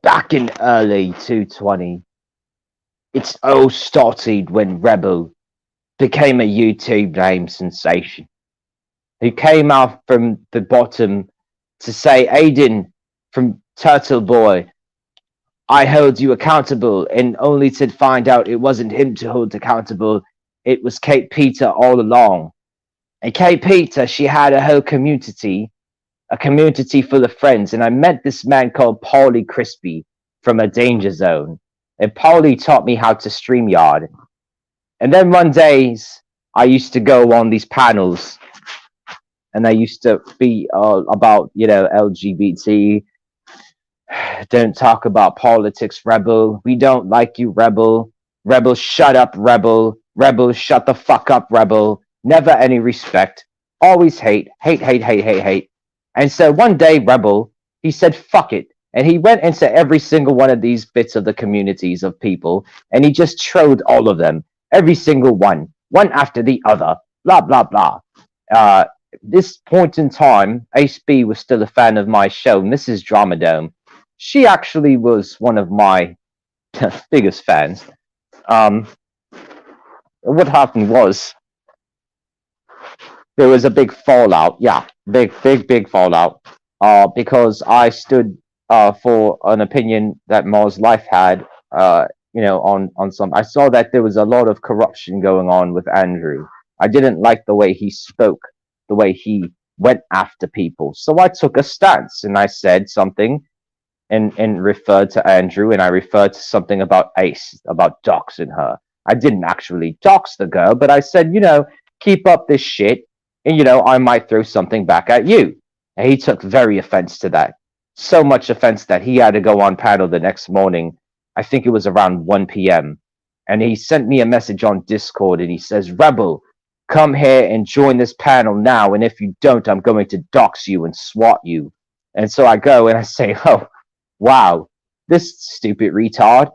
back in early 220. It's all started when Rebel became a YouTube name sensation, who came out from the bottom to say, Aiden from Turtle Boy, I hold you accountable, and only to find out it wasn't him to hold accountable, it was Kate Peter all along. And Kate Peter, she had a whole community, a community full of friends, and I met this man called Paulie Crispy from A Danger Zone, and Paulie taught me how to StreamYard. And then one day, I used to go on these panels, and I used to be about, you know, LGBT, don't talk about politics, Rebel. We don't like you, Rebel. Rebel, shut up, Rebel. Rebel, shut the fuck up, Rebel. Never any respect. Always hate. Hate, hate, hate, hate, hate. And so one day, Rebel, he said, fuck it. And he went into every single one of these bits of the communities of people, and he just trolled all of them. Every single one after the other. Blah, blah, blah. This point in time, Ace B was still a fan of my show, Mrs. Dramadome. She actually was one of my biggest fans. What happened was there was a big fallout. Yeah, big fallout. Because I stood for an opinion that Mars Life had. You know, on some. I saw that there was a lot of corruption going on with Andrew. I didn't like the way he spoke, the way he went after people. So I took a stance and I said something. And referred to Andrew, and I referred to something about Ace, about doxing her. I didn't actually dox the girl, but I said, you know, keep up this shit, and, you know, I might throw something back at you. And he took very offense to that. So much offense that he had to go on panel the next morning. I think it was around 1 p.m. And he sent me a message on Discord, and he says, Rebel, come here and join this panel now, and if you don't, I'm going to dox you and swat you. And so I go and I say, oh, wow, this stupid retard.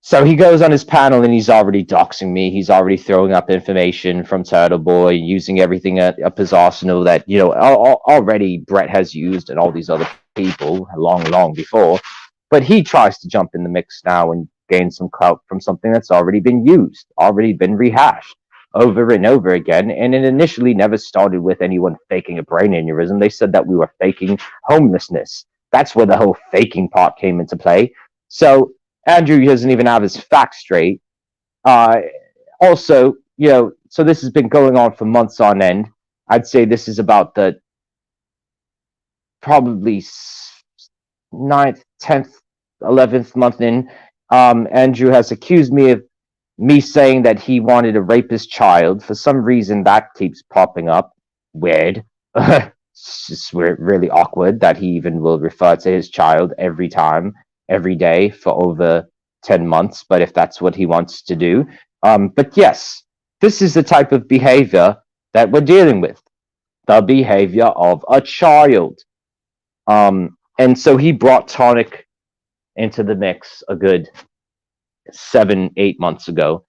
So he goes on his panel and he's already doxing me. He's already throwing up information from Turtle Boy, using everything up his arsenal that, you know, already Brett has used and all these other people long before. But he tries to jump in the mix now and gain some clout from something that's already been used, already been rehashed over and over again. And it initially never started with anyone faking a brain aneurysm. They said that we were faking homelessness. That's where the whole faking part came into play. So Andrew doesn't even have his facts straight. Also, you know, so this has been going on for months on end. I'd say this is about the probably 9th, 10th, 11th month in. Andrew has accused me of me saying that he wanted to rape his child. For some reason, that keeps popping up. Weird. It's just really awkward that he even will refer to his child every time, every day for over 10 months. But if that's what he wants to do. But yes, this is the type of behavior that we're dealing with. The behavior of a child. And so he brought Tonic into the mix a good 7-8 months ago.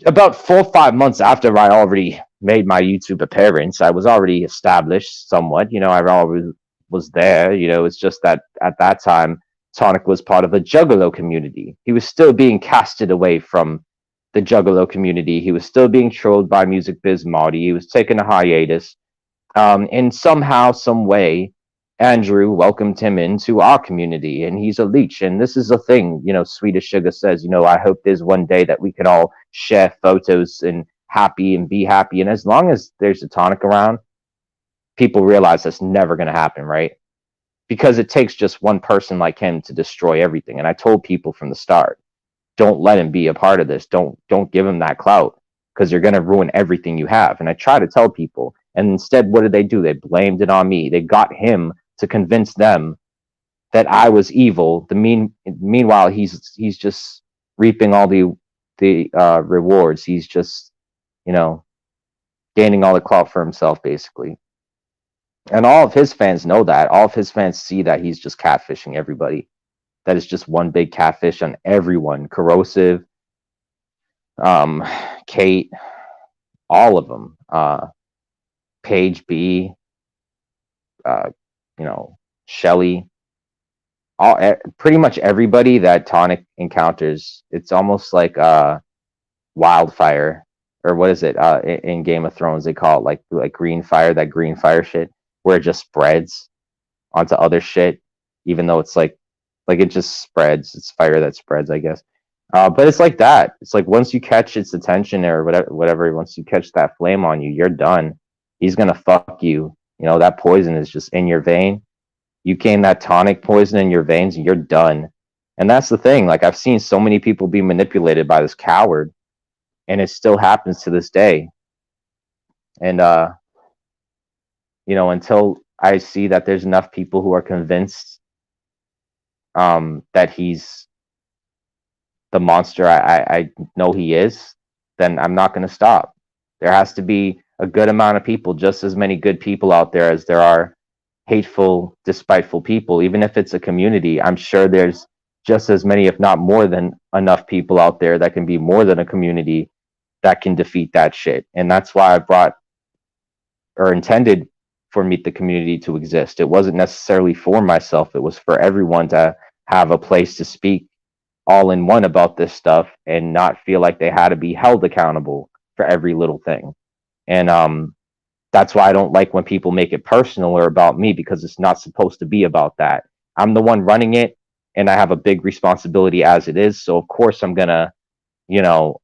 About 4 or 5 months after I already made my YouTube appearance, I was already established somewhat. You know, I always was there. You know, it's just that at that time, Tonic was part of a Juggalo community. He was still being casted away from the Juggalo community. He was still being trolled by Music Biz Marty. He was taking a hiatus. And somehow, some way, Andrew welcomed him into our community, and he's a leech. And this is a thing, you know, Swedish Sugar says, you know, I hope there's one day that we can all share photos and happy and be happy. And as long as there's a tonic around, people realize that's never going to happen, right? Because it takes just one person like him to destroy everything. And I told people from the start, don't let him be a part of this. Don't give him that clout, because you're going to ruin everything you have. And I try to tell people, and instead, what did they do? They blamed it on me. They got him to convince them that I was evil. Meanwhile, he's just reaping all the rewards. He's just, you know, gaining all the clout for himself, basically. And all of his fans know that. All of his fans see that he's just catfishing everybody. That is just one big catfish on everyone. Corrosive, Kate, all of them. Paige B, you know, Shelly, pretty much everybody that Tonic encounters. It's almost like wildfire, or what is it? In Game of Thrones, they call it like green fire. That green fire shit, where it just spreads onto other shit, even though it's like it just spreads. It's fire that spreads, I guess. But it's like that. It's like once you catch its attention or whatever, once you catch that flame on you, you're done. He's gonna fuck you. You know, that poison is just in your vein. You gain that tonic poison in your veins and you're done. And that's the thing. Like, I've seen so many people be manipulated by this coward, and it still happens to this day. And you know, until I see that there's enough people who are convinced that he's the monster I know he is, then I'm not going to stop. There has to be a good amount of people, just as many good people out there as there are hateful, despiteful people. Even if it's a community, I'm sure there's just as many, if not more than enough people out there that can be more than a community that can defeat that shit. And that's why I brought or intended for Meet the Community to exist. It wasn't necessarily for myself. It was for everyone to have a place to speak all in one about this stuff and not feel like they had to be held accountable for every little thing. And that's why I don't like when people make it personal or about me, because it's not supposed to be about that. I'm the one running it, and I have a big responsibility as it is. So of course I'm gonna, you know,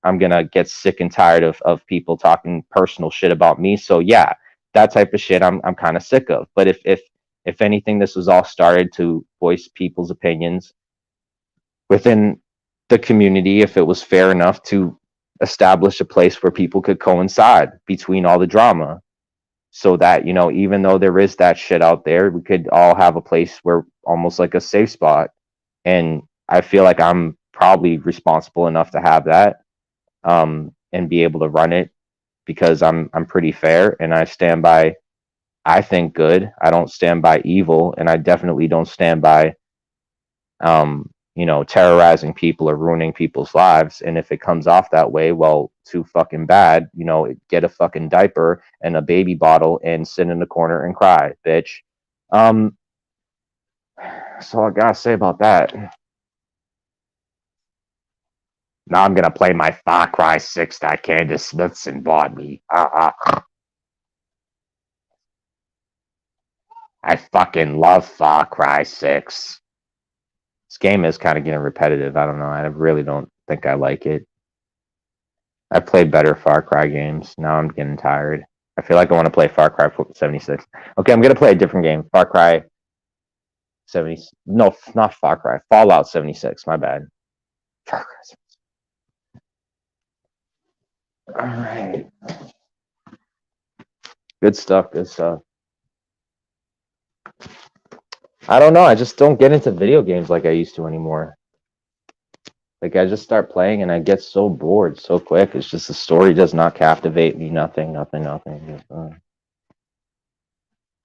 I'm gonna get sick and tired of people talking personal shit about me. So yeah, that type of shit I'm kind of sick of. But if anything, this was all started to voice people's opinions within the community, if it was fair enough to establish a place where people could coincide between all the drama, so that, you know, even though there is that shit out there, we could all have a place where almost like a safe spot. And I feel like I'm probably responsible enough to have that, and be able to run it, because I'm pretty fair and I stand by, I think, good. I don't stand by evil, and I definitely don't stand by you know, terrorizing people or ruining people's lives. And if it comes off that way, well, too fucking bad. You know, get a fucking diaper and a baby bottle and sit in the corner and cry, bitch. That's all I gotta say about that. Now I'm gonna play my Far Cry 6 that Candace Smithson bought me. I fucking love Far Cry 6. This game is kind of getting repetitive. I don't know. I really don't think I like it. I played better Far Cry games. Now I'm getting tired. I feel like I want to play Far Cry 76. Okay, I'm going to play a different game. Far Cry 70. No, not Far Cry. Fallout 76. My bad. Far Cry 76. All right. Good stuff. Good stuff. I don't know. I just don't get into video games like I used to anymore. Like, I just start playing and I get so bored so quick. It's just the story does not captivate me. Nothing.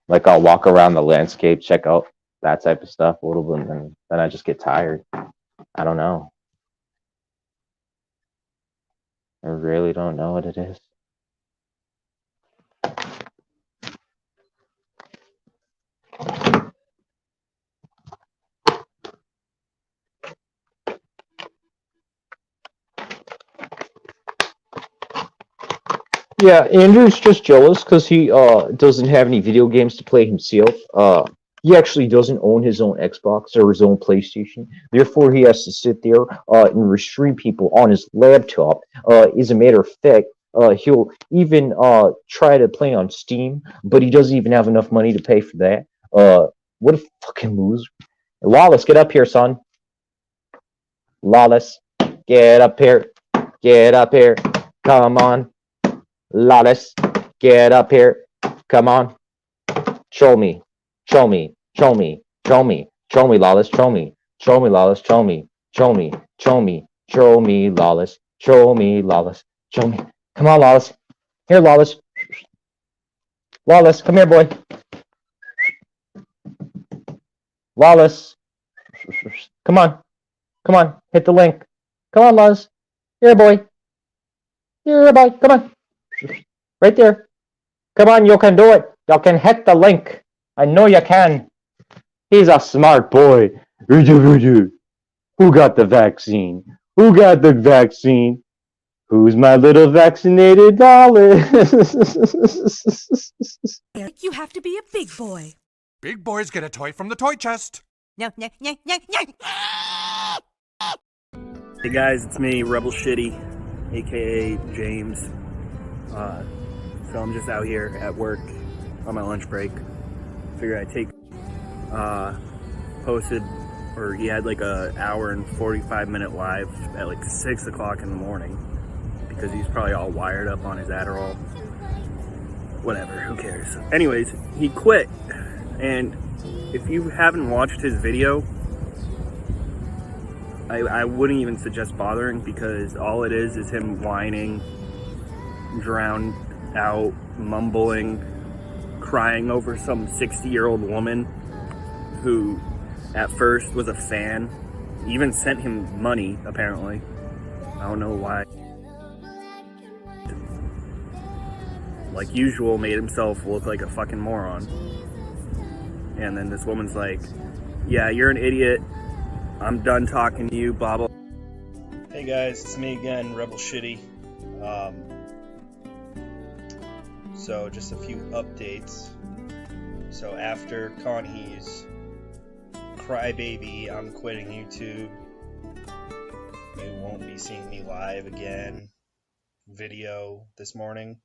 Like, I'll walk around the landscape, check out that type of stuff a little bit, and then I just get tired. I don't know. I really don't know what it is. Yeah, Andrew's just jealous because he doesn't have any video games to play himself. He actually doesn't own his own Xbox or his own PlayStation. Therefore, he has to sit there and restrain people on his laptop. As a matter of fact, he'll even try to play on Steam, but he doesn't even have enough money to pay for that. What a fucking loser! Lawless, get up here, son. Lawless, get up here. Get up here. Come on. Lawless, get up here. Come on. Show me. Show me. Show me. Show me. Show me, Lawless. Show me. Show me, Lawless. Show me. Show me. Show me. Show me, Lawless. Show me, Lawless. Show me. Come on, Lawless. Here, Lawless. Lawless, come here, boy. Lawless. Come on. Come on. Hit the link. Come on, Lawless. Here, boy. Here, boy. Come on. Right there. Come on, you can do it. You can hit the link. I know you can. He's a smart boy. Who got the vaccine? Who got the vaccine? Who's my little vaccinated dollar? You have to be a big boy. Big boys get a toy from the toy chest. No. Hey guys, it's me, Rebel Shitty, aka James. So I'm just out here at work on my lunch break. Figured I'd take posted, or he had like a hour and 45-minute live at like 6 o'clock in the morning because he's probably all wired up on his Adderall. Whatever, who cares? Anyways, he quit, and if you haven't watched his video, I wouldn't even suggest bothering, because all it is him whining, drowned out, mumbling, crying over some 60-year-old woman who at first was a fan, even sent him money apparently. I don't know why. Like usual, made himself look like a fucking moron. And then this woman's like, yeah, you're an idiot. I'm done talking to you, blah, blah. Hey guys, it's me again, Rebel Shitty. So just a few updates. So after Connie's crybaby, I'm quitting YouTube, you won't be seeing me live again video this morning.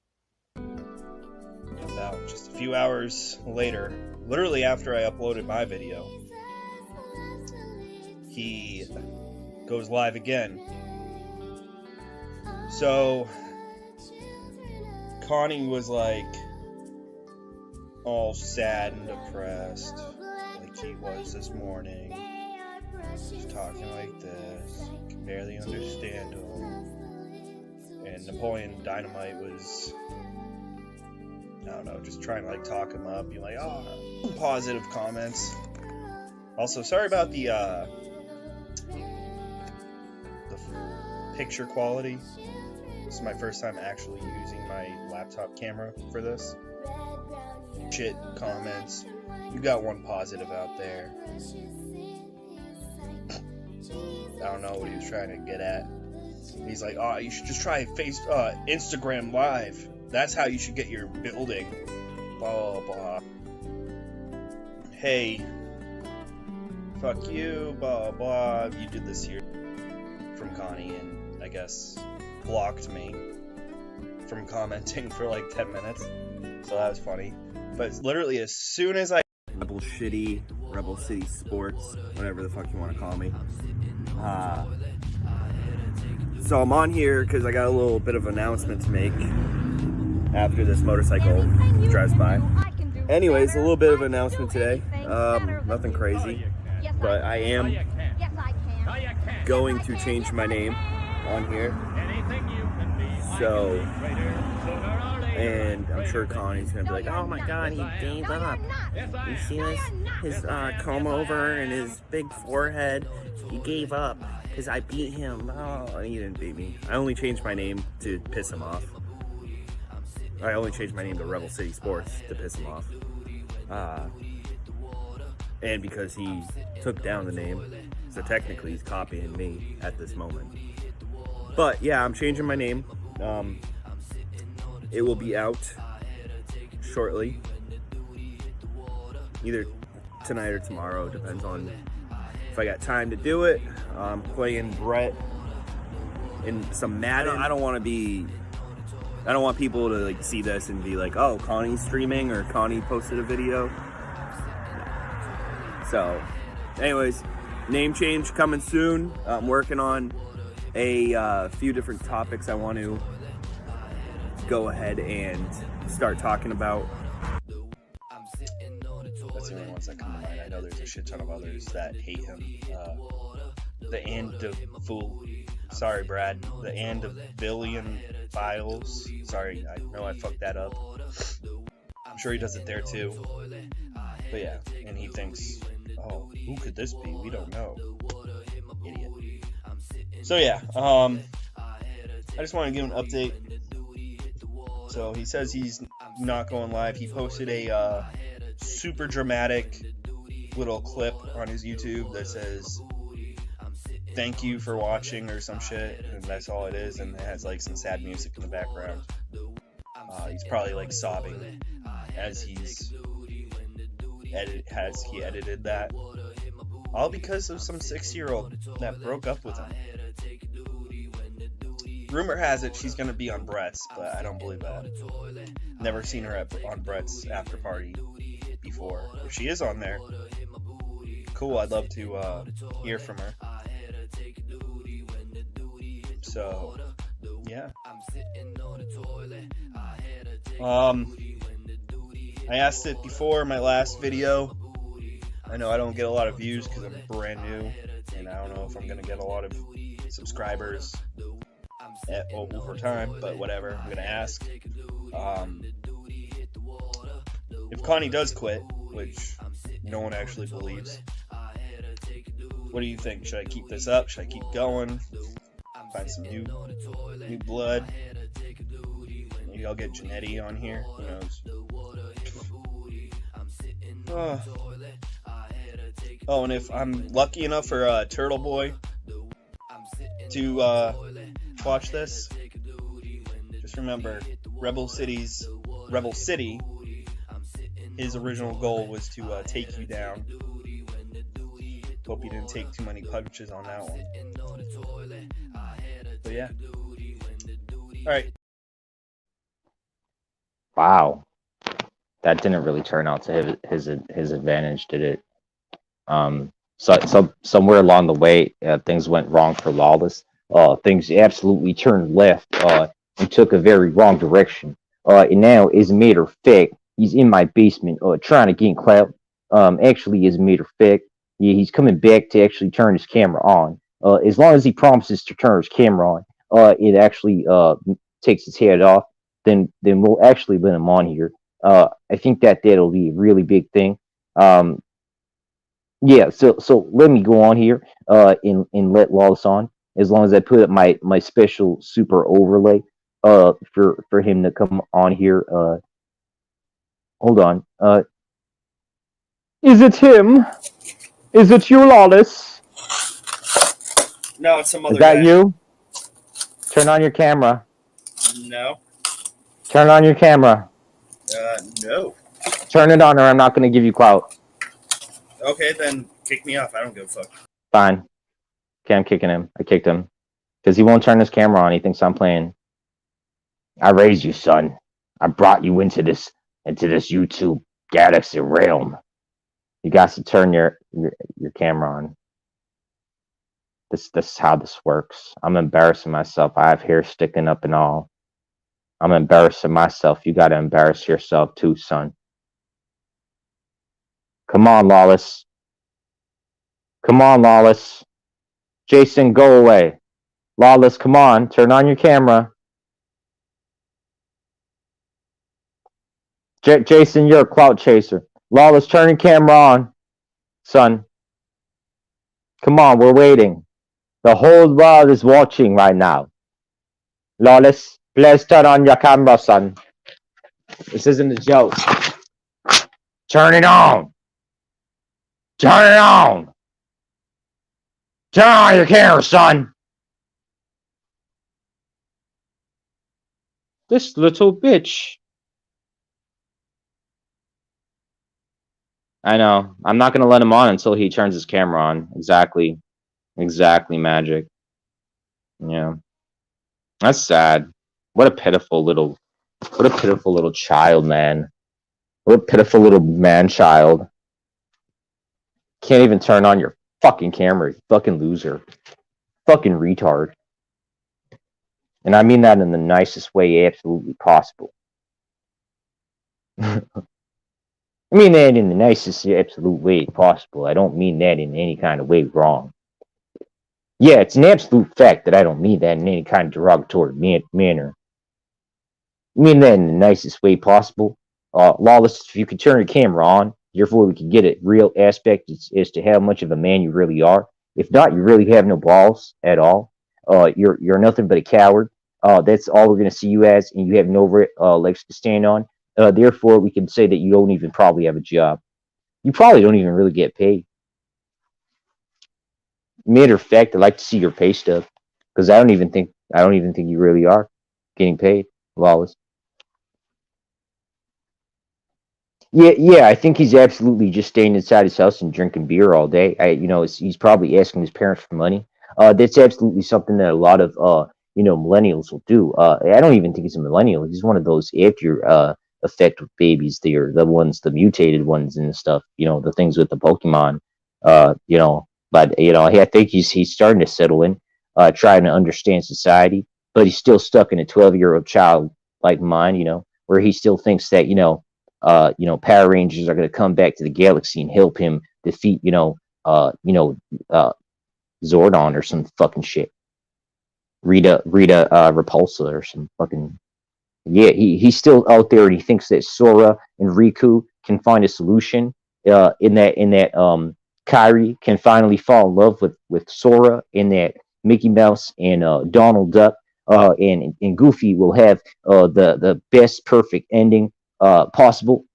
About just a few hours later, literally after I uploaded my video, he goes live again. So Connie was like all sad and depressed, like he was this morning. He's talking like this, can barely understand him. And Napoleon Dynamite was, I don't know, just trying to like talk him up, be like, oh, positive comments. Also, sorry about the picture quality. This is my first time actually using my laptop camera for this. Shit comments. You got one positive out there. I don't know what he was trying to get at. He's like, oh, you should just try Instagram Live. That's how you should get your building. Blah, blah, blah. Hey, fuck you, blah, blah. You did this here. From Connie, and I guess blocked me from commenting for like 10 minutes. So that was funny. But literally as soon as I... Rebel Shitty, Rebel City Sports, whatever the fuck you want to call me. So I'm on here because I got a little bit of announcement to make after this motorcycle drives by. Anyways, a little bit of announcement today. Nothing crazy, but I am going to change my name on here. So, and I'm sure Connie's gonna be like, oh my god, he gave up. You see his comb over and his big forehead? He gave up because I beat him. Oh, he didn't beat me. I only changed my name to piss him off. I only changed my name to Rebel City Sports to piss him off. And because he took down the name, so technically he's copying me at this moment. But yeah, I'm changing my name. it will be out shortly, either tonight or tomorrow, depends on if I got time to do it. I'm playing Brett in some Madden. I don't want people to like see this and be like, oh, Connie's streaming or Connie posted a video. So anyways, name change coming soon. I'm working on a few different topics I want to go ahead and start talking about. That's the only ones that come to mind. I know there's a shit ton of others that hate him. The Andavillion Files. Sorry, I know I fucked that up. I'm sure he does it there too. But yeah, and he thinks, oh, who could this be? We don't know. Idiot. So yeah, I just want to give an update. So he says he's not going live. He posted a super dramatic little clip on his YouTube that says, thank you for watching or some shit, and that's all it is, and it has like some sad music in the background. He's probably like sobbing as he edited that, all because of some 6-year-old that broke up with him. Rumor has it she's gonna be on Brett's, but I don't believe that. Never seen her on Brett's after party before. If she is on there, cool, I'd love to hear from her. So yeah, I asked it before my last video. I know I don't get a lot of views because I'm brand new, and I don't know if I'm gonna get a lot of subscribers over time, but whatever, I'm gonna ask. If Connie does quit, which no one actually believes, what do you think? Should I keep this up? Should I keep going? Find some new blood? Maybe I'll get Janetti on here. Who knows? Oh, and if I'm lucky enough for Turtle Boy to watch this, just remember, Rebel City, his original goal was to take you down. Hope you didn't take too many punches on that one. But yeah. Alright. Wow. That didn't really turn out to his advantage, did it? So somewhere along the way, things went wrong for Lawless. Things absolutely turned left and took a very wrong direction. And now, as a matter of fact, he's in my basement trying to gain clout. Actually, as a matter of fact, yeah, he's coming back to actually turn his camera on. As long as he promises to turn his camera on, it actually takes his head off. Then we'll actually let him on here. I think that'll be a really big thing. Yeah, so let me go on here and let Lawless on, as long as I put up my special super overlay for him to come on here. Hold on. Is it him? Is it you, Lawless? No, it's some other Is that guy. you? Turn on your camera. No. Turn on your camera. No. Turn it on or I'm not going to give you clout. Okay, then kick me off. I don't give a fuck. Fine. Okay, I'm kicking him. I kicked him. Because he won't turn his camera on. He thinks I'm playing. I raised you, son. I brought you into this YouTube galaxy realm. You got to turn your camera on. This is how this works. I'm embarrassing myself. I have hair sticking up and all. I'm embarrassing myself. You got to embarrass yourself too, son. Come on, Lawless. Come on, Lawless. Jason, go away. Lawless, come on. Turn on your camera. Jason, you're a clout chaser. Lawless, turn your camera on. Son. Come on, we're waiting. The whole world is watching right now. Lawless, please turn on your camera, son. This isn't a joke. Turn it on. Turn it on. Turn on your camera, son. This little bitch. I know. I'm not gonna let him on until he turns his camera on. Exactly. Exactly, Magic. Yeah. That's sad. What a pitiful little child, man. What a pitiful little man child. Can't even turn on your fucking camera, you fucking loser. Fucking retard. And I mean that in the nicest way absolutely possible. I mean that in the nicest absolute way possible. I don't mean that in any kind of way wrong. Yeah, it's an absolute fact that I don't mean that in any kind of derogatory manner. I mean that in the nicest way possible. Lawless, if you could turn your camera on, therefore we can get a real aspect as to how much of a man you really are. If not, you really have no balls at all. You're nothing but a coward. That's all we're gonna see you as, and you have no legs to stand on. Therefore, we can say that you don't even probably have a job. You probably don't even really get paid. Matter of fact, I'd like to see your pay stub because I don't even think you really are getting paid, Lawless. Yeah, I think he's absolutely just staying inside his house and drinking beer all day. He's probably asking his parents for money. That's absolutely something that a lot of millennials will do. I don't even think he's a millennial. He's one of those after effect babies. They're the mutated ones and stuff. The things with the Pokemon. But I think he's starting to settle in, trying to understand society. But he's still stuck in a 12-year-old child like mine. Where he still thinks that Power Rangers are going to come back to the galaxy and help him defeat, Zordon or some fucking shit. Rita Repulsa or some fucking. Yeah, he's still out there and he thinks that Sora and Riku can find a solution. In that Kyrie can finally fall in love with Sora, in that Mickey Mouse and Donald Duck and Goofy will have the best perfect ending possible,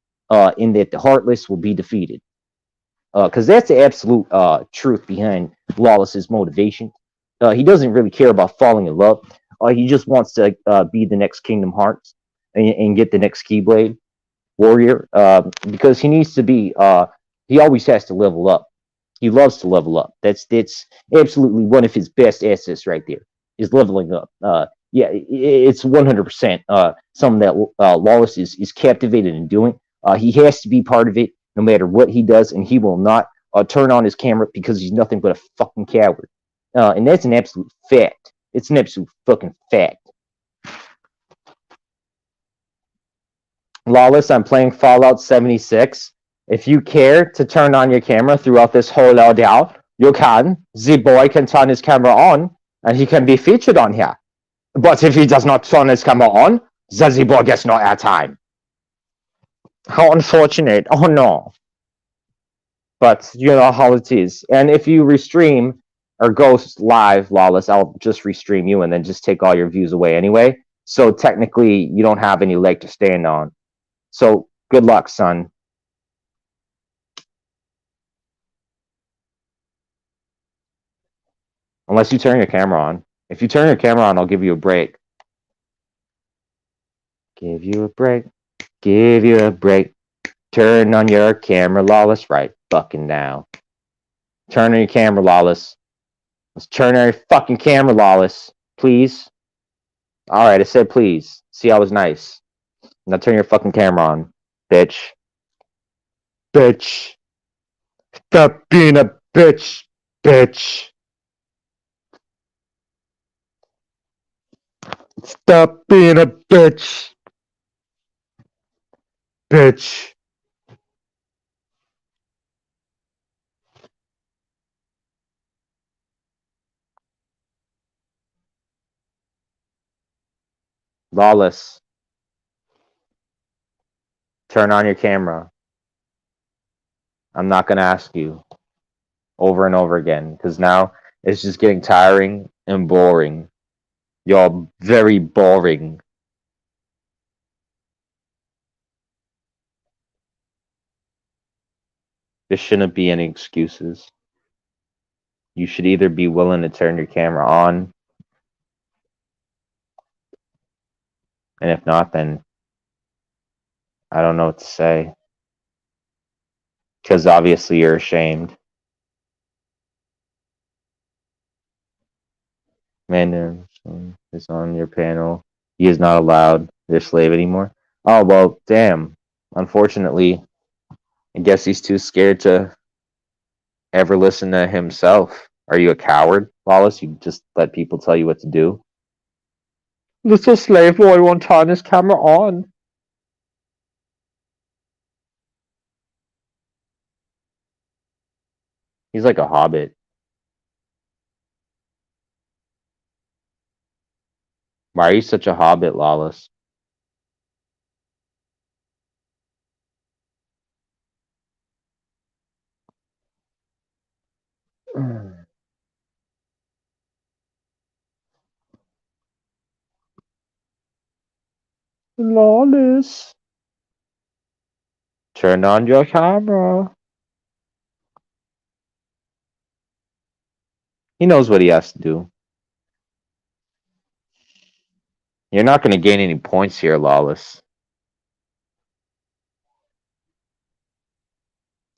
in that the Heartless will be defeated. Because that's the absolute truth behind Lawless's motivation. He doesn't really care about falling in love. He just wants to be the next Kingdom Hearts and get the next Keyblade Warrior. Because he needs to be. He always has to level up. He loves to level up. That's absolutely one of his best assets right there. Is leveling up. Yeah, it's 100% something that Lawless is captivated in doing. He has to be part of it no matter what he does, and he will not turn on his camera because he's nothing but a fucking coward. And that's an absolute fact. It's an absolute fucking fact. Lawless, I'm playing Fallout 76. If you care to turn on your camera throughout this whole ordeal, you can. The boy can turn his camera on, and he can be featured on here. But if he does not turn his camera on, then the boy gets no airtime. How unfortunate. Oh no. But you know how it is. And if you restream or go live, Lawless, I'll just restream you and then just take all your views away anyway. So technically, you don't have any leg to stand on. So good luck, son. Unless you turn your camera on. If you turn your camera on, I'll give you a break. Give you a break. Give you a break. Turn on your camera, Lawless, right fucking now. Turn on your camera, Lawless. Let's turn on your fucking camera, Lawless. Please. Alright, I said please. See, I was nice. Now turn your fucking camera on, bitch. Bitch. Stop being a bitch. Bitch. Stop being a bitch. Bitch. Lawless. Turn on your camera. I'm not going to ask you over and over again because now it's just getting tiring and boring. You're very boring. There shouldn't be any excuses. You should either be willing to turn your camera on And if not, then I don't know what to say. Because obviously you're ashamed. Mandarin is on your panel. He is not allowed their slave anymore. Oh, well, damn. Unfortunately, I guess he's too scared to ever listen to himself. Are you a coward, Lawless? You just let people tell you what to do? Little slave boy won't turn his camera on. He's like a hobbit. Why are you such a hobbit, Lawless? Lawless. Turn on your camera. He knows what he has to do. You're not going to gain any points here, Lawless.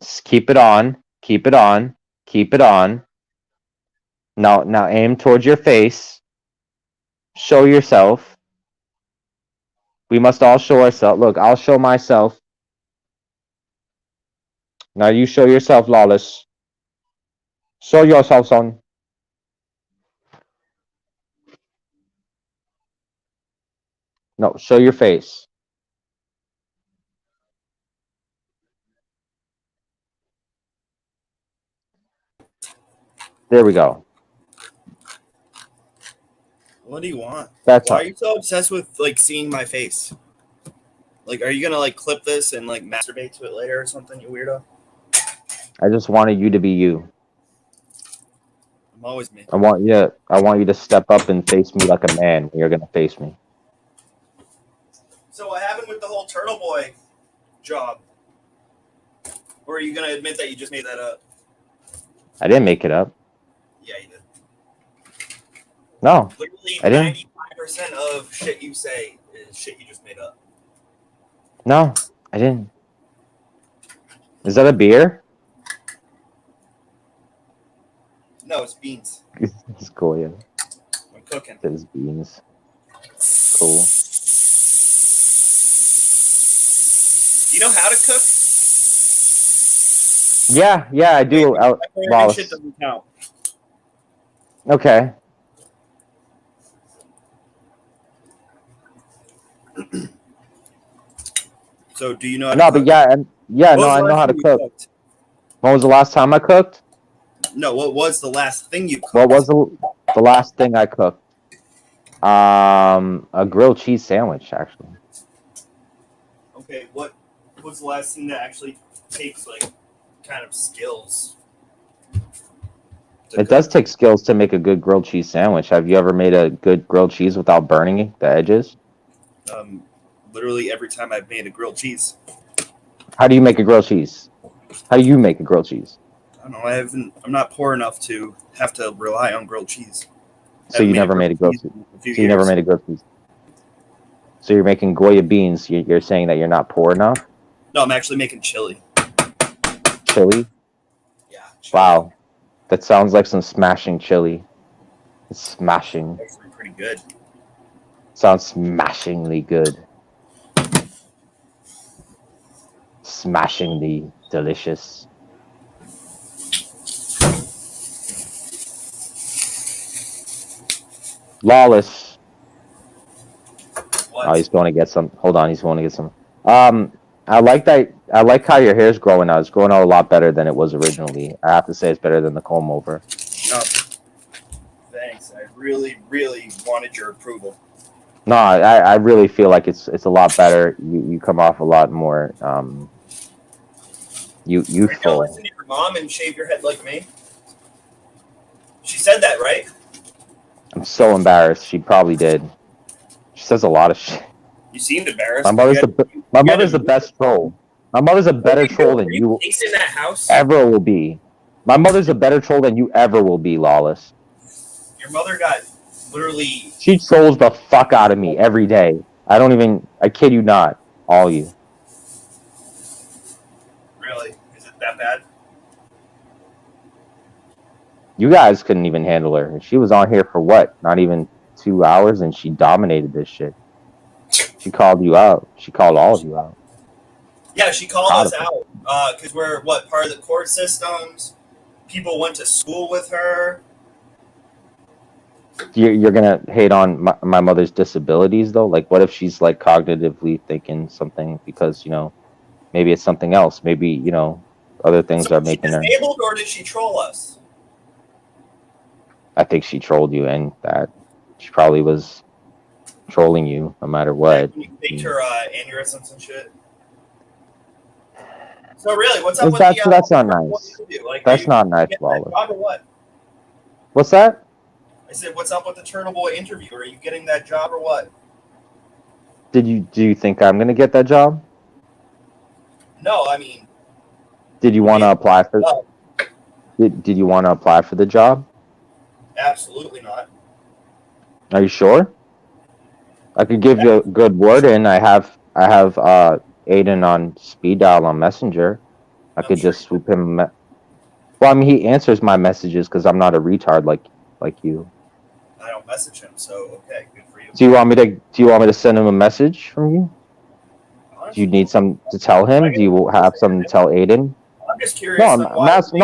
Just keep it on. Keep it on. Keep it on. Now aim towards your face. Show yourself. We must all show ourselves. Look, I'll show myself. Now you show yourself, Lawless. Show yourself, son. No, show your face. There we go. What do you want? That's Why all. are you so obsessed with like seeing my face? Like, are you gonna like clip this and like masturbate to it later or something, you weirdo? I just wanted you to be you. I'm always me. I want you to step up and face me like a man. You're gonna face me. So what happened with the whole Turtle Boy job? Or are you gonna admit that you just made that up? I didn't make it up. Yeah, you did. No, Literally I didn't. 95% of shit you say is shit you just made up. No, I didn't. Is that a beer? No, it's beans. It's cool, yeah. I'm cooking. It is beans. Cool. Do you know how to cook? Yeah, I do. My player Lawless. shit doesn't count. Okay. So do you know how No, to but cook? I know how to cook. When was the last time I cooked? No, what was the last thing you cooked? What was the last thing I cooked? A grilled cheese sandwich, actually. Okay, what was the last thing that actually takes like kind of skills? It does take skills to make a good grilled cheese sandwich. Have you ever made a good grilled cheese without burning the edges? Literally every time I've made a grilled cheese. How do you make a grilled cheese? How do you make a grilled cheese? I don't know. I'm not poor enough to have to rely on grilled cheese. So you never made a grilled cheese. So you never made a grilled cheese. So you're making Goya beans. You're saying that you're not poor enough? No, I'm actually making chili. Chili? Yeah. Chili. Wow. That sounds like some smashing chili. It's smashing. Actually pretty good. Sounds smashingly good. Smashingly delicious. Lawless. What? Oh, he's going to get some. Hold on, he's going to get some. I like that. I like how your hair's growing out. It's growing out a lot better than it was originally. I have to say, it's better than the comb over. No. Thanks. I really, really wanted your approval. No, I really feel like it's a lot better. You come off a lot more Are you gonna youthful. listen to your mom and shave your head like me? She said that, right? I'm so embarrassed. She probably did. She says a lot of shit. You seemed embarrassed. My mother's the best troll. My mother's a better troll than you in that house? ever will be. My mother's a better troll than you ever will be, Lawless. Your mother got literally. She trolls the fuck out of me every day. I kid you not, all you. Really? Is it that bad? You guys couldn't even handle her. She was on here for what? Not even 2 hours, and she dominated this shit. She called you out. She called all of you out. Yeah, she called Proud us of her. out because we're what, part of the court systems. People went to school with her. You're gonna hate on my mother's disabilities though. Like, what if she's like cognitively thinking something because maybe it's something else. Maybe other things So are was she making her. disabled or did she troll us? I think she trolled you, and that she probably was trolling you no matter what. When you faked her aneurysms and shit. So really, what's up with That's the not nice. interview? Like, That's are not you nice, getting that Lawless. job or what? What's that? I said, what's up with the Turtle Boy interview? Are you getting that job or what? Do you think I'm gonna get that job? No, I mean, Did you want to apply for? no, Did you want to apply for the job? absolutely not. Are you sure? I could give you a good word in. I have Aiden on speed dial on Messenger. I could just swoop him. Well, I mean, he answers my messages because I'm not a retard like you. I don't message him, so okay, good for you. Do you want me to send him a message from you? Do you need something to tell him? Do you have something to tell Aiden? I'm just curious. No,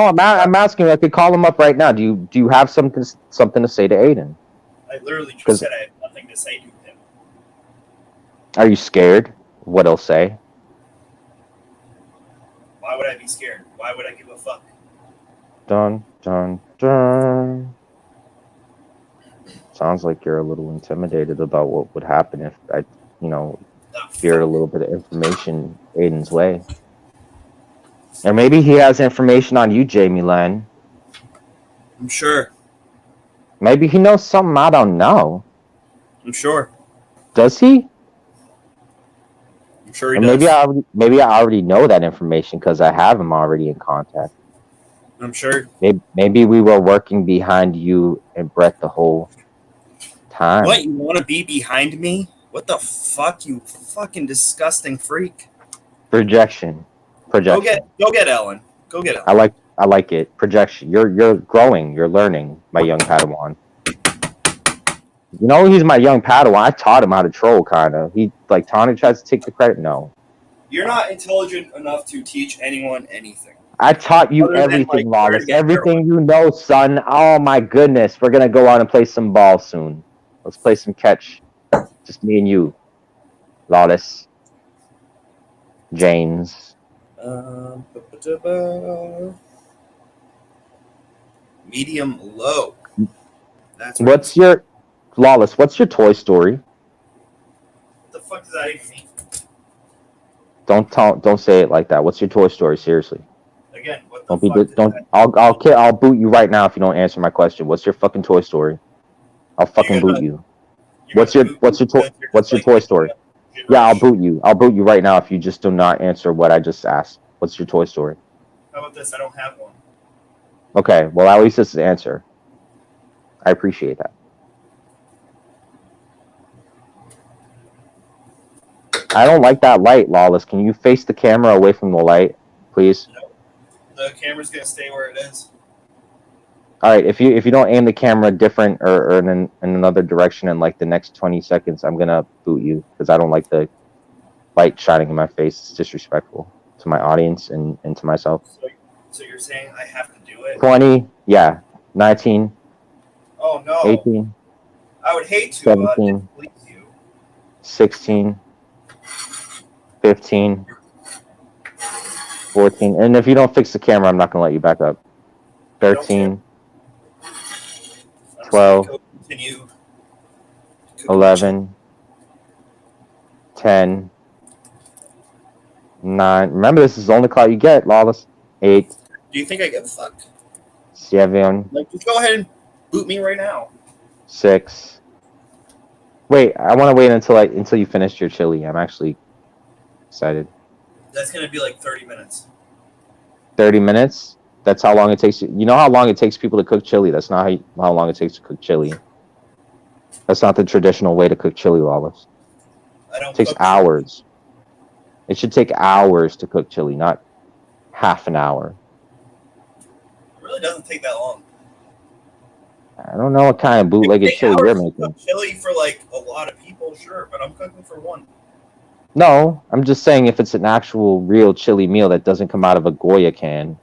on why I'm asking. I could call him up right now. Do you have something to say to Aiden? I literally just said I have nothing to say to him. Are you scared of what he'll say? Why would I be scared? Why would I give a fuck? Dun dun dun. Sounds like you're a little intimidated about what would happen if I, feared a little bit of information Aiden's way. Or maybe he has information on you, Jamie Len. I'm sure. Maybe he knows something I don't know. I'm sure. Does he? I'm sure he Or does. maybe I already know that information because I have him already in contact. I'm sure. Maybe we were working behind you and Brett the whole time. What? You want to be behind me? What the fuck, you fucking disgusting freak! Projection. Go get Ellen. Go get Ellen. I like it. Projection. You're growing. You're learning, my young Padawan. He's my young Padawan. I taught him how to troll, kind of. He Tawny tries to take the credit. No, You're not intelligent enough to teach anyone anything. I taught you Other than, everything, like, where to Lawless. get Everything you know, son. Oh my goodness. We're gonna go out and play some ball soon. Let's play some catch. Just me and you, Lawless. James. Medium low. That's What's your Lawless? What's your Toy Story? what the fuck does that even mean? Don't say it like that. What's your Toy Story? Seriously. Again, what the Don't be fuck does don't. that I'll boot you right now if you don't answer my question. What's your fucking Toy Story? I'll fucking boot you. What's your Toy Story? Yeah, I'll boot you. I'll boot you right now if you just do not answer what I just asked. What's your Toy Story? How about this? I don't have one. Okay, well at least it's an answer. I appreciate that. I don't like that light, Lawless. Can you face the camera away from the light, please? The camera's gonna stay where it is. All right, if you don't aim the camera different or in another direction in like the next 20 seconds, I'm gonna boot you because I don't like the light shining in my face. It's disrespectful to my audience and to myself. So you're saying I have to do it? 20, yeah, 19, Oh no. 18, I would hate to 17, displease you. 16, 15, 14, and if you don't fix the camera, I'm not gonna let you back up. 13, 12, Continue. 11, 10, 9. Remember, this is the only call you get, Lawless. 8, Do you think I give a fuck? 7, Like, just go ahead and boot me right now. 6. Wait, I want to wait until you finish your chili. I'm actually excited. That's gonna be like 30 minutes. 30 minutes? That's how long it takes you. You know how long it takes people to cook chili? That's not how long it takes to cook chili. That's not the traditional way to cook chili, Lawless. I don't. It takes cook. hours. It should take hours to cook chili, not half an hour. It really doesn't take that long. I don't know what kind of bootlegged Take chili hours you're to making. cook chili for like a lot of people, sure, but I'm cooking for one. No, I'm just saying if it's an actual real chili meal that doesn't come out of a Goya can,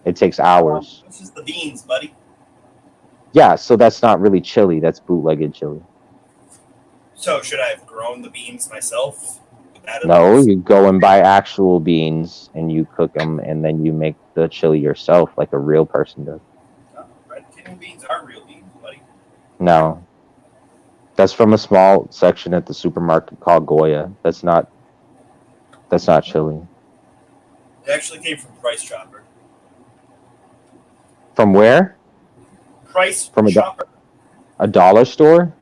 it takes hours. This is the beans, buddy. Yeah, so that's not really chili. That's bootlegged chili. So should I have grown the beans myself? No, you go and buy actual beans and you cook them and then you make the chili yourself like a real person does. No, red kidney beans are real beans, buddy. No. That's from a small section at the supermarket called Goya. That's not chili. It actually came from Price Chopper. From where? Price From Chopper. a dollar store?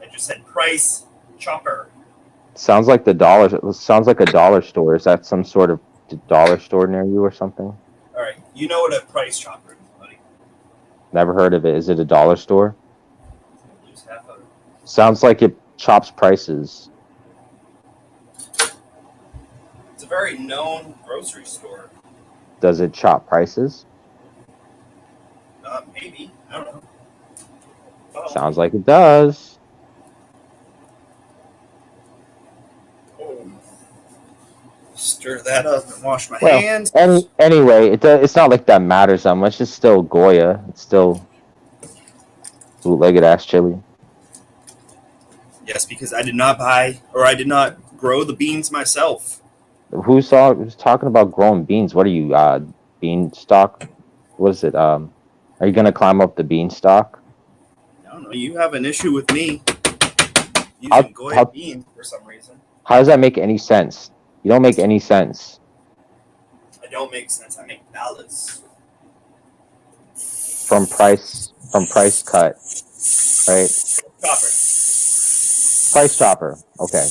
I just said Price Chopper. Sounds like a dollar store. Is that some sort of dollar store near you or something? All right, you know what a Price Chopper is, buddy. Never heard of it. Is it a dollar store? Lose half of it. Sounds like it chops prices. It's a very known grocery store. Does it chop prices? Maybe. I don't know. Oh. Sounds like it does. Stir that up and wash my Well, hands. anyway, it's not like that matters that much. It's still Goya. It's still bootlegged ass chili. Yes, because I did not grow the beans myself. Who's talking about growing beans? What are you, beanstalk? What is it? Are you gonna climb up the beanstalk? I don't know. You have an issue with me using Goya beans for some reason. How does that make any sense? You don't make any sense. I don't make sense. I make dollars. From price cut, right? Chopper. Price chopper. Okay.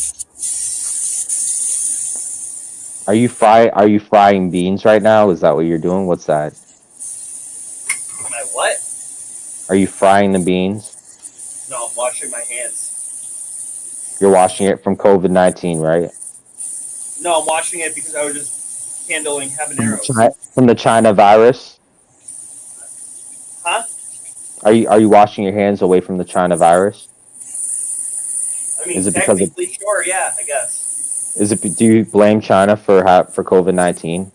Are you frying beans right now? Is that what you're doing? What's that? Am I what? Are you frying the beans? No, I'm washing my hands. You're washing it from COVID-19, right? No, I'm washing it because I was just handling habaneros. From the China virus? Huh? Are you washing your hands away from the China virus? I mean, Is it because technically, sure, yeah, I guess. do you blame China for COVID-19?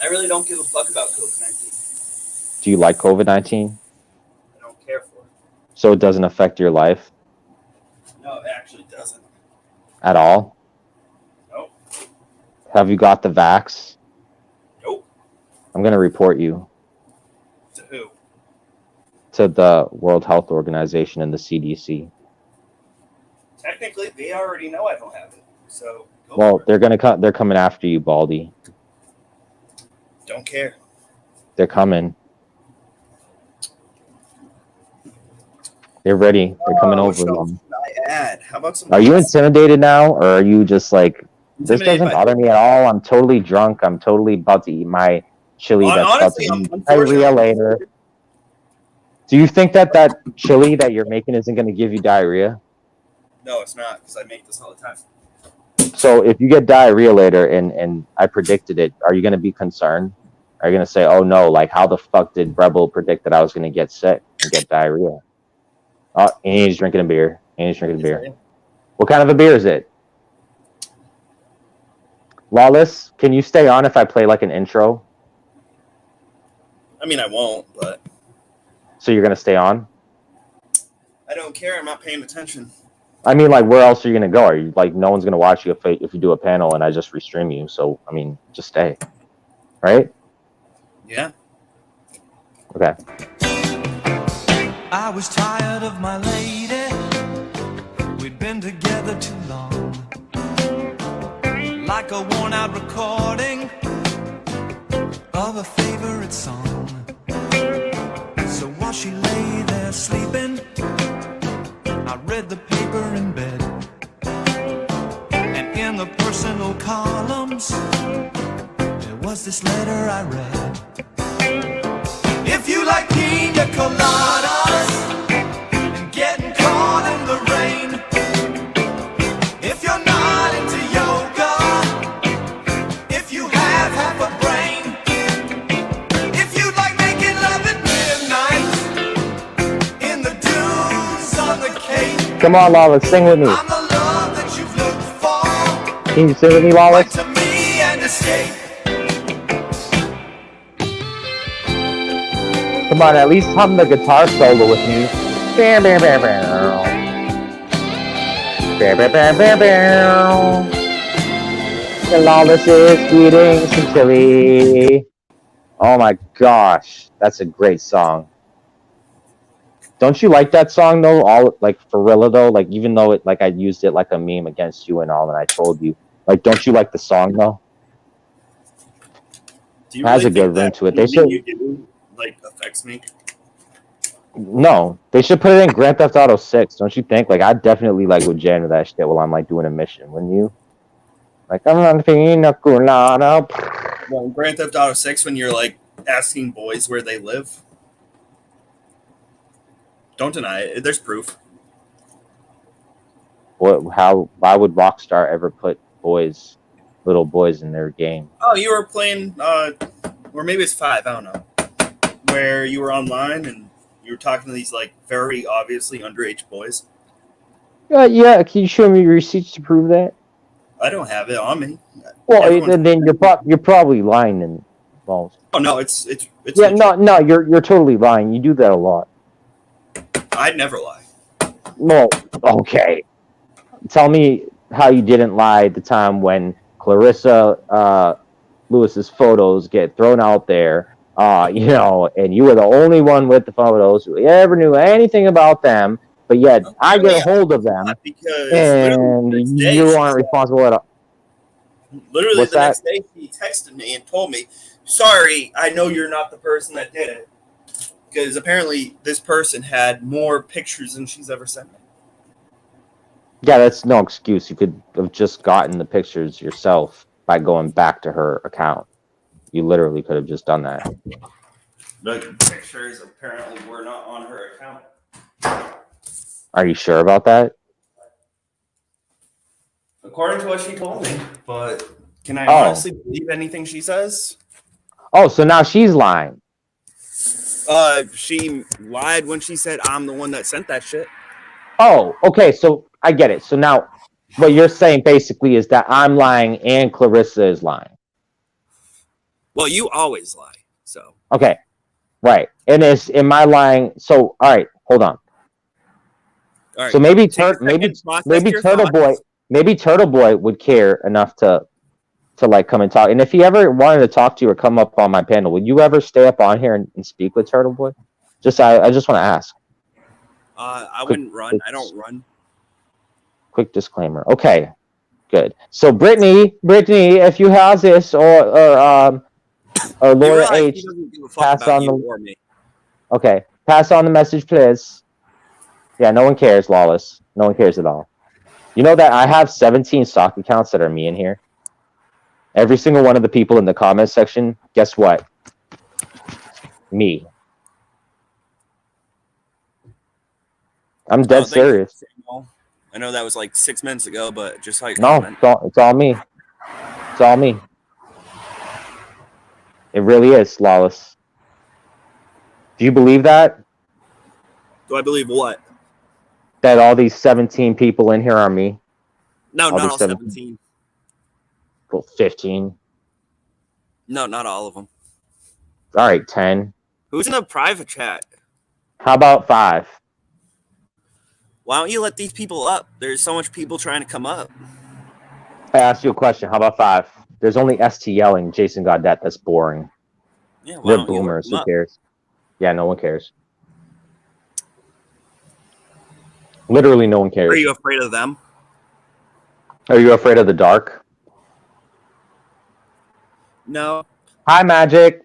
I really don't give a fuck about COVID-19. Do you like COVID-19? I don't care for it. So it doesn't affect your life No, it actually doesn't. at all? Nope. Have you got the vax? Nope. I'm going to report you To who? to the World Health Organization and the CDC. Technically, they already know I don't have it. So, go Well, for it. they're coming after you, Baldy. Don't care. They're coming. They're ready. They're coming over. What else can I add? How about some? Are you intimidated now, or are you just like, this Intimidated doesn't by- bother me at all? I'm totally drunk. I'm totally about to eat my chili. That's Honestly, about I'm to be diarrhea later. Do you think that chili that you're making isn't going to give you diarrhea? No, it's not, because I make this all the time. So if you get diarrhea later and I predicted it, are you going to be concerned? Are you going to say, oh no, like how the fuck did Rebel predict that I was going to get sick and get diarrhea? Oh, and he's drinking a beer. And he's drinking a beer. What kind of a beer is it? Lawless, can you stay on if I play like an intro? I mean, I won't, but So you're going to stay on? I don't care. I'm not paying attention. I mean, like, where else are you going to go? Are you like, no one's going to watch you if you do a panel and I just restream you. So, I mean, just stay. Right? Yeah. Okay. I was tired of my lady. We'd been together too long. Like a worn out recording of a favorite song. So while she lay there sleeping, I read the paper in bed. And in the personal columns, there was this letter I read. If you like pina coladas and getting caught in the rain, Come on, Lawless, sing with me. I'm the love that you've looked for. Can you sing with me, Lawless? To me and escape. Come on, at least hum the guitar solo with me. Bam, bam, bam, bam. Bam, bam, bam, bam, bam. The Lawless is eating some chili. Oh my gosh, that's a great song. Don't you like that song though? All like for real though, like even though it like I used it like a meme against you and all, and I told you, like, don't you like the song though? Do you It has really a good think ring that to it. They anything should you do, like, affects me? no, they should put it in Grand Theft Auto 6. Don't you think? Like I definitely like would jam to that shit while I'm like doing a mission. Wouldn't you? Like I'm on pina colada. Well, in Grand Theft Auto 6, when you're like asking boys where they live, don't deny it. There's proof. What? How? Why would Rockstar ever put little boys in their game? Oh, you were playing, or maybe it's 5. I don't know. Where you were online and you were talking to these like very obviously underage boys. Yeah. Can you show me your receipts to prove that? I don't have it on me. Well, Everyone- then you're probably lying. And well, Oh no, it's yeah, no, you're totally lying. You do that a lot. I'd never lie. Well, okay. Tell me how you didn't lie at the time when Clarissa Lewis's photos get thrown out there, and you were the only one with the photos who ever knew anything about them, but yet I get a hold of them, Because and you aren't responsible at all. Literally What's the that? next day, he texted me and told me, "Sorry, I know you're not the person that did it." Because apparently this person had more pictures than she's ever sent me. Yeah, that's no excuse. You could have just gotten the pictures yourself by going back to her account. You literally could have just done that. The pictures apparently were not on her account. Are you sure about that? According to what she told me. But can I Oh. honestly believe anything she says? Oh, so now she's lying. She lied when she said I'm the one that sent that shit. Oh, okay, so I get it. So now what you're saying basically is that I'm lying and Clarissa is lying. Well, you always lie, so. Okay, right. And am I lying? So, all right, hold on. All right, So maybe take a second, process maybe your Turtle Boy, thoughts. maybe Turtle Boy would care enough to like come and talk. And if he ever wanted to talk to you or come up on my panel, would you ever stay up on here and speak with Turtle Boy? I just want to ask. I wouldn't run. I don't run. Quick disclaimer. Okay, good. So Brittany, if you have this or Laura You're right, H, he doesn't give a fuck pass about on you the or me. okay, pass on the message, please. Yeah, no one cares, Lawless. No one cares at all. You know that I have 17 stock accounts that are me in here. Every single one of the people in the comments section, guess what? Me. I'm dead serious. I know that was like 6 minutes ago, but just like No, it's all me. It's all me. It really is, Lawless. Do you believe that? Do I believe what? That all these 17 people in here are me? No, All not these all 17. 17. Well, 15. No, not all of them. All right, 10. Who's in the private chat? How about 5? Why don't you let these people up? There's so much people trying to come up. I asked you a question. How about 5? There's only ST yelling, Jason Goddett. That's boring. Yeah, why They're don't you let boomers. them Who up? cares? Yeah, no one cares. Literally, no one cares. Are you afraid of them? Are you afraid of the dark? No. Hi, Magic.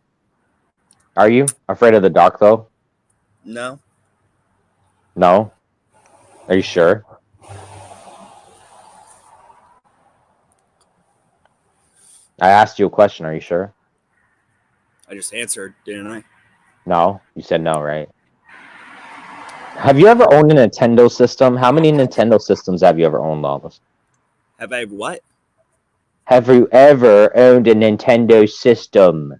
Are you afraid of the dark, though? No. No? Are you sure? I asked you a question. Are you sure? I just answered, didn't I? No? You said no, right? Have you ever owned a Nintendo system? How many Nintendo systems have you ever owned, Lawless? Have I what? Have you ever owned a Nintendo system?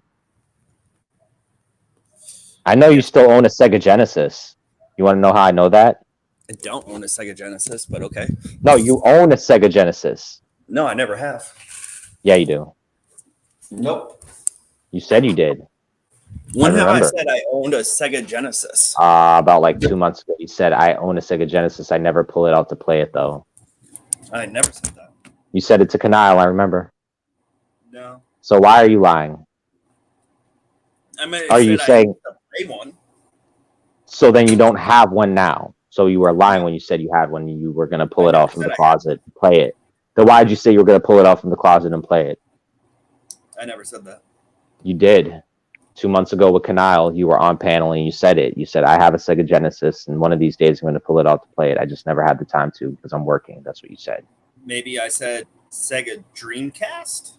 I know you still own a Sega Genesis. You want to know how I know that? I don't own a Sega Genesis, but okay. No, you own a Sega Genesis. No, I never have. Yeah, you do. Nope. You said you did. When have I remember. said I owned a Sega Genesis? About like 2 months ago, you said I own a Sega Genesis. I never pull it out to play it though. I never said that. You said it to Kanile, I remember. No. So why are you lying? I mean, Are you saying play one? so then you don't have one now? So you were lying when you said you had one. You were gonna pull it out from the closet and play it. Then why did you say you were gonna pull it out from the closet and play it? I never said that. You did. 2 months ago with Kanile, you were on panel and you said it. You said, I have a Sega Genesis and one of these days I'm going to pull it out to play it. I just never had the time to because I'm working. That's what you said. Maybe I said Sega Dreamcast?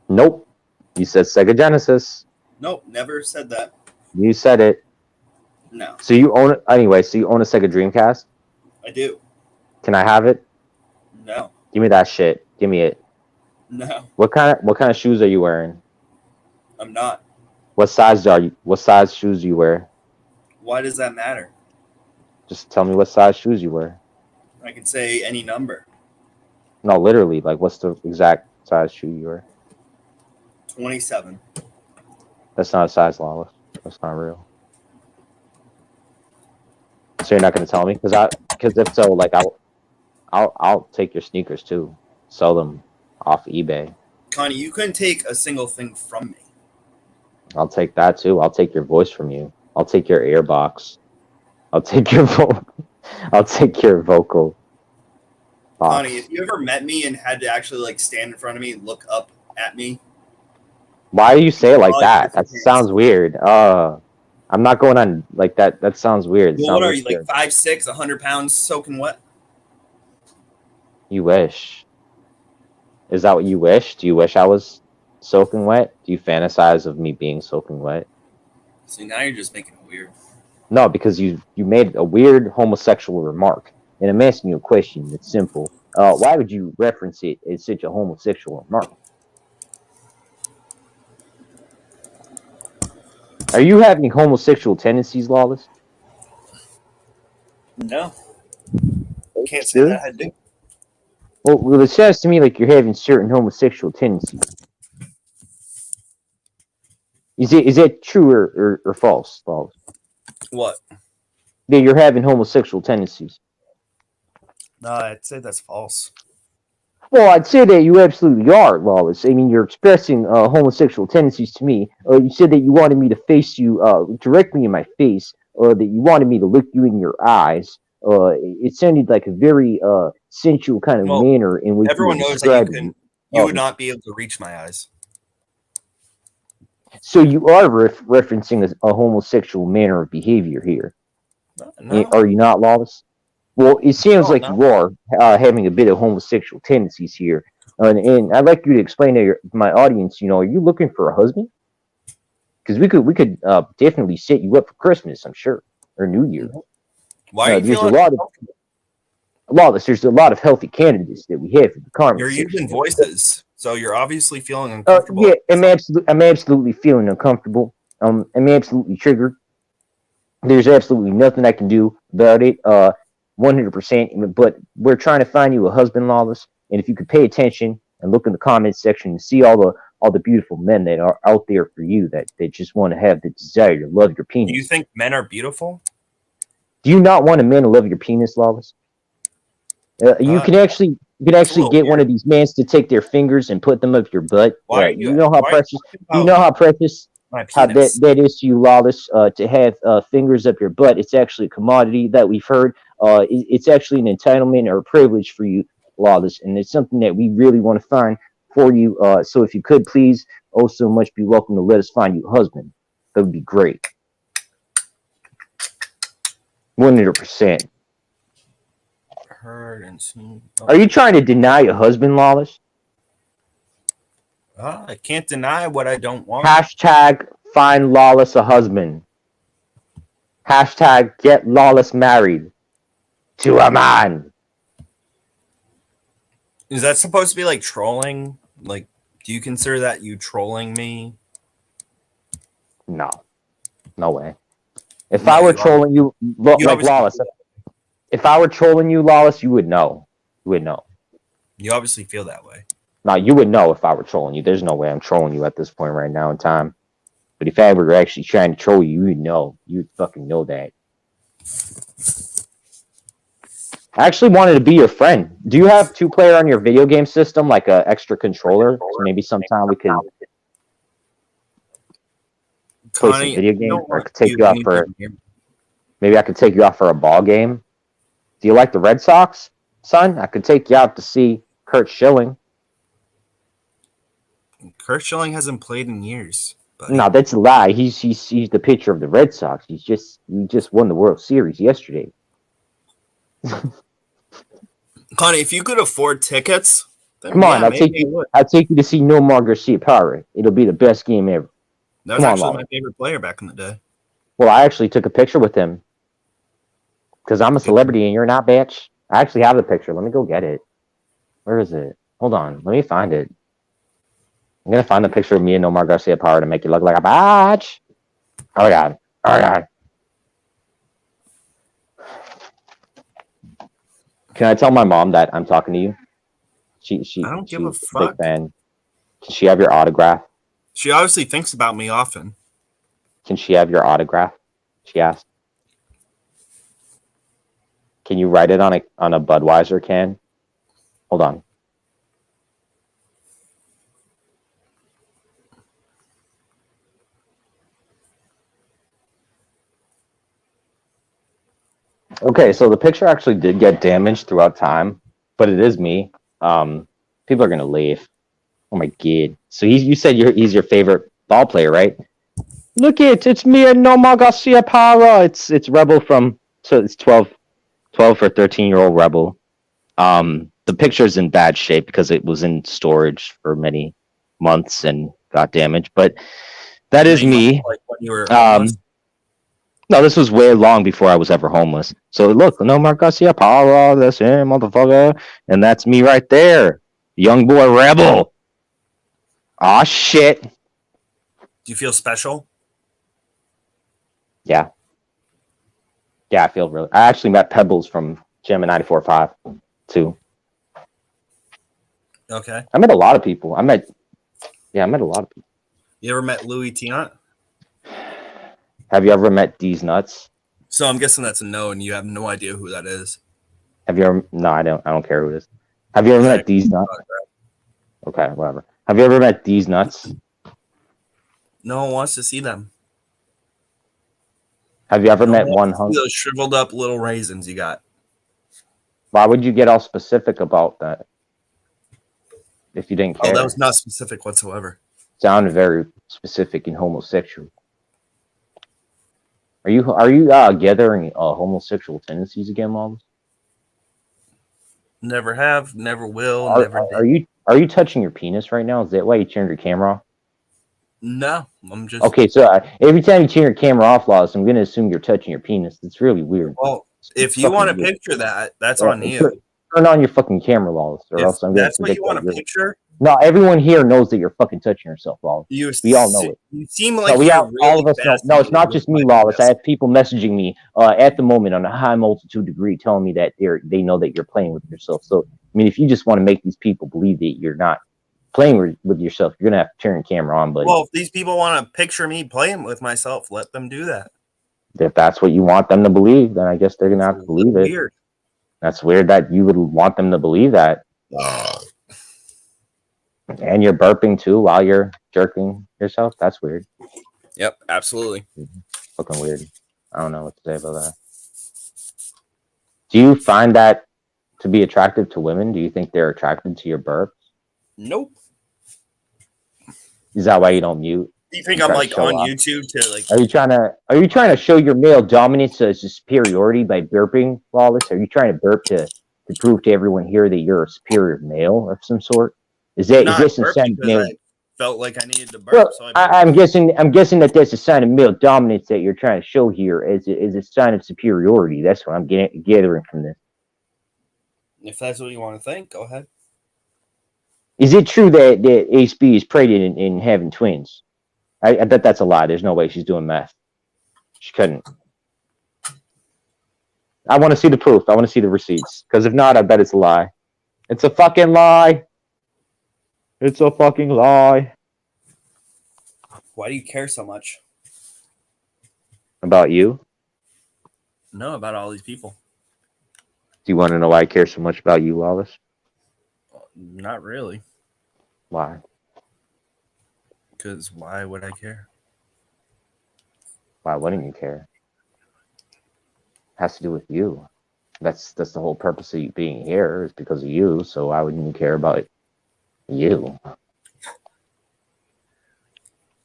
Nope. You said Sega Genesis. Nope, never said that. You said it. No, So you own it anyway. So you own a Sega Dreamcast? I do. Can I have it? No, Give me that shit. Give me it. no, What kind of shoes are you wearing? I'm not. What size shoes do you wear? Why does that matter? Just tell me what size shoes you wear. I can say any number. No, literally, like what's the exact size shoe you wear? 27. That's not a size, Lawless. That's not real. So you're not gonna tell me? Because if so, like I'll take your sneakers too. Sell them off eBay. Connie, you couldn't take a single thing from me. I'll take that too. I'll take your voice from you. I'll take your earbox. I'll take your I'll take your vocal box. Connie, if you ever met me and had to actually like stand in front of me and look up at me, Why do you say it like Oh, that? yes, That yes. sounds weird. I'm not going on like that. That sounds weird. It well, what sounds are you, weird. like 5'6", 100 pounds, soaking wet? You wish. Is that what you wish? Do you wish I was soaking wet? Do you fantasize of me being soaking wet? See, now you're just making it weird. No, because you made a weird homosexual remark, and I'm asking you a question that's simple. Why would you reference it as such a homosexual remark? Are you having homosexual tendencies, Lawless? No. Can't say Really? that I do. Well, it sounds to me like you're having certain homosexual tendencies. Is that true or false, Lawless? What? That you're having homosexual tendencies? No, I'd say that's false. Well, I'd say that you absolutely are, Lawless. I mean, you're expressing homosexual tendencies to me. You said that you wanted me to face you directly in my face, that you wanted me to look you in your eyes. It sounded like a very sensual kind of Well, manner in which Everyone you were knows that you describing. you would not be able to reach my eyes. So you are referencing a homosexual manner of behavior here. No. Are you not, Lawless? Well, it seems No, like no. you are having a bit of homosexual tendencies here. And I'd like you to explain to my audience, are you looking for a husband? Because we could definitely set you up for Christmas, I'm sure, or New Year. Why are you there's feeling? there's a lot of healthy candidates that we have for the comment You're section. using voices, so you're obviously feeling uncomfortable. Yeah, I'm absolutely feeling uncomfortable. I'm absolutely triggered. There's absolutely nothing I can do about it. 100%. But we're trying to find you a husband, Lawless. And if you could pay attention and look in the comments section and see all the beautiful men that are out there for you that just want to have the desire to love your penis. Do you think men are beautiful? Do you not want a man to love your penis, Lawless? You can actually get one of these men to take their fingers and put them up your butt. Why are you you- know how why are you precious talking you know how precious My how penis. that is to you, Lawless, to have fingers up your butt. It's actually a commodity that we've heard. It's actually an entitlement or a privilege for you, Lawless, and it's something that we really want to find for you. So if you could please, oh so much, be welcome to let us find you a husband. That would be great. 100%. Heard and seen. Are you trying to deny a husband, Lawless? I can't deny what I don't want. Hashtag find Lawless a husband. Hashtag get Lawless married to a man. Is that supposed to be like trolling? Like, do you consider that you trolling me? No way. If No, I were you trolling you, You like obviously- Lawless, If I were trolling you, Lawless, you would know. You would know. You obviously feel that way. No, you would know if I were trolling you. There's no way I'm trolling you at this point right now in time. But if I were actually trying to troll you, you would know. You would fucking know that. I actually wanted to be your friend. Do you have 2-player on your video game system, like a extra controller? So maybe sometime we could play some Connie, video you games, don't or I want could take you out anything for. here. Maybe I could take you out for a ball game. Do you like the Red Sox, son? I could take you out to see Kurt Schilling. Kurt Schilling hasn't played in years. No, that's a lie. He's the pitcher of the Red Sox. He just won the World Series yesterday. Connie, if you could afford tickets, then Come on, yeah, I'll take maybe you. would. I'll take you to see Nomar Garciaparra. It'll be the best game ever. That was Come on, actually Lawler. my favorite player back in the day. Well, I actually took a picture with him because I'm a celebrity and you're not, bitch. I actually have the picture. Let me go get it. Where is it? Hold on. Let me find it. I'm gonna find the picture of me and Nomar Garciaparra to make you look like a bitch. Oh god. Oh god. Can I tell my mom that I'm talking to you? She I don't give a she's fuck. big fan. Can she have your autograph? She obviously thinks about me often. Can she have your autograph? She asked. Can you write it on a Budweiser can? Hold on. Okay, so the picture actually did get damaged throughout time, but it is me. People are gonna leave. Oh my god! So you said he's your favorite ball player, right? Look it's me and Nomar Garciaparra. It's Rebel from, so it's 12 or 13-year-old Rebel. The picture's in bad shape because it was in storage for many months and got damaged. But that is me. Like when you were homeless. No, this was way long before I was ever homeless. So look, Nomar Garciaparra, that's him, motherfucker, and that's me right there, young boy Rebel. Aw, shit. Do you feel special? Yeah. Yeah, I feel really. I actually met Pebbles from Gym in 94.5 too. Okay. I met a lot of people. I met a lot of people. You ever met Louis Tiant? Have you ever met D's Nuts? So I'm guessing that's a no, and you have no idea who that is. Have you ever? No, I don't care who it is. Have you ever met D's Nuts? Okay, whatever. Have you ever met D's Nuts? No one wants to see them. Have you ever met one? one hunk? Those shriveled up little raisins you got. Why would you get all specific about that? If you didn't care. Oh, that was not specific whatsoever. Sounded very specific and homosexual. Are you gathering homosexual tendencies again, Lawless? Never have, never will, never did. Are you touching your penis right now? Is that why you turned your camera off? No, I'm just Okay. So every time you turn your camera off, Lawless, I'm going to assume you're touching your penis. It's really weird. Well, if you want to picture that, that's on you. Turn on your fucking camera, Lawless, or else I'm going to. That's what you want to picture. No, everyone here knows that you're fucking touching yourself, Lawless. We all know it. You seem like all of us know. No, it's not just me, Lawless. I have people messaging me at the moment on a high multitude degree, telling me that they know that you're playing with yourself. So, I mean, if you just want to make these people believe that you're not playing with yourself, you're gonna have to turn your camera on, buddy. Well, if these people want to picture me playing with myself, let them do that. If that's what you want them to believe, then I guess they're gonna have to believe it. Weird. That's weird that you would want them to believe that. And you're burping too while you're jerking yourself. That's weird. Yep, absolutely. Fucking weird. I don't know what to say about that. Do you find that to be attractive to women? Do you think they're attracted to your burps? Nope. Is that why you don't mute? Do you think I'm like on YouTube to like? Are you trying to show your male dominance as a superiority by burping, Lawless? Are you trying to burp to prove to everyone here that you're a superior male of some sort? Is this a sign of male? I felt like I needed to burp. Well, So I'm guessing that that's a sign of male dominance that you're trying to show here as a sign of superiority. That's what I'm gathering from this. if that's what you want to think, go ahead. Is it true that HB is pregnant and having twins? I bet that's a lie. There's no way she's doing meth. She couldn't. I want to see the proof. I want to see the receipts. Because if not, I bet it's a lie. It's a fucking lie. It's a fucking lie. Why do you care so much? About you? No, about all these people. Do you want to know why I care so much about you, Lawless? Not really. Why? Because why would I care? Why wouldn't you care? It has to do with you. That's the whole purpose of you being here is because of you. So why wouldn't you care about you?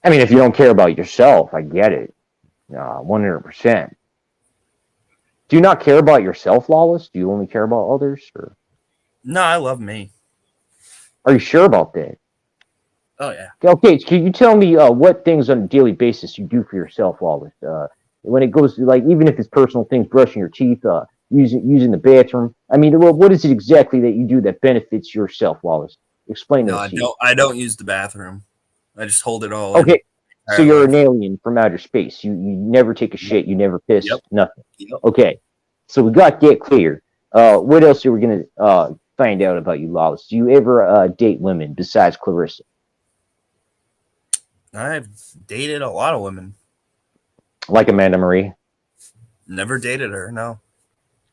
I mean, if you don't care about yourself, I get it. 100%. Do you not care about yourself, Lawless? Do you only care about others? Or No, I love me. are you sure about that? Oh, yeah. Okay, can you tell me what things on a daily basis you do for yourself, Lawless? When it goes to, like, even if it's personal things, brushing your teeth, using the bathroom. I mean, what is it exactly that you do that benefits yourself, Wallace? Explain No, those. I don't use the bathroom. I just hold it all in. Okay, so you're an alien from outer space. You never take a shit. You never piss. Yep. Nothing. Yep. Okay, so we got that clear. What else are we gonna find out about you, Lawless? Do you ever date women besides Clarissa? I've dated a lot of women. Like Amanda Marie? Never dated her, no.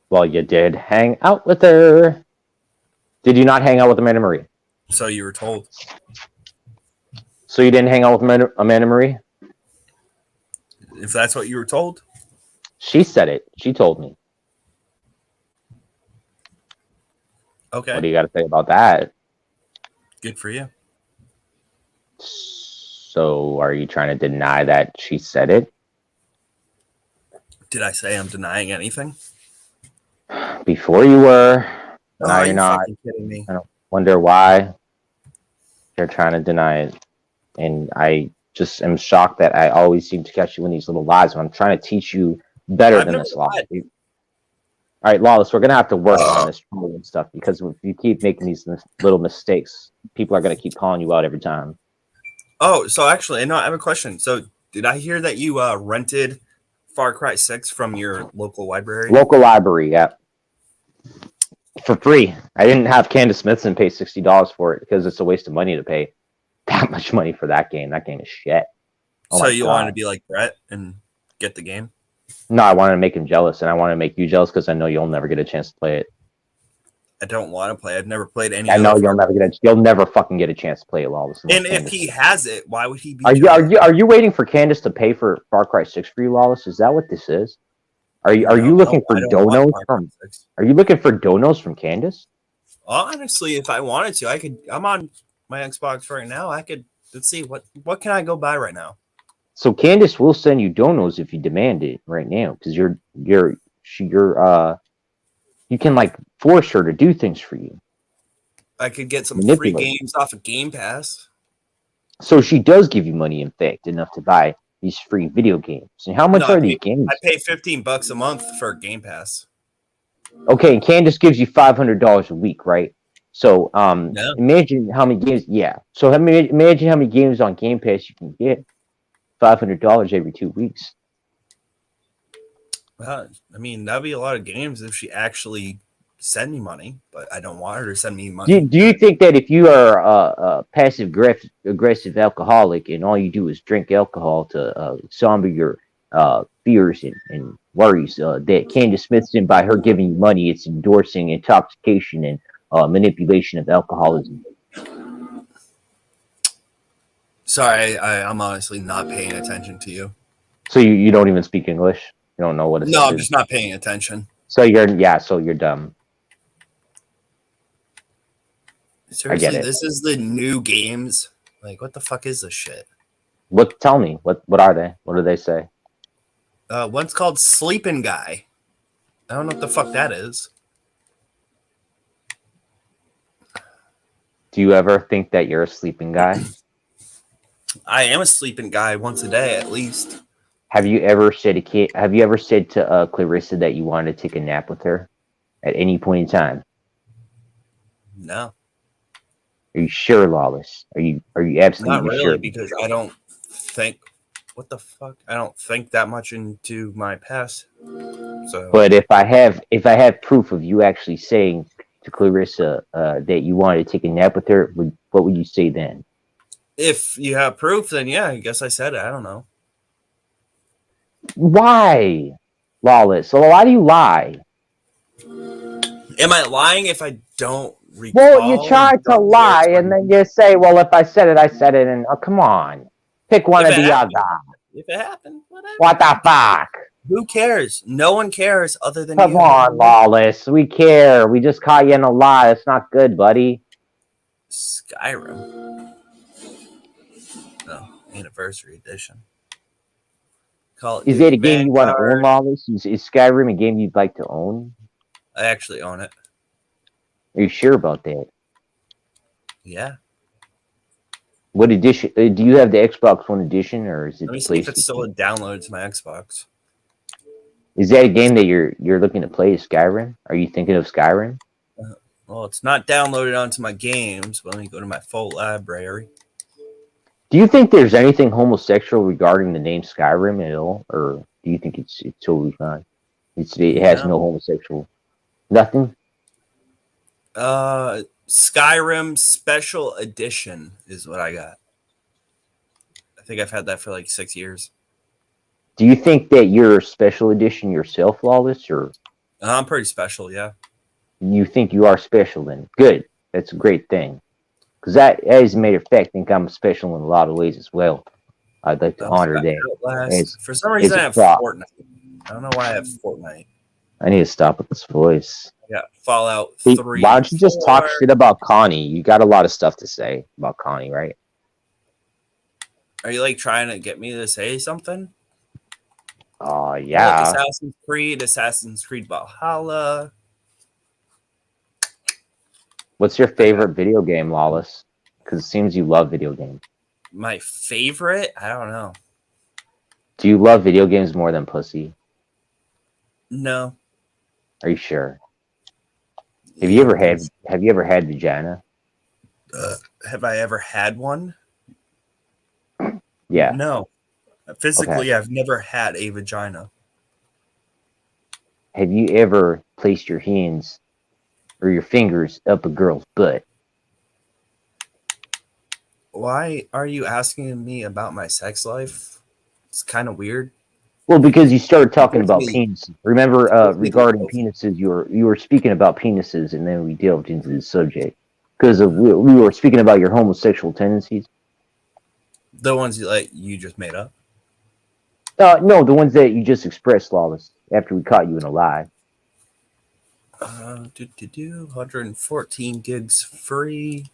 Well, you did hang out with her. Did you not hang out with Amanda Marie? So you were told. So you didn't hang out with Amanda Marie? If that's what you were told. She said it. She told me. Okay. What do you got to say about that? Good for you. So are you trying to deny that she said it? Did I say I'm denying anything? Before you were. Now Are you're you not. fucking kidding me? I don't wonder why you're trying to deny it. And I just am shocked that I always seem to catch you in these little lies when I'm trying to teach you better I've than never this, Lawless. lied. All right, Lawless, we're going to have to work on this and stuff because if you keep making these little mistakes, people are going to keep calling you out every time. Oh, so actually, no, I have a question. So did I hear that you rented Far Cry 6 from your local library? Local library, yeah. For free. I didn't have Candace Smithson pay $60 for it because it's a waste of money to pay that much money for that game. That game is shit. Oh So my you God. wanted to be like Brett and get the game? No, I wanted to make him jealous, and I want to make you jealous because I know you'll never get a chance to play it. I don't want to play. I've never played any. I know other you'll never fucking get a chance to play it, Lawless. And if he has it, why would he be? Are you waiting for Candace to pay for Far Cry 6 for you, Lawless? Is that what this is? Are you looking for donos from? Are you looking for donos from Candace? Honestly, if I wanted to, I could. I'm on my Xbox right now. I could. Let's see what can I go buy right now. So Candace will send you donos if you demand it right now, because you can like force her to do things for you. I could get some free Manipulate. games off of Game Pass. So she does give you money, in fact, enough to buy these free video games. And how much No, are these games? I pay $15 a month for Game Pass. Okay, and Candace gives you $500 a week, right? So No. imagine how many games. Yeah. So imagine how many games on Game Pass you can get. $500 every 2 weeks. Well, I mean, that'd be a lot of games if she actually sent me money, but I don't want her to send me money. Do you think that if you are a passive aggressive alcoholic and all you do is drink alcohol to somber your fears and worries, that Candace Smithson, by her giving you money, it's endorsing intoxication and manipulation of alcoholism? Sorry, I'm honestly not paying attention to you. So you don't even speak English? You don't know what it is? No, I'm just not paying attention. So you're dumb. Seriously, I get it. this is the new games. Like, what the fuck is this shit? Tell me, what are they? What do they say? One's called Sleeping Guy. I don't know what the fuck that is. Do you ever think that you're a sleeping guy? I am a sleeping guy once a day at least. Have you ever said to Clarissa that you wanted to take a nap with her at any point in time? No, Are you sure, Lawless? Are you absolutely not really, sure? because I don't think what the fuck? I don't think that much into my past. So, But if I have proof of you actually saying to Clarissa that you wanted to take a nap with her, what would you say then? if you have proof, then yeah, I guess I said it. I don't know. Why, Lawless? So why do you lie? Am I lying if I don't recall? Well, you try to lie and then you say, "Well, if I said it, I said it." And oh, come on, pick one If or it the happened. other. If it happened, whatever. What the fuck? Who cares? No one cares other than Come you. on, Lawless. We care. We just caught you in a lie. It's not good, buddy. Skyrim. No, anniversary edition. Call it Is Duty it a game you want to Vanguard. own, Lawless? Is Skyrim a game you'd like to own? I actually own it. Are you sure about that? Yeah. What edition? Do you have the Xbox One edition, or is it Let me the see if it's PlayStation? still downloaded to my Xbox. Is that a game that you're looking to play? Is Skyrim? Are you thinking of Skyrim? Well, it's not downloaded onto my games, but let me go to my full library. Do you think there's anything homosexual regarding the name Skyrim at all, or do you think it's totally fine? It has no homosexual, nothing. Skyrim Special Edition is what I got. I think I've had that for like 6 years. Do you think that you're a special edition yourself, Lawless, or I'm pretty special, yeah. you think you are special? Then good. That's a great thing. Because I, as a matter of fact, think I'm special in a lot of ways as well. I'd like to honor that. For some reason, I have Fortnite. I don't know why I have Fortnite. I need to stop with this voice. Yeah, Fallout See, 3. why don't you just talk 4. shit about Connie? You got a lot of stuff to say about Connie, right? Are you like trying to get me to say something? Oh, Like yeah. Assassin's Creed Valhalla. What's your favorite video game, Lawless? Because it seems you love video games. My favorite? I don't know. Do you love video games more than pussy? No. Are you sure? Have you ever had vagina? Have I ever had one? Yeah. No. Physically, Okay. I've never had a vagina. Have you ever placed your hands or your fingers up a girl's butt? Why are you asking me about my sex life? It's kind of weird. Well, because you started talking about Me. penises. Remember, regarding penises, you were speaking about penises, and then we delved into the subject because we were speaking about your homosexual tendencies. The ones you just made up. No, the ones that you just expressed, Lawless, after we caught you in a lie. 114 gigs free.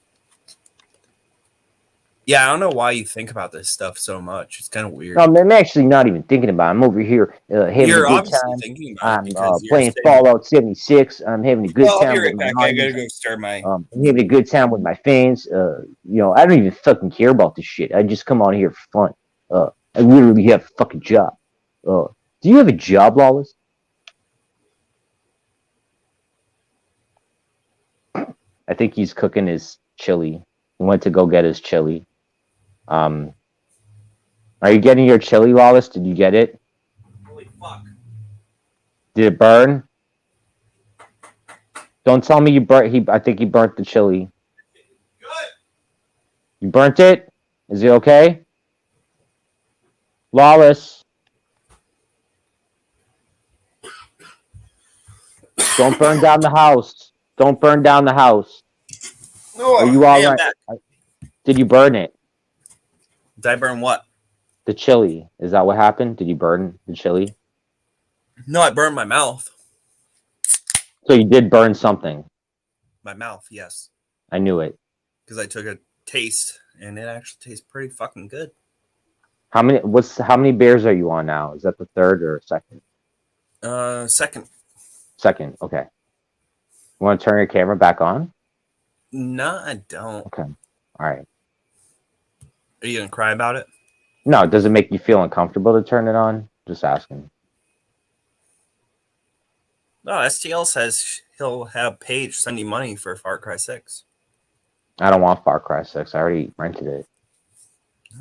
Yeah, I don't know why you think about this stuff so much. It's kind of weird. I'm actually not even thinking about it. I'm over here having You're a good obviously time. thinking about it I'm because you're playing saying- Fallout 76. I'm having a good Well, I'll time be right with my back. I gotta homies. go stir my. I'm having a good time with my fans. I don't even fucking care about this shit. I just come on here for fun. I literally have a fucking job. Do you have a job, Lawless? I think he's cooking his chili. He went to go get his chili. Are you getting your chili, Lawless? Did you get it? Holy fuck. Did it burn? Don't tell me you burnt. I think he burnt the chili. Good. You burnt it? Is it okay? Lawless. Don't burn down the house. Don't burn down the house. No, Are you all I am right? back. Did you burn it? Did I burn what? The chili. Is that what happened? Did you burn the chili? No, I burned my mouth. So you did burn something. My mouth, yes. I knew it. Because I took a taste and it actually tastes pretty fucking good. How many bears are you on now? Is that the third or second? Second. Second. Okay. You want to turn your camera back on? No, I don't. Okay. All right. Are you gonna cry about it? No, does it make you feel uncomfortable to turn it on? Just asking. No, STL says he'll have Paige send you money for Far Cry 6. I don't want Far Cry 6. I already rented it.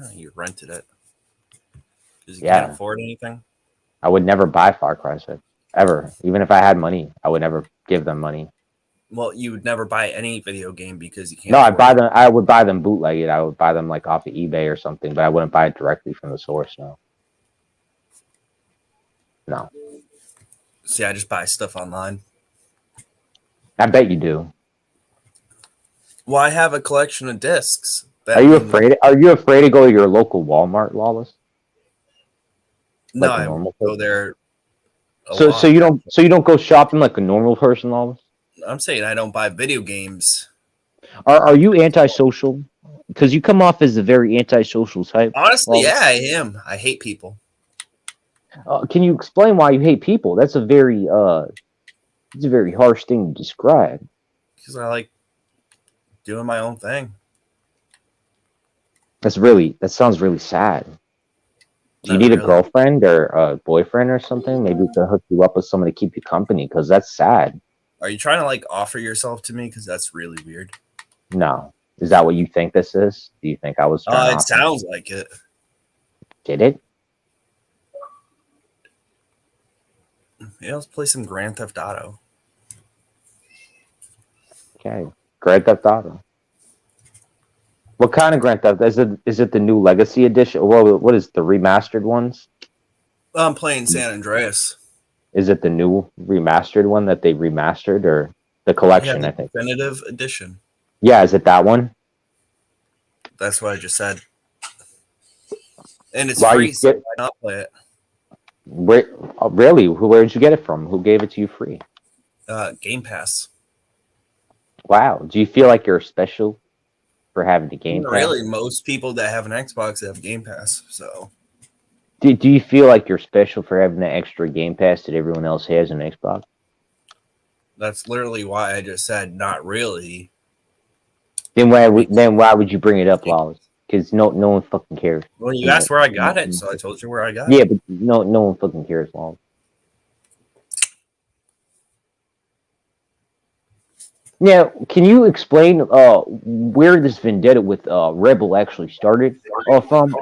Oh, you rented it. Because you Yeah. can't afford anything. I would never buy Far Cry 6 ever. Even if I had money, I would never give them money. Well, you would never buy any video game because you can't. No, I afford buy it. them. I would buy them bootlegged. I would buy them like off of eBay or something, but I wouldn't buy it directly from the source. No. No. See, I just buy stuff online. I bet you do. Well, I have a collection of discs. Are you afraid? Are you afraid to go to your local Walmart, Lawless? No, like a I normal go person? there. a So lot. you don't go shopping like a normal person, Lawless? I'm saying I don't buy video games. Are you antisocial? Because you come off as a very antisocial type. Honestly, Lawless. yeah, I am. I hate people. Can you explain why you hate people? That's a very it's a very harsh thing to describe. Because I like doing my own thing. That sounds really sad. Do you Not need a really. girlfriend or a boyfriend or something? Maybe we can hook you up with someone to keep you company, because that's sad. Are you trying to like offer yourself to me? Because that's really weird. No. Is that what you think this is? Do you think I was trying to It offer- sounds like it. Did it? Yeah, let's play some Grand Theft Auto. Okay. Grand Theft Auto. What kind of Grand Theft? Is it the new Legacy Edition? Well, what is the remastered ones? I'm playing San Andreas. Is it the new remastered one that they remastered, or the collection? Yeah, I the think. definitive edition. Yeah, is it that one? That's what I just said. And it's Why free, you so get- why not play it? Really? Where did you get it from? Who gave it to you free? Game Pass. Wow. Do you feel like you're special for having the Game Pass? Really, most people that have an Xbox have Game Pass. So Do you feel like you're special for having the extra Game Pass that everyone else has on Xbox? that's literally why I just said not really. Then why would you bring it up, Lawless? Because no one fucking cares. Well, you asked where I got it, so I told you where I got Yeah, it. but no one fucking cares, Lawless. Yeah, can you explain where this vendetta with Rebel actually started from?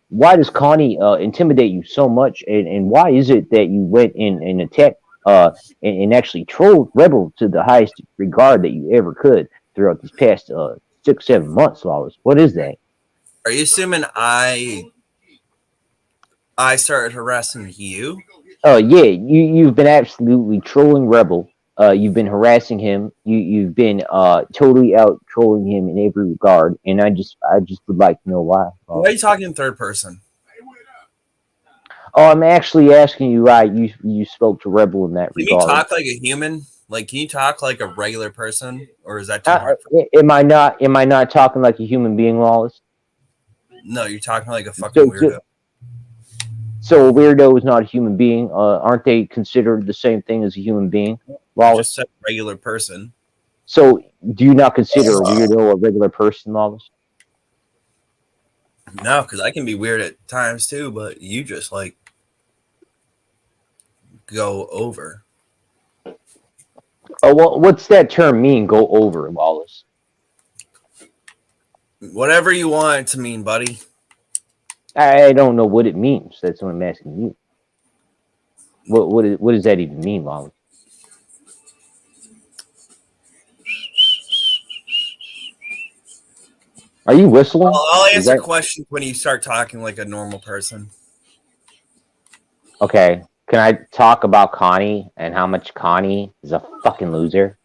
Why does Connie intimidate you so much, and why is it that you went and attacked and actually trolled Rebel to the highest regard that you ever could throughout these past 6-7 months, Lawless? What is that? Are you assuming I started harassing you? Yeah, you've been absolutely trolling Rebel. You've been harassing him. You've been totally out trolling him in every regard, and I just would like to know why. Why are you talking in third person? Oh, I'm actually asking you why you spoke to Rebel in that Can you regard. talk like a human? Like, can you talk like a regular person, or is that too hard? Am I not talking like a human being, Lawless? No, you're talking like a fucking weirdo. So a weirdo is not a human being. Aren't they considered the same thing as a human being, You Lawless? just said regular person. So do you not consider a weirdo a regular person, Lawless? No, because I can be weird at times too, but you just like go over. Oh, well, what's that term mean? Go over, Lawless. Whatever you want it to mean, buddy. I don't know what it means. That's what I'm asking you. What does that even mean, Lawless? Are you whistling? I'll Is answer that- questions when you start talking like a normal person. Okay. Can I talk about Connie and how much Connie is a fucking loser?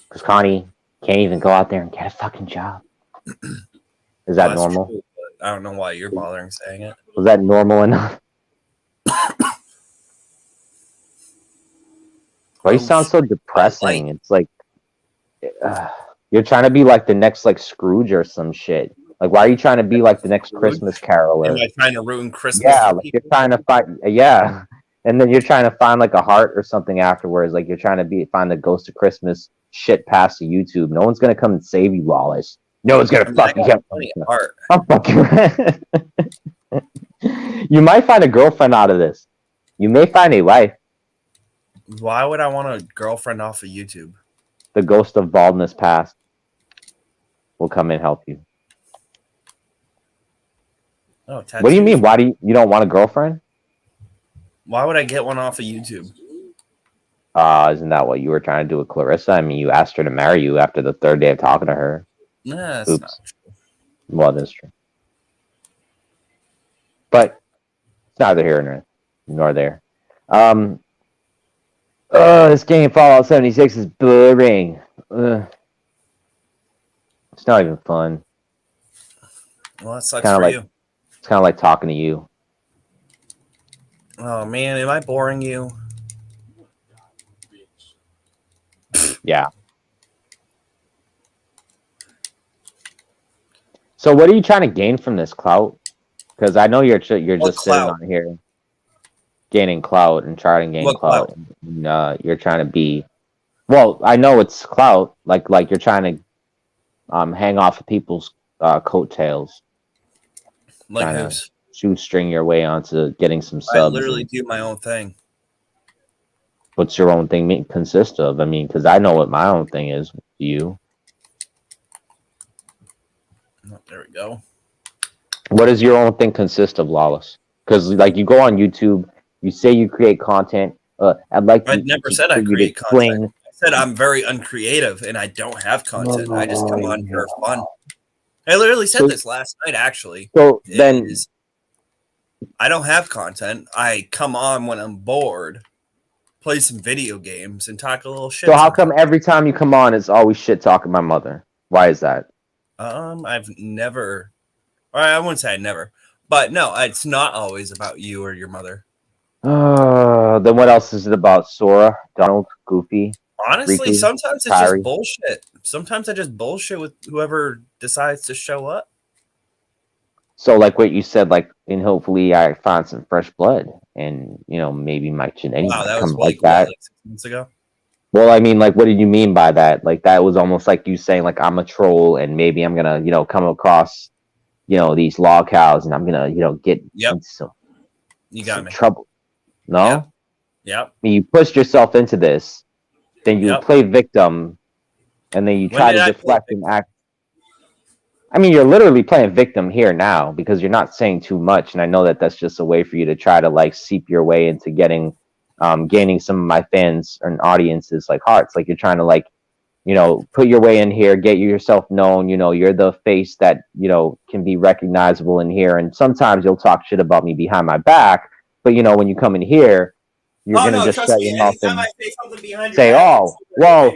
Because Connie can't even go out there and get a fucking job. Is that Well, that's normal? true, but I don't know why you're bothering saying it. Was that normal enough? Why you sound so depressing? It's like you're trying to be like the next like Scrooge or some shit. Like, why are you trying to be like the next Christmas Caroler? Am I trying to ruin Christmas? Yeah, for like people? you're trying to find, yeah, and then you're trying to find like a heart or something afterwards. Like you're trying to find the Ghost of Christmas shit past the YouTube. No one's gonna come and save you, Lawless. No one's gonna I fucking got plenty of art. I'm fucking. You might find a girlfriend out of this. You may find a wife. Why would I want a girlfriend off of YouTube? The ghost of baldness past will come and help you. Oh, What do you tattoos? mean? Why do you don't want a girlfriend? Why would I get one off of YouTube? Isn't that what you were trying to do with Clarissa? I mean, you asked her to marry you after the third day of talking to her. Nah, that's Oops. not true. Well, that's true. But it's neither here nor there. This game Fallout 76 is boring. It's not even fun. Well, that sucks Kinda for like- you. It's kind of like talking to you. Oh man, am I boring you? Yeah. So what are you trying to gain from this clout? Because I know you're What just sitting clout? on here gaining clout and trying to gain What clout. And, you're trying to be. Well, I know it's clout. Like you're trying to hang off of people's coattails. Like Trying to who's? shoestring your way onto getting some I subs. literally and do my own thing. what's your own thing consist of? I mean, because I know what my own thing is. You. Oh, there we go. What does your own thing consist of, Lawless? Because like you go on YouTube, you say you create content. I'd like I you never to- said I for you to create explain- content. I said I'm very uncreative and I don't have content. I just come on for fun. I literally said this last night, actually. So then, I don't have content. I come on when I'm bored, play some video games, and talk a little shit. so how come every time you come on, it's always shit talking my mother? Why is that? I've never, or I wouldn't say I never, but no, it's not always about you or your mother. Then what else is it about? Sora, Donald, Goofy. Honestly, Riku, sometimes it's Kyrie? just bullshit. Sometimes I just bullshit with whoever decides to show up. So like what you said, like, and hopefully I find some fresh blood, and maybe my Chineni Wow, might that was come like, like that. what, like 6 months ago. Well, I mean, like, what did you mean by that? Like, that was almost like you saying, like, I'm a troll, and maybe I'm gonna, come across, these log cows, and I'm gonna, get into some, You got me. trouble. No, Yep. I mean, you pushed yourself into this, then you Yep. play victim, and then you When try did to I play deflect and act. I mean, you're literally playing victim here now because you're not saying too much, and I know that that's just a way for you to try to like seep your way into gaining some of my fans and audiences like hearts. Like you're trying to like, put your way in here, get yourself known. You're the face that can be recognizable in here, and sometimes you'll talk shit about me behind my back, but when you come in here, you're gonna just shut your mouth and say something behind say, "Oh, whoa,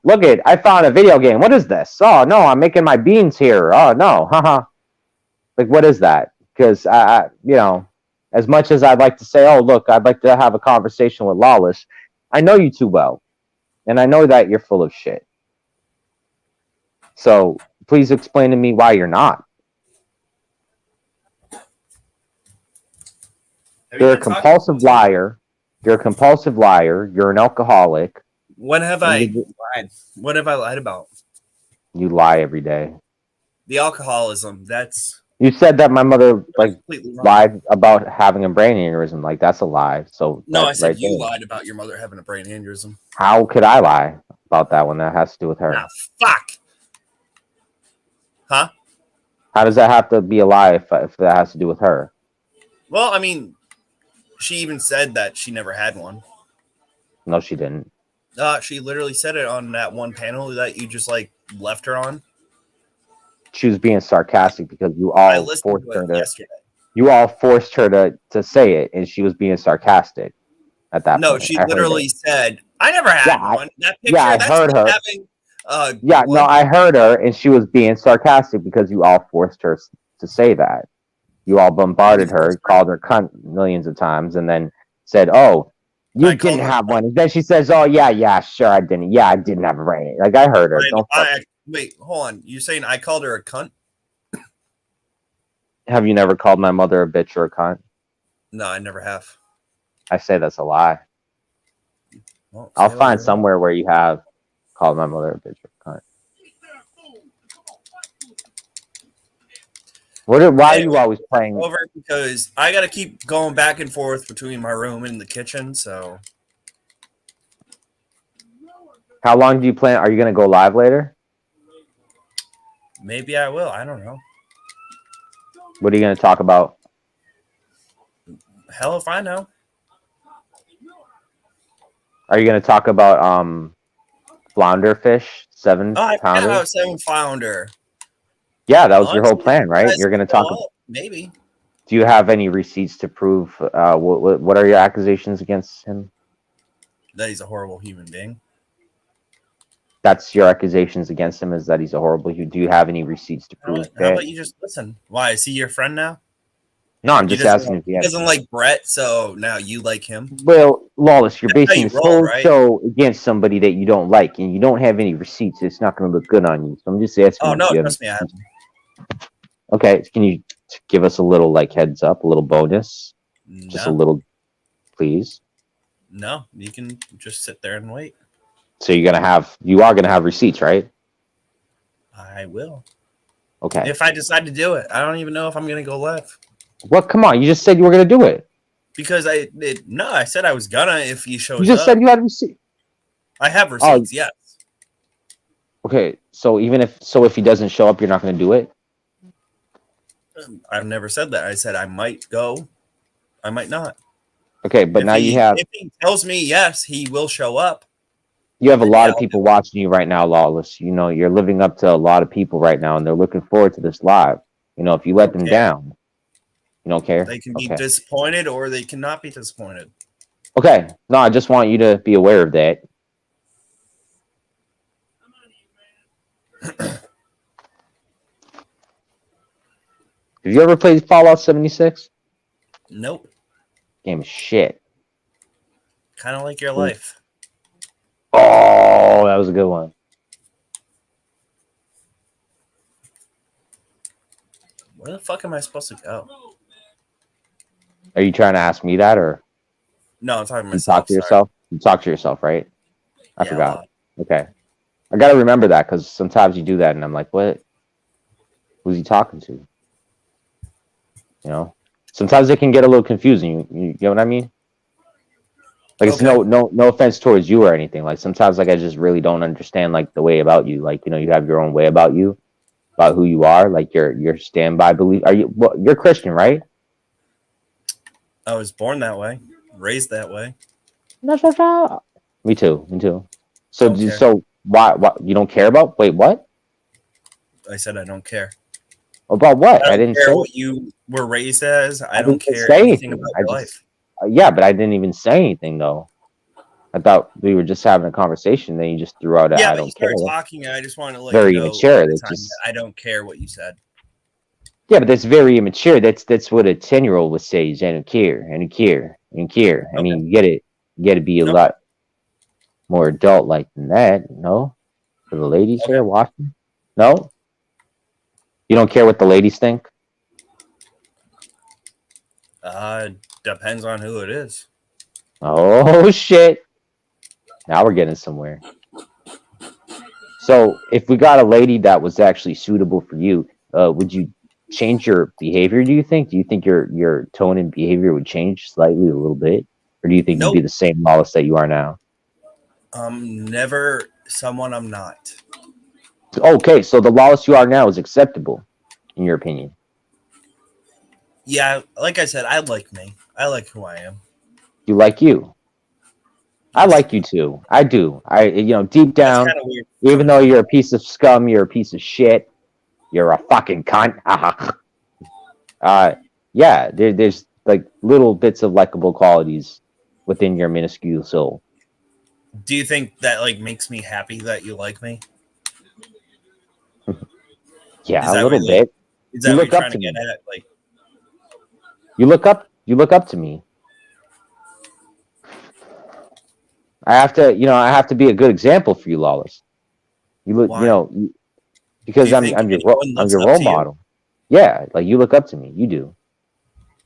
look it! I found a video game. What is this? Oh no, I'm making my beans here. Oh no, haha." Like, what is that? Because as much as I'd like to say, "Oh look, I'd like to have a conversation with Lawless," I know you too well, and I know that you're full of shit. So please explain to me why you're not. You're a compulsive liar. You're a compulsive liar. You're an alcoholic. When have And I you- lied? What have I lied about? You lie every day. The alcoholism. That's You said that my mother completely wrong. lied about having a brain aneurysm. Like that's a lie. So No, I that's said right you there. lied about your mother having a brain aneurysm. How could I lie about that when that has to do with her? Ah, fuck. Huh? How does that have to be a lie if that has to do with her? Well, I mean, she even said that she never had one. No, she didn't. She literally said it on that one panel that you just like left her on. She was being sarcastic because you I all listened forced to her it to. yesterday. You all forced her to say it, and she was being sarcastic at that No, point. she I heard literally it. said, "I never had Yeah, one." That picture, yeah, I that's heard like her. having. Yeah, no, I heard her, and she was being sarcastic because you all forced her to say that. You all bombarded her, called her cunt millions of times, and then said, "Oh, you didn't have one." And then she says, "Oh, yeah, sure, I didn't. Yeah, I didn't have a brain." Like I heard her. Don't Wait, hold on. You're saying I called her a cunt? Have you never called my mother a bitch or a cunt? No, I never have. I say that's a lie. Well, I'll say find whatever. somewhere where you have called my mother a bitch or a cunt. Why are you always playing? Over because I got to keep going back and forth between my room and the kitchen. So How long do you plan? Are you going to go live later? maybe I will. I don't know. What are you going to talk about? Hell if I know. Are you going to talk about flounder fish, 7 Oh, I forgot pounder? about 7 flounder. Yeah, that was your whole Honestly, plan, right? guys You're going to can talk. go up, maybe. Do you have any receipts to prove? What are your accusations against him? That he's a horrible human being. That's your accusations against him, is that he's a horrible human. Do you have any receipts to prove How that? about you just listen? Why, is he your friend now? No, I'm He just doesn't asking like, if he he has. doesn't like Brett, so now you like him. Well, Lawless, you're That's how basing you this roll, whole right? show against somebody that you don't like, and you don't have any receipts. It's not going to look good on you. So I'm just asking. Oh if no, you have trust me, I have. Okay, can you give us a little like heads up, a little bonus, just a No, little, please? no, you can just sit there and wait. So you are gonna have receipts, right? I will. Okay. If I decide to do it, I don't even know if I'm gonna go live What? Come on, you just said you were gonna do it. because I said I was gonna if he shows You just up. said you had receipts. I have receipts, yes. Okay, so if he doesn't show up, you're not gonna do it. I've never said that. I said I might go, I might not. Okay, but now you have If he tells me yes, he will show up. a lot of people watching you right now, Lawless. You know, you're living up to a lot of people right now, and they're looking forward to this live. You know, if you let them down, you don't care. They can be Okay. disappointed or they cannot be disappointed. Okay. No, I just want you to be aware of that. Have you ever played Fallout 76? Nope. Game of shit. Kind of like your life. Oh, that was a good one. Where the fuck am I supposed to go? Are you trying to ask me that, or No, I'm talking to you myself. talk to yourself? You talk to yourself, right? I Yeah, forgot. Okay. I got to remember that because sometimes you do that, and I'm like, what? Who's he talking to? You know? Sometimes it can get a little confusing. You know what I mean? Like, it's no offense towards you or anything. Like, sometimes, like, I just really don't understand, like, the way about you. Like, you know, you have your own way about you, about who you are, like your standby belief. You're Christian, right? I was born that way, raised that way. Me too. Me too. So, Don't care. so why you don't care about? Wait, what? I said I don't care. About what? I don't didn't care say. what you were raised as. I don't didn't care say anything anything. about I your just, life. yeah, but I didn't even say anything though. I thought we were just having a conversation. Then you just threw out, Yeah, "I but you don't care." started talking, and I just want to let Very you know immature. ahead of That's time just that I don't care what you said. yeah, but that's very immature. That's what a 10-year-old would say. I don't care. I don't care. I don't care. I mean, you got to be a lot more adult like than that. No, for the ladies here watching. No, you don't care what the ladies think. Depends on who it is. Oh shit! Now we're getting somewhere. So, if we got a lady that was actually suitable for you, would you change your behavior? Do you think? Do you think your tone and behavior would change slightly, a little bit, or do you think you'd be the same Lawless that you are now? Never someone I'm not. Okay, so the Lawless you are now is acceptable, in your opinion. Yeah, like I said, I like me. I like who I am. You like you. I like you too. I do. Deep down, kinda weird. even though you're a piece of scum, you're a piece of shit, you're a fucking cunt. Yeah, there's like little bits of likable qualities within your minuscule soul. Do you think that like makes me happy that you like me? Yeah, Is a that little really- bit. Is that You what look you're up trying to to get me. at? Like, You look up to me. I have to be a good example for you, Lawless. You look, Why? because Do you I'm think your anyone I'm looks your up role to you? model. Yeah, like you look up to me. You do.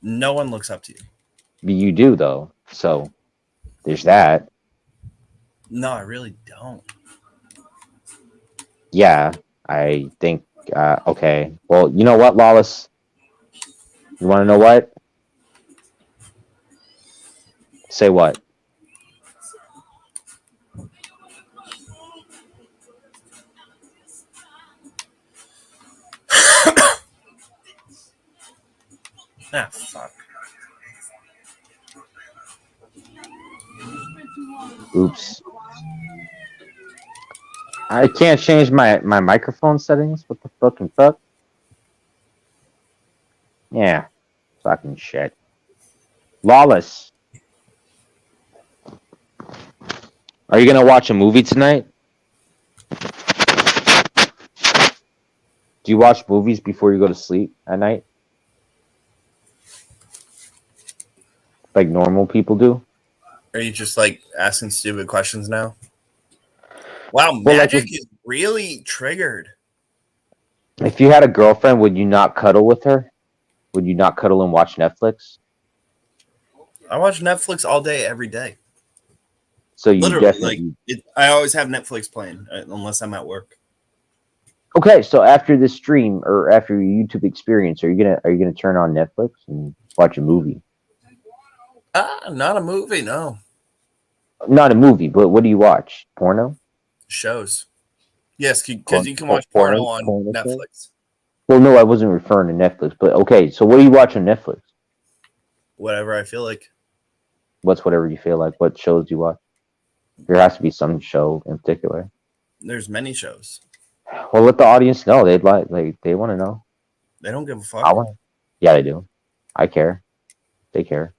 no one looks up to you. You do though. So there's that. No, I really don't. Yeah, I think. Okay. Well, you know what, Lawless? You want to know what? Say what? Ah, fuck. Oops. I can't change my microphone settings. What the fucking fuck? Yeah. Fucking shit. Lawless. Are you gonna watch a movie tonight? Do you watch movies before you go to sleep at night? Like normal people do? Are you just like asking stupid questions now? Wow, Well, like, Magic is really triggered. If you had a girlfriend, would you not cuddle with her? Would you not cuddle and watch Netflix? I watch Netflix all day, every day. So you Literally, definitely... I always have Netflix playing unless I'm at work. Okay, so after this stream or after your YouTube experience, are you gonna turn on Netflix and watch a movie? Not a movie, no. Not a movie, but what do you watch? Porno? Shows. Yes, because you can watch porno on Netflix. Well, no, I wasn't referring to Netflix, but okay. So what do you watch on Netflix? Whatever I feel like. What's whatever you feel like? What shows do you watch? There has to be some show in particular. There's many shows. Well, let the audience know. They'd like they want to know. They don't give a fuck. I want. Yeah, they do. I care. They care.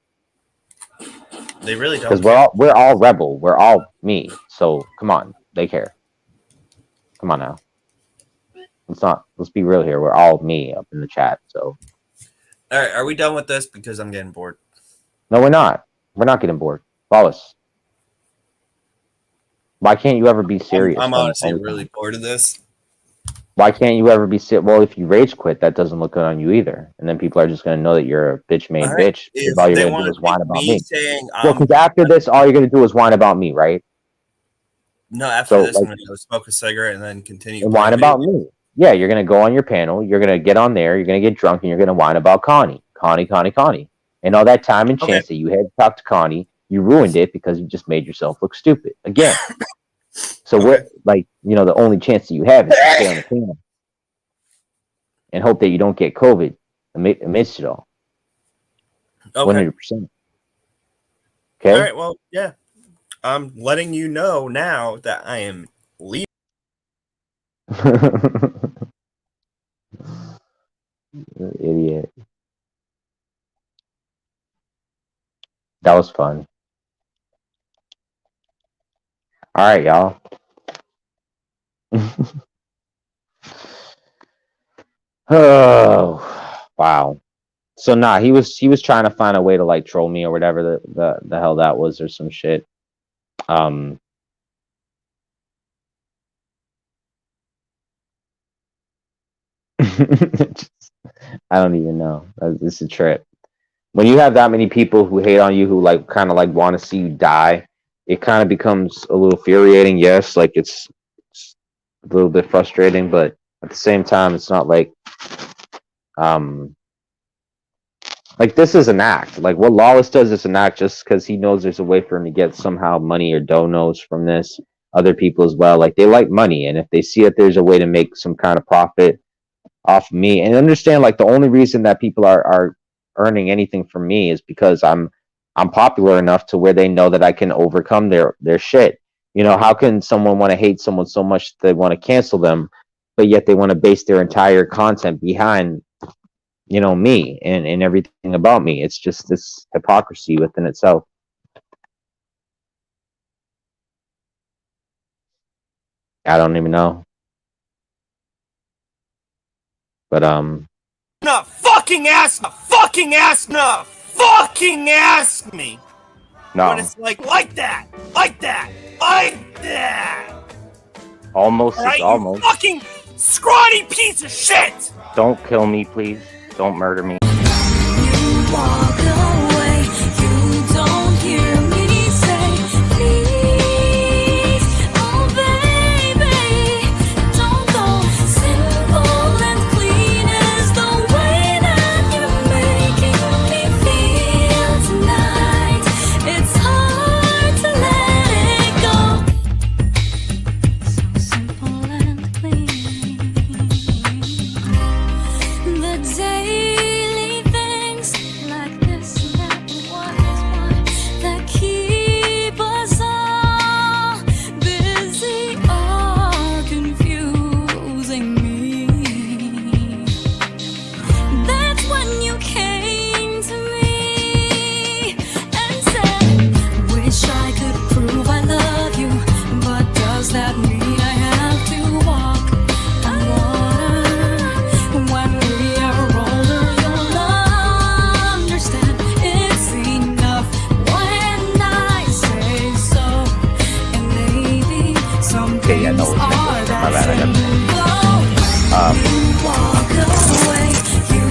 They really don't. Because we're all rebel. We're all me. So come on, they care. Come on now. Let's be real here. We're all me up in the chat. So. All right, are we done with this? Because I'm getting bored. No, we're not. We're not getting bored. Wallace. Why can't you ever be serious? I'm honestly really bored of this. Why can't you ever be serious? Well, if you rage quit, that doesn't look good on you either. And then people are just going to know that you're a bitch made bitch. If all you're going to do is whine about me. Well, because after this, all you're going to do is whine about me, right? No, after this, I'm going to go smoke a cigarette and then continue. And whine about me. Yeah, you're going to go on your panel. You're going to get on there. You're going to get drunk and you're going to whine about Connie. And all that time and chance that you had to talk to Connie, you ruined it because you just made yourself look stupid again. So we're like, the only chance that you have is to stay on the panel and hope that you don't get COVID amidst it all. 100%. Okay. All right. Well, yeah. I'm letting you know now that I am leaving. Idiot. That was fun. All right, y'all. Oh, wow. So he was trying to find a way to like troll me or whatever the hell that was or some shit. I don't even know. It's a trip. When you have that many people who hate on you, who like kind of like want to see you die, it kind of becomes a little infuriating. Yes, like it's a little bit frustrating, but at the same time, it's not like this is an act. Like what Lawless does is an act just because he knows there's a way for him to get somehow money or donos from this. Other people as well, like they like money, and if they see that there's a way to make some kind of profit off of me, and understand like the only reason that people are earning anything from me is because I'm popular enough to where they know that I can overcome their shit. How can someone want to hate someone so much that they want to cancel them, but yet they want to base their entire content behind, me and everything about me? It's just this hypocrisy within itself. I don't even know. But Not fucking ask me. No. When it's like that. Almost Right, is almost. you fucking scrawny piece of shit. Don't kill me, please. Don't murder me. Walk away, you don't hear me say, please, oh baby, don't go. Simple and clean is the way that you're making me feel tonight. It's hard to let it go. So simple and clean. The daily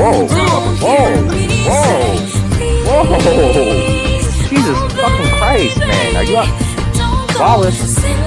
Whoa. Jesus fucking Christ, man. Are you up? Wallace.